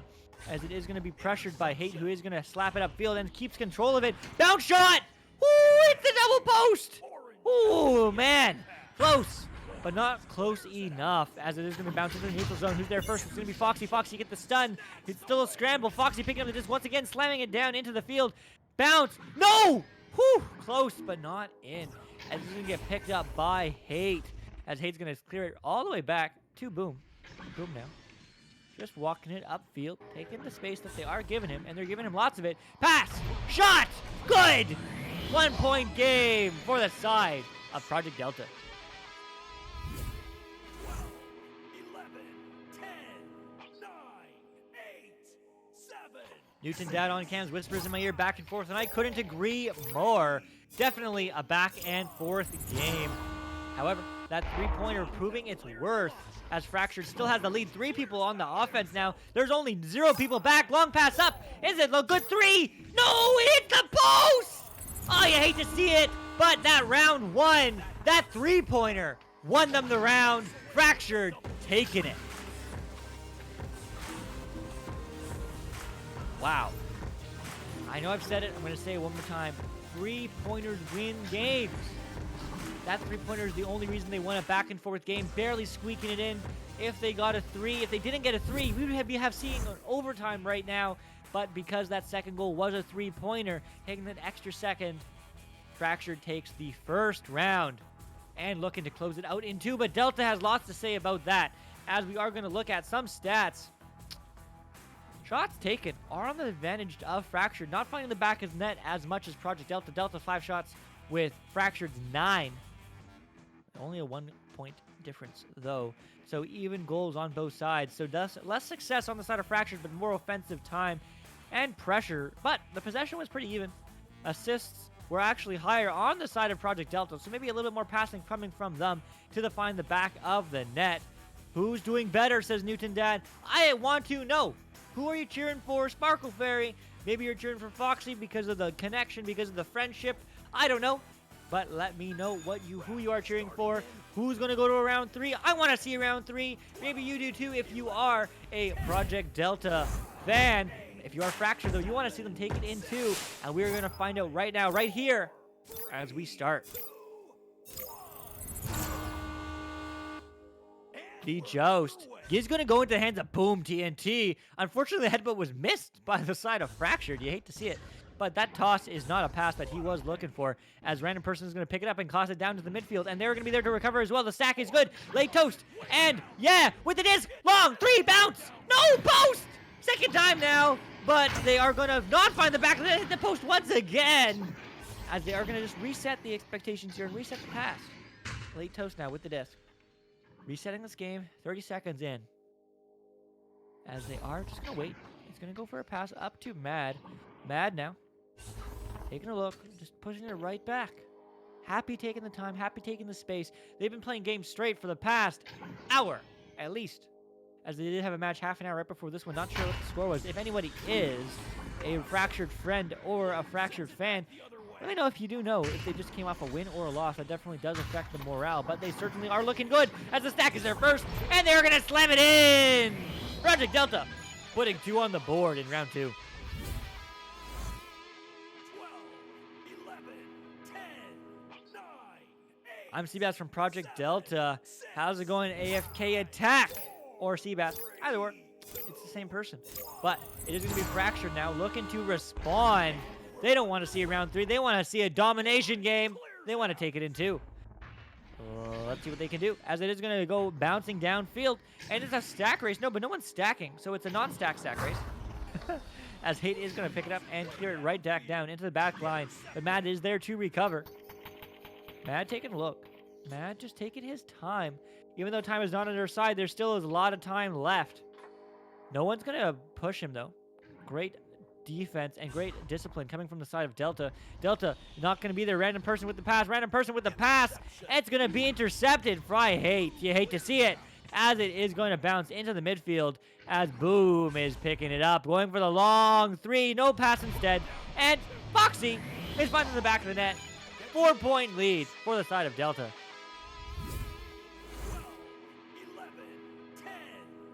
as it is going to be pressured by Hate, who is going to slap it upfield and keeps control of it. Bounce shot! Woo! It's the double post! Ooh, man. Close, but not close enough, as it is going to bounce into the neutral zone. Who's there first? It's going to be Foxy. Foxy get the stun. It's still a scramble. Foxy picking up the disc once again, slamming it down into the field. Bounce. No! Whew! Close, but not in. As it's going to get picked up by Hate. As Hate's going to clear it all the way back to Boom. Boom now. Just walking it upfield, taking the space that they are giving him, and they're giving him lots of it. Pass! Shot! Good! 1 point game for the side of Project Delta. 12, 11, 10, 9, 8, 7. Newton dad on cams whispers in my ear back and forth, and I couldn't agree more. Definitely a back and forth game. However, that three-pointer proving its worth, as Fractured still has the lead. 3 people on the offense now. There's only 0 people back. Long pass up. Is it a good 3? No, it hit the post! Oh, you hate to see it, but that round 1, that three-pointer won them the round. Fractured taking it. Wow. I know I've said it. I'm going to say it one more time. Three-pointers win games. That three-pointer is the only reason they won a back-and-forth game, barely squeaking it in. If they got a 3, if they didn't get a 3, we would have seeing an overtime right now. But because that second goal was a three-pointer, taking that extra second, Fractured takes the first round and looking to close it out in 2. But Delta has lots to say about that, as we are going to look at some stats. Shots taken are on the advantage of Fractured, not finding the back of net as much as Project Delta. Delta 5 shots with Fractured's 9. Only a 1 point difference, though. So even goals on both sides. So less success on the side of Fractured, but more offensive time and pressure. But the possession was pretty even. Assists were actually higher on the side of Project Delta. So maybe a little bit more passing coming from them to find the back of the net. Who's doing better, says Newton Dad. I want to know. Who are you cheering for? Sparkle Fairy. Maybe you're cheering for Foxy because of the connection, because of the friendship. I don't know. But let me know who you are cheering for. Who's going to go to a round 3? I want to see a round 3. Maybe you do too if you are a Project Delta fan. If you are Fractured, though, you want to see them take it in too. And we're going to find out right now, right here, as we start. The joust is going to go into the hands of Boom TNT. Unfortunately, the headbutt was missed by the side of Fractured. You hate to see it. But that toss is not a pass that he was looking for, as Random Person is going to pick it up and toss it down to the midfield, and they're going to be there to recover as well. The stack is good. Late toast. And, yeah, with the disc. Long. 3. Bounce. No. Post. Second time now. But they are going to not find the back. They hit the post once again, as they are going to just reset the expectations here and reset the pass. Late toast now with the disc. Resetting this game. 30 seconds in. As they are just going to wait. He's going to go for a pass up to Mad. Mad now. Taking a look, just pushing it right back. Happy taking the time, happy taking the space. They've been playing games straight for the past hour, at least. As they did have a match half an hour right before this one. Not sure what the score was. If anybody is a Fractured friend or a Fractured fan, let me know if you do know if they just came off a win or a loss. That definitely does affect the morale, but they certainly are looking good as the stack is there first, and they're going to slam it in! Project Delta putting 2 on the board in round 2. I'm Seabass from Project Delta. How's it going, AFK Attack? Or Seabass. Either or. It's the same person. But it is going to be Fractured now, looking to respond. They don't want to see a round 3. They want to see a domination game. They want to take it in 2. Let's see what they can do. As it is going to go bouncing downfield. And it's a stack race. No, but no one's stacking. So it's a non-stack stack race. As Hate is going to pick it up and clear it right back down into the back line. But Matt is there to recover. Mad taking a look. Mad just taking his time. Even though time is not on their side, there still is a lot of time left. No one's going to push him, though. Great defense and great discipline coming from the side of Delta. Delta not going to be there. Random Person with the pass. Random Person with the pass. It's going to be intercepted. Hate. You hate to see it. As it is going to bounce into the midfield. As Boom is picking it up. Going for the long 3. No pass instead. And Foxy is finding the back of the net. 4-point lead for the side of Delta. 12, 11, 10,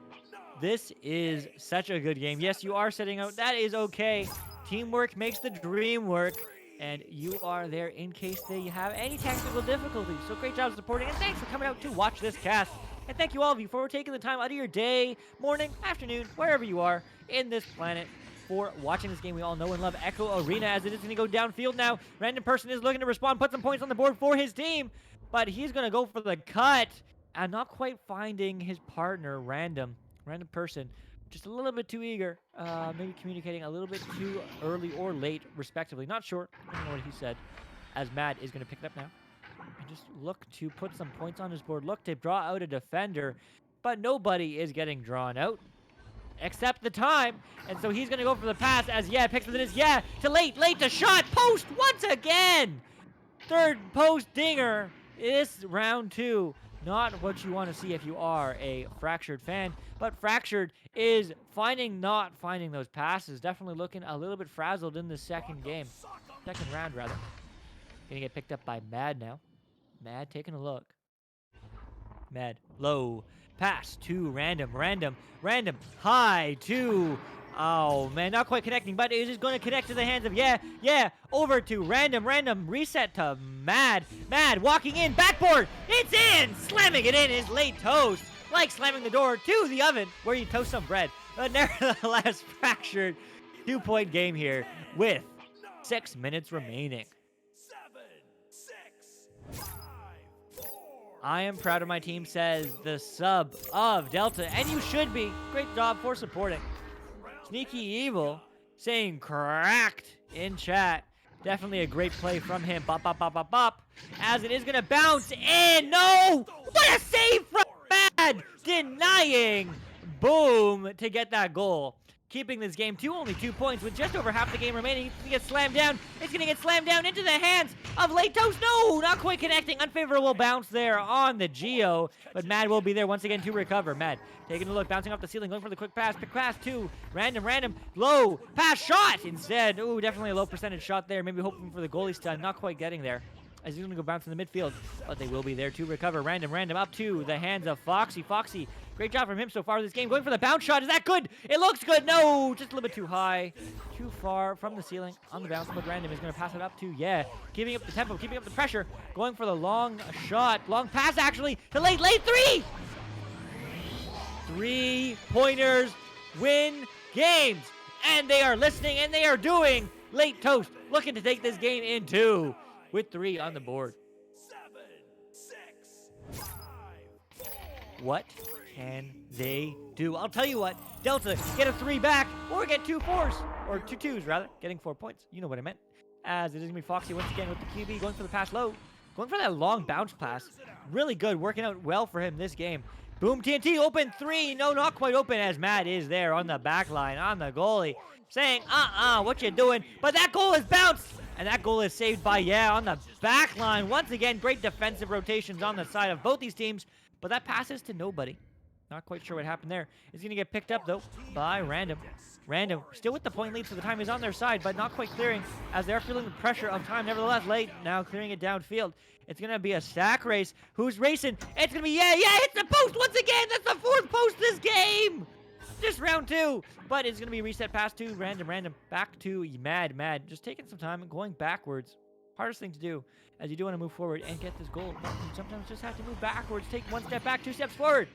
9, This is such a good game. Yes, you are setting out. That is okay. Teamwork makes the dream work. and you are there in case they have any technical difficulties. So great job supporting, and thanks for coming out to watch this cast. And thank you all of you for taking the time out of your day, morning, afternoon, wherever you are in this planet for watching this game we all know and love, Echo Arena, as it is going to go downfield now. Random person is looking to respond, put some points on the board for his team, but he's going to go for the cut and not quite finding his partner, Random person. Just a little bit too eager, maybe communicating a little bit too early or late, respectively. Not sure. I don't know what he said. As Mad is going to pick it up now. And just look to put some points on his board. Look to draw out a defender. But nobody is getting drawn out. Except the time. And so he's going to go for the pass as picks it is. To late to shot. Post once again. Third post dinger. This round 2. Not what you want to see if you are a Fractured fan. But Fractured is not finding those passes. Definitely looking a little bit frazzled in the second round, rather. Gonna get picked up by Mad now. Mad taking a look. Mad. Low. Pass to Random. Random. High to... Oh, man. Not quite connecting, but it is going to connect to the hands of... Over to Random. Reset to Mad. Mad walking in. Backboard. It's in. Slamming it in is Late Toast. Like slamming the door to the oven where you toast some bread. But nevertheless, Fractured 2-point game here with 6 minutes remaining. I am proud of my team, says the sub of Delta, and you should be. Great job for supporting. Sneaky Evil saying cracked in chat. Definitely a great play from him. Bop. As it is going to bounce in. No! What a save from Mad! Denying. Boom to get that goal. Keeping this game to only 2 points with just over half the game remaining. It's going to get slammed down. It's going to get slammed down into the hands of Late Toast. No, not quite connecting. Unfavorable bounce there on the Geo. But Mad will be there once again to recover. Mad taking a look, bouncing off the ceiling, going for the quick pass. Pick pass to Random. Low pass shot instead. Ooh, definitely a low percentage shot there. Maybe hoping for the goalie stun. Not quite getting there. As he's going to go bounce in the midfield. But they will be there to recover. Random up to the hands of Foxy. Great job from him so far this game. Going for the bounce shot. Is that good? It looks good. No, just a little bit too high. Too far from the ceiling on the bounce. But Random is going to pass it up to, giving up the tempo, keeping up the pressure. Going for the long shot. Long pass, actually, to Late 3! 3-pointers win games. And they are listening and they are doing. Late Toast looking to take this game in 2 with 3 on the board. What can they do? I'll tell you what. Delta, get a 3 back or get 2 4s. Or 2 2s, rather. Getting 4 points. You know what I meant. As it is going to be Foxy once again with the QB. Going for the pass low. Going for that long bounce pass. Really good. Working out well for him this game. Boom, TNT, open 3. No, not quite open as Matt is there on the back line, on the goalie. Saying, what you doing? But that goal is bounced. And that goal is saved by, on the back line. Once again, great defensive rotations on the side of both these teams. But that passes to nobody. Not quite sure what happened there. It's going to get picked up, though, by Random. Random, still with the point lead, so the time is on their side, but not quite clearing, as they're feeling the pressure of time. Nevertheless, Late now clearing it downfield. It's going to be a stack race. Who's racing? It's going to be, it's the post once again. That's the 4th post this game. Just round 2. But it's going to be reset pass to Random. Back to Mad. Just taking some time and going backwards. Hardest thing to do, as you do want to move forward and get this goal. But you sometimes just have to move backwards. Take 1 step back, 2 steps forward.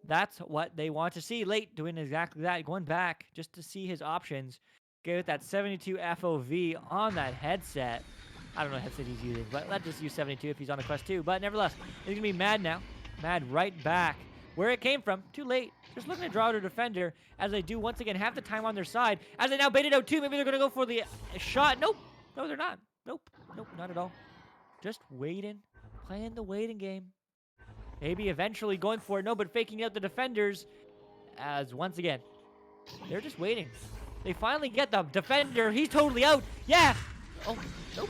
That's what they want to see. Late doing exactly that. Going back just to see his options. Get that 72 FOV on that headset. I don't know what headset he's using, but let's just use 72 if he's on a Quest 2. But nevertheless, it's going to be Mad now. Mad right back where it came from. Too late. Just looking to draw out a defender as they do once again have the time on their side. As they now baited out 2. Maybe they're going to go for the shot. Nope. No, they're not. Nope, not at all. Just waiting. Playing the waiting game. Maybe eventually going for it. No, but faking out the defenders. As once again, they're just waiting. They finally get the defender. He's totally out. Yeah. Oh, nope.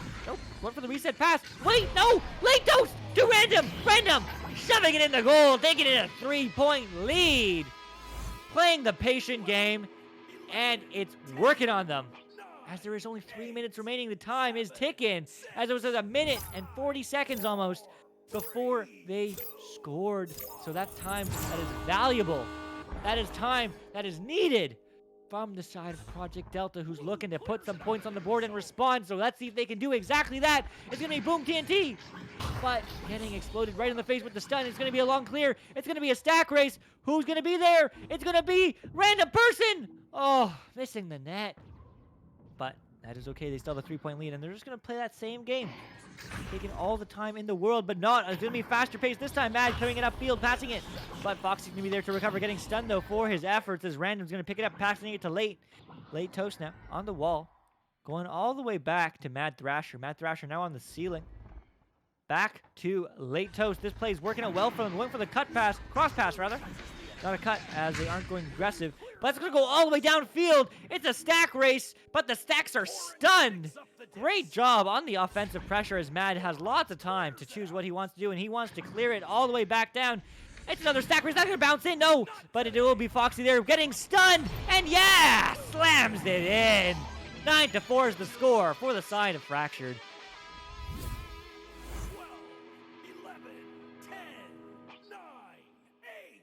Going for the reset pass. Wait, no. Late Toast to Random. Shoving it in the goal. Taking it a 3-point lead. Playing the patient game. And it's working on them. As there is only 3 minutes remaining, the time is ticking. As it was a minute and 40 seconds almost before they scored. So that's time that is valuable. That is time that is needed from the side of Project Delta, who's looking to put some points on the board and respond. So let's see if they can do exactly that. It's going to be Boom TNT, but getting exploded right in the face with the stun. It's going to be a long clear. It's going to be a stack race. Who's going to be there? It's going to be random person. Oh, missing the net. But that is okay. They still have a 3-point lead, and they're just going to play that same game. Taking all the time in the world, but not. It's going to be faster paced this time. Mad carrying it upfield, passing it. But Foxy's going to be there to recover, getting stunned, though, for his efforts, as Random's going to pick it up, passing it to Late. Late Toast now on the wall. Going all the way back to Mad Thrasher. Mad Thrasher now on the ceiling. Back to Late Toast. This play is working out well for them. Going for the cut pass, cross pass, rather. Not a cut, as they aren't going aggressive. But it's going to go all the way downfield. It's a stack race, but the stacks are stunned. Great job on the offensive pressure, as Mad has lots of time to choose what he wants to do, and he wants to clear it all the way back down. It's another stack race. Not going to bounce in, no. But it will be Foxy there getting stunned, and yeah, slams it in. 9-4 is the score for the side of Fractured. 12, 11, 10, 9, 8,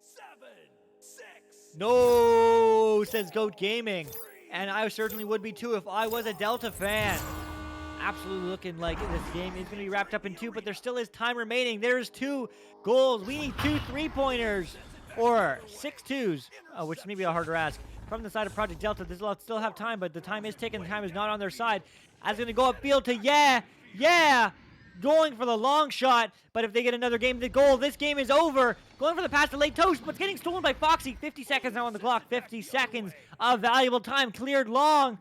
7, 6. No, says Goat Gaming. And I certainly would be too if I was a Delta fan. Absolutely looking like this game is going to be wrapped up in 2, but there still is time remaining. There's 2 goals. We need 2 3-pointers or 6 twos, which may be a harder ask. From the side of Project Delta, this will still have time, but the time is ticking. The time is not on their side. As going to go upfield to yeah, going for the long shot, but if they get another game to goal, this game is over. Going for the pass to Late Toast, but getting stolen by Foxy. 50 seconds now on the clock. 50 seconds of valuable time cleared long.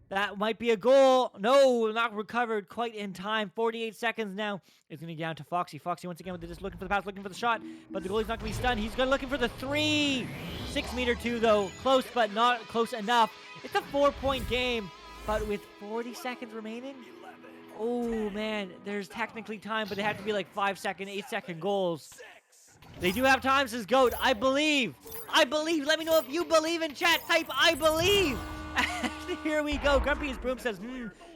That might be a goal. No, not recovered quite in time. 48 seconds now. It's going to be down to Foxy. Foxy once again with just looking for the pass, looking for the shot, but the goalie's not going to be stunned. He's going to looking for the 3. 6-meter 2 though. Close, but not close enough. It's a 4-point game, but with 40 seconds remaining. Oh man, there's technically time, but they have to be like 5-second, 8-second goals. They do have time, says Goat. I believe. Let me know if you believe in chat. Type I believe. Here we go. Grumpy's Broom says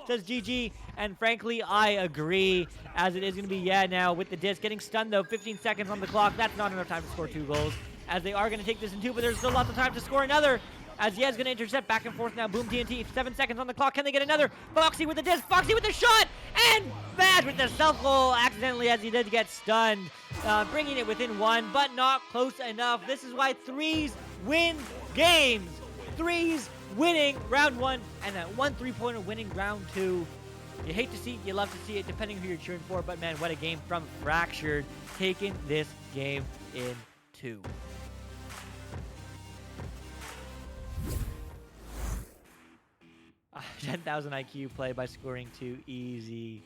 says GG. And frankly, I agree, as it is going to be now with the disc. Getting stunned though, 15 seconds on the clock. That's not enough time to score 2 goals, as they are going to take this in 2, but there's still lots of time to score another. As Yez going to intercept back and forth now. Boom TNT, 7 seconds on the clock. Can they get another? Foxy with the disc. Foxy with the shot. And Bad with the self-goal accidentally, as he did get stunned. Bringing it within 1, but not close enough. This is why 3s win games. 3s winning round 1, and that 1 3-pointer winning round 2. You hate to see it, you love to see it, depending who you're cheering for. But man, what a game from Fractured, taking this game in 2. Uh, 10,000 IQ play by scoring 2 easy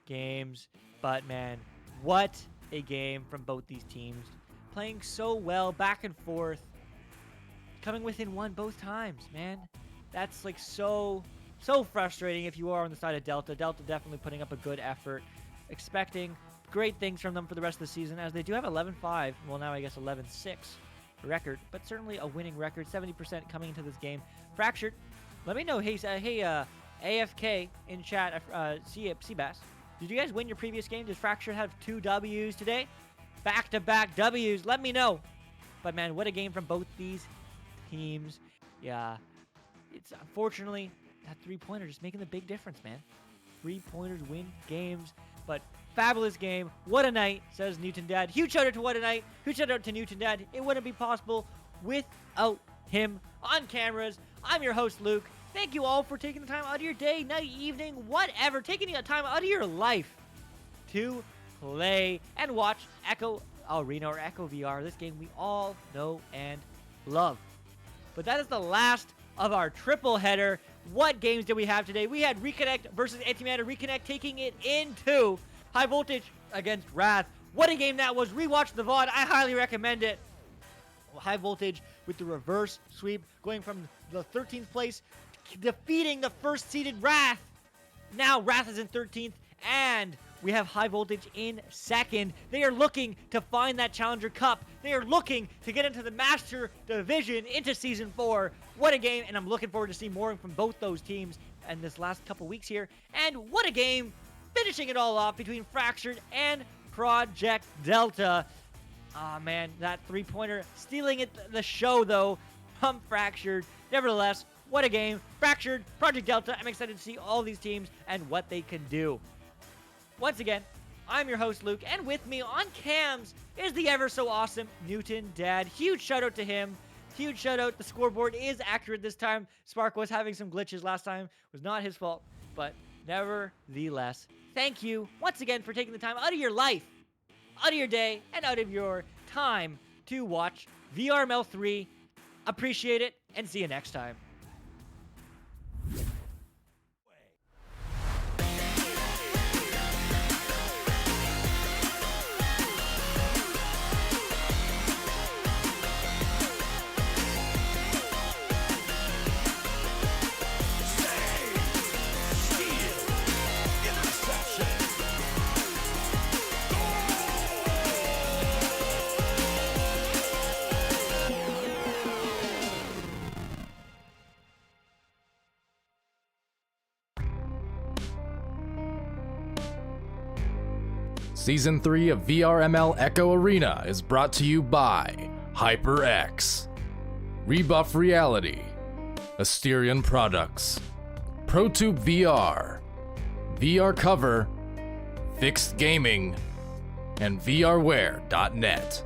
games. But man, what a game from both these teams. Playing so well, back and forth. Coming within 1 both times, man. That's like so frustrating if you are on the side of Delta. Delta definitely putting up a good effort. Expecting great things from them for the rest of the season, as they do have 11-5. Well, now I guess 11-6 record, but certainly a winning record. 70% coming into this game. Fractured, let me know. Hey, AFK in chat. Seabass, did you guys win your previous game? Does Fractured have 2 W's today? Back-to-back W's. Let me know. But man, what a game from both these teams. Yeah, it's unfortunately that 3-pointer just making the big difference, man. 3-pointers win games, but fabulous game. What a night, says Newton Dad. Huge shout out to What a Night. Huge shout out to Newton Dad. It wouldn't be possible without him on cameras. I'm your host, Luke. Thank you all for taking the time out of your day, night, evening, whatever, taking the time out of your life to play and watch Echo Arena or Echo VR, this game we all know and love. But that is the last of our triple header. What games did we have today? We had Reconnect versus Antimatter. Reconnect taking it into High Voltage against Wrath. What a game that was. Rewatch the VOD. I highly recommend it. High Voltage with the reverse sweep, going from the 13th place, defeating the first-seeded Wrath. Now Wrath is in 13th, and we have High Voltage in 2nd. They are looking to find that Challenger Cup. They are looking to get into the Master Division into Season 4. What a game, and I'm looking forward to seeing more from both those teams in this last couple weeks here. And what a game, finishing it all off between Fractured and Project Delta. Ah, man, that three-pointer stealing the show, though. Pump fractured. Nevertheless, what a game. Fractured, Project Delta. I'm excited to see all these teams and what they can do. Once again, I'm your host, Luke, and with me on cams is the ever so awesome Newton Dad. Huge shout out to him. Huge shout out. The scoreboard is accurate this time. Spark was having some glitches last time. It was not his fault, but nevertheless, thank you once again for taking the time out of your life, out of your day, and out of your time to watch VRML 3. Appreciate it, and see you next time. Season 3 of VRML Echo Arena is brought to you by HyperX, Rebuff Reality, Asterion Products, ProTube VR, VR Cover, Fixed Gaming, and VRware.net.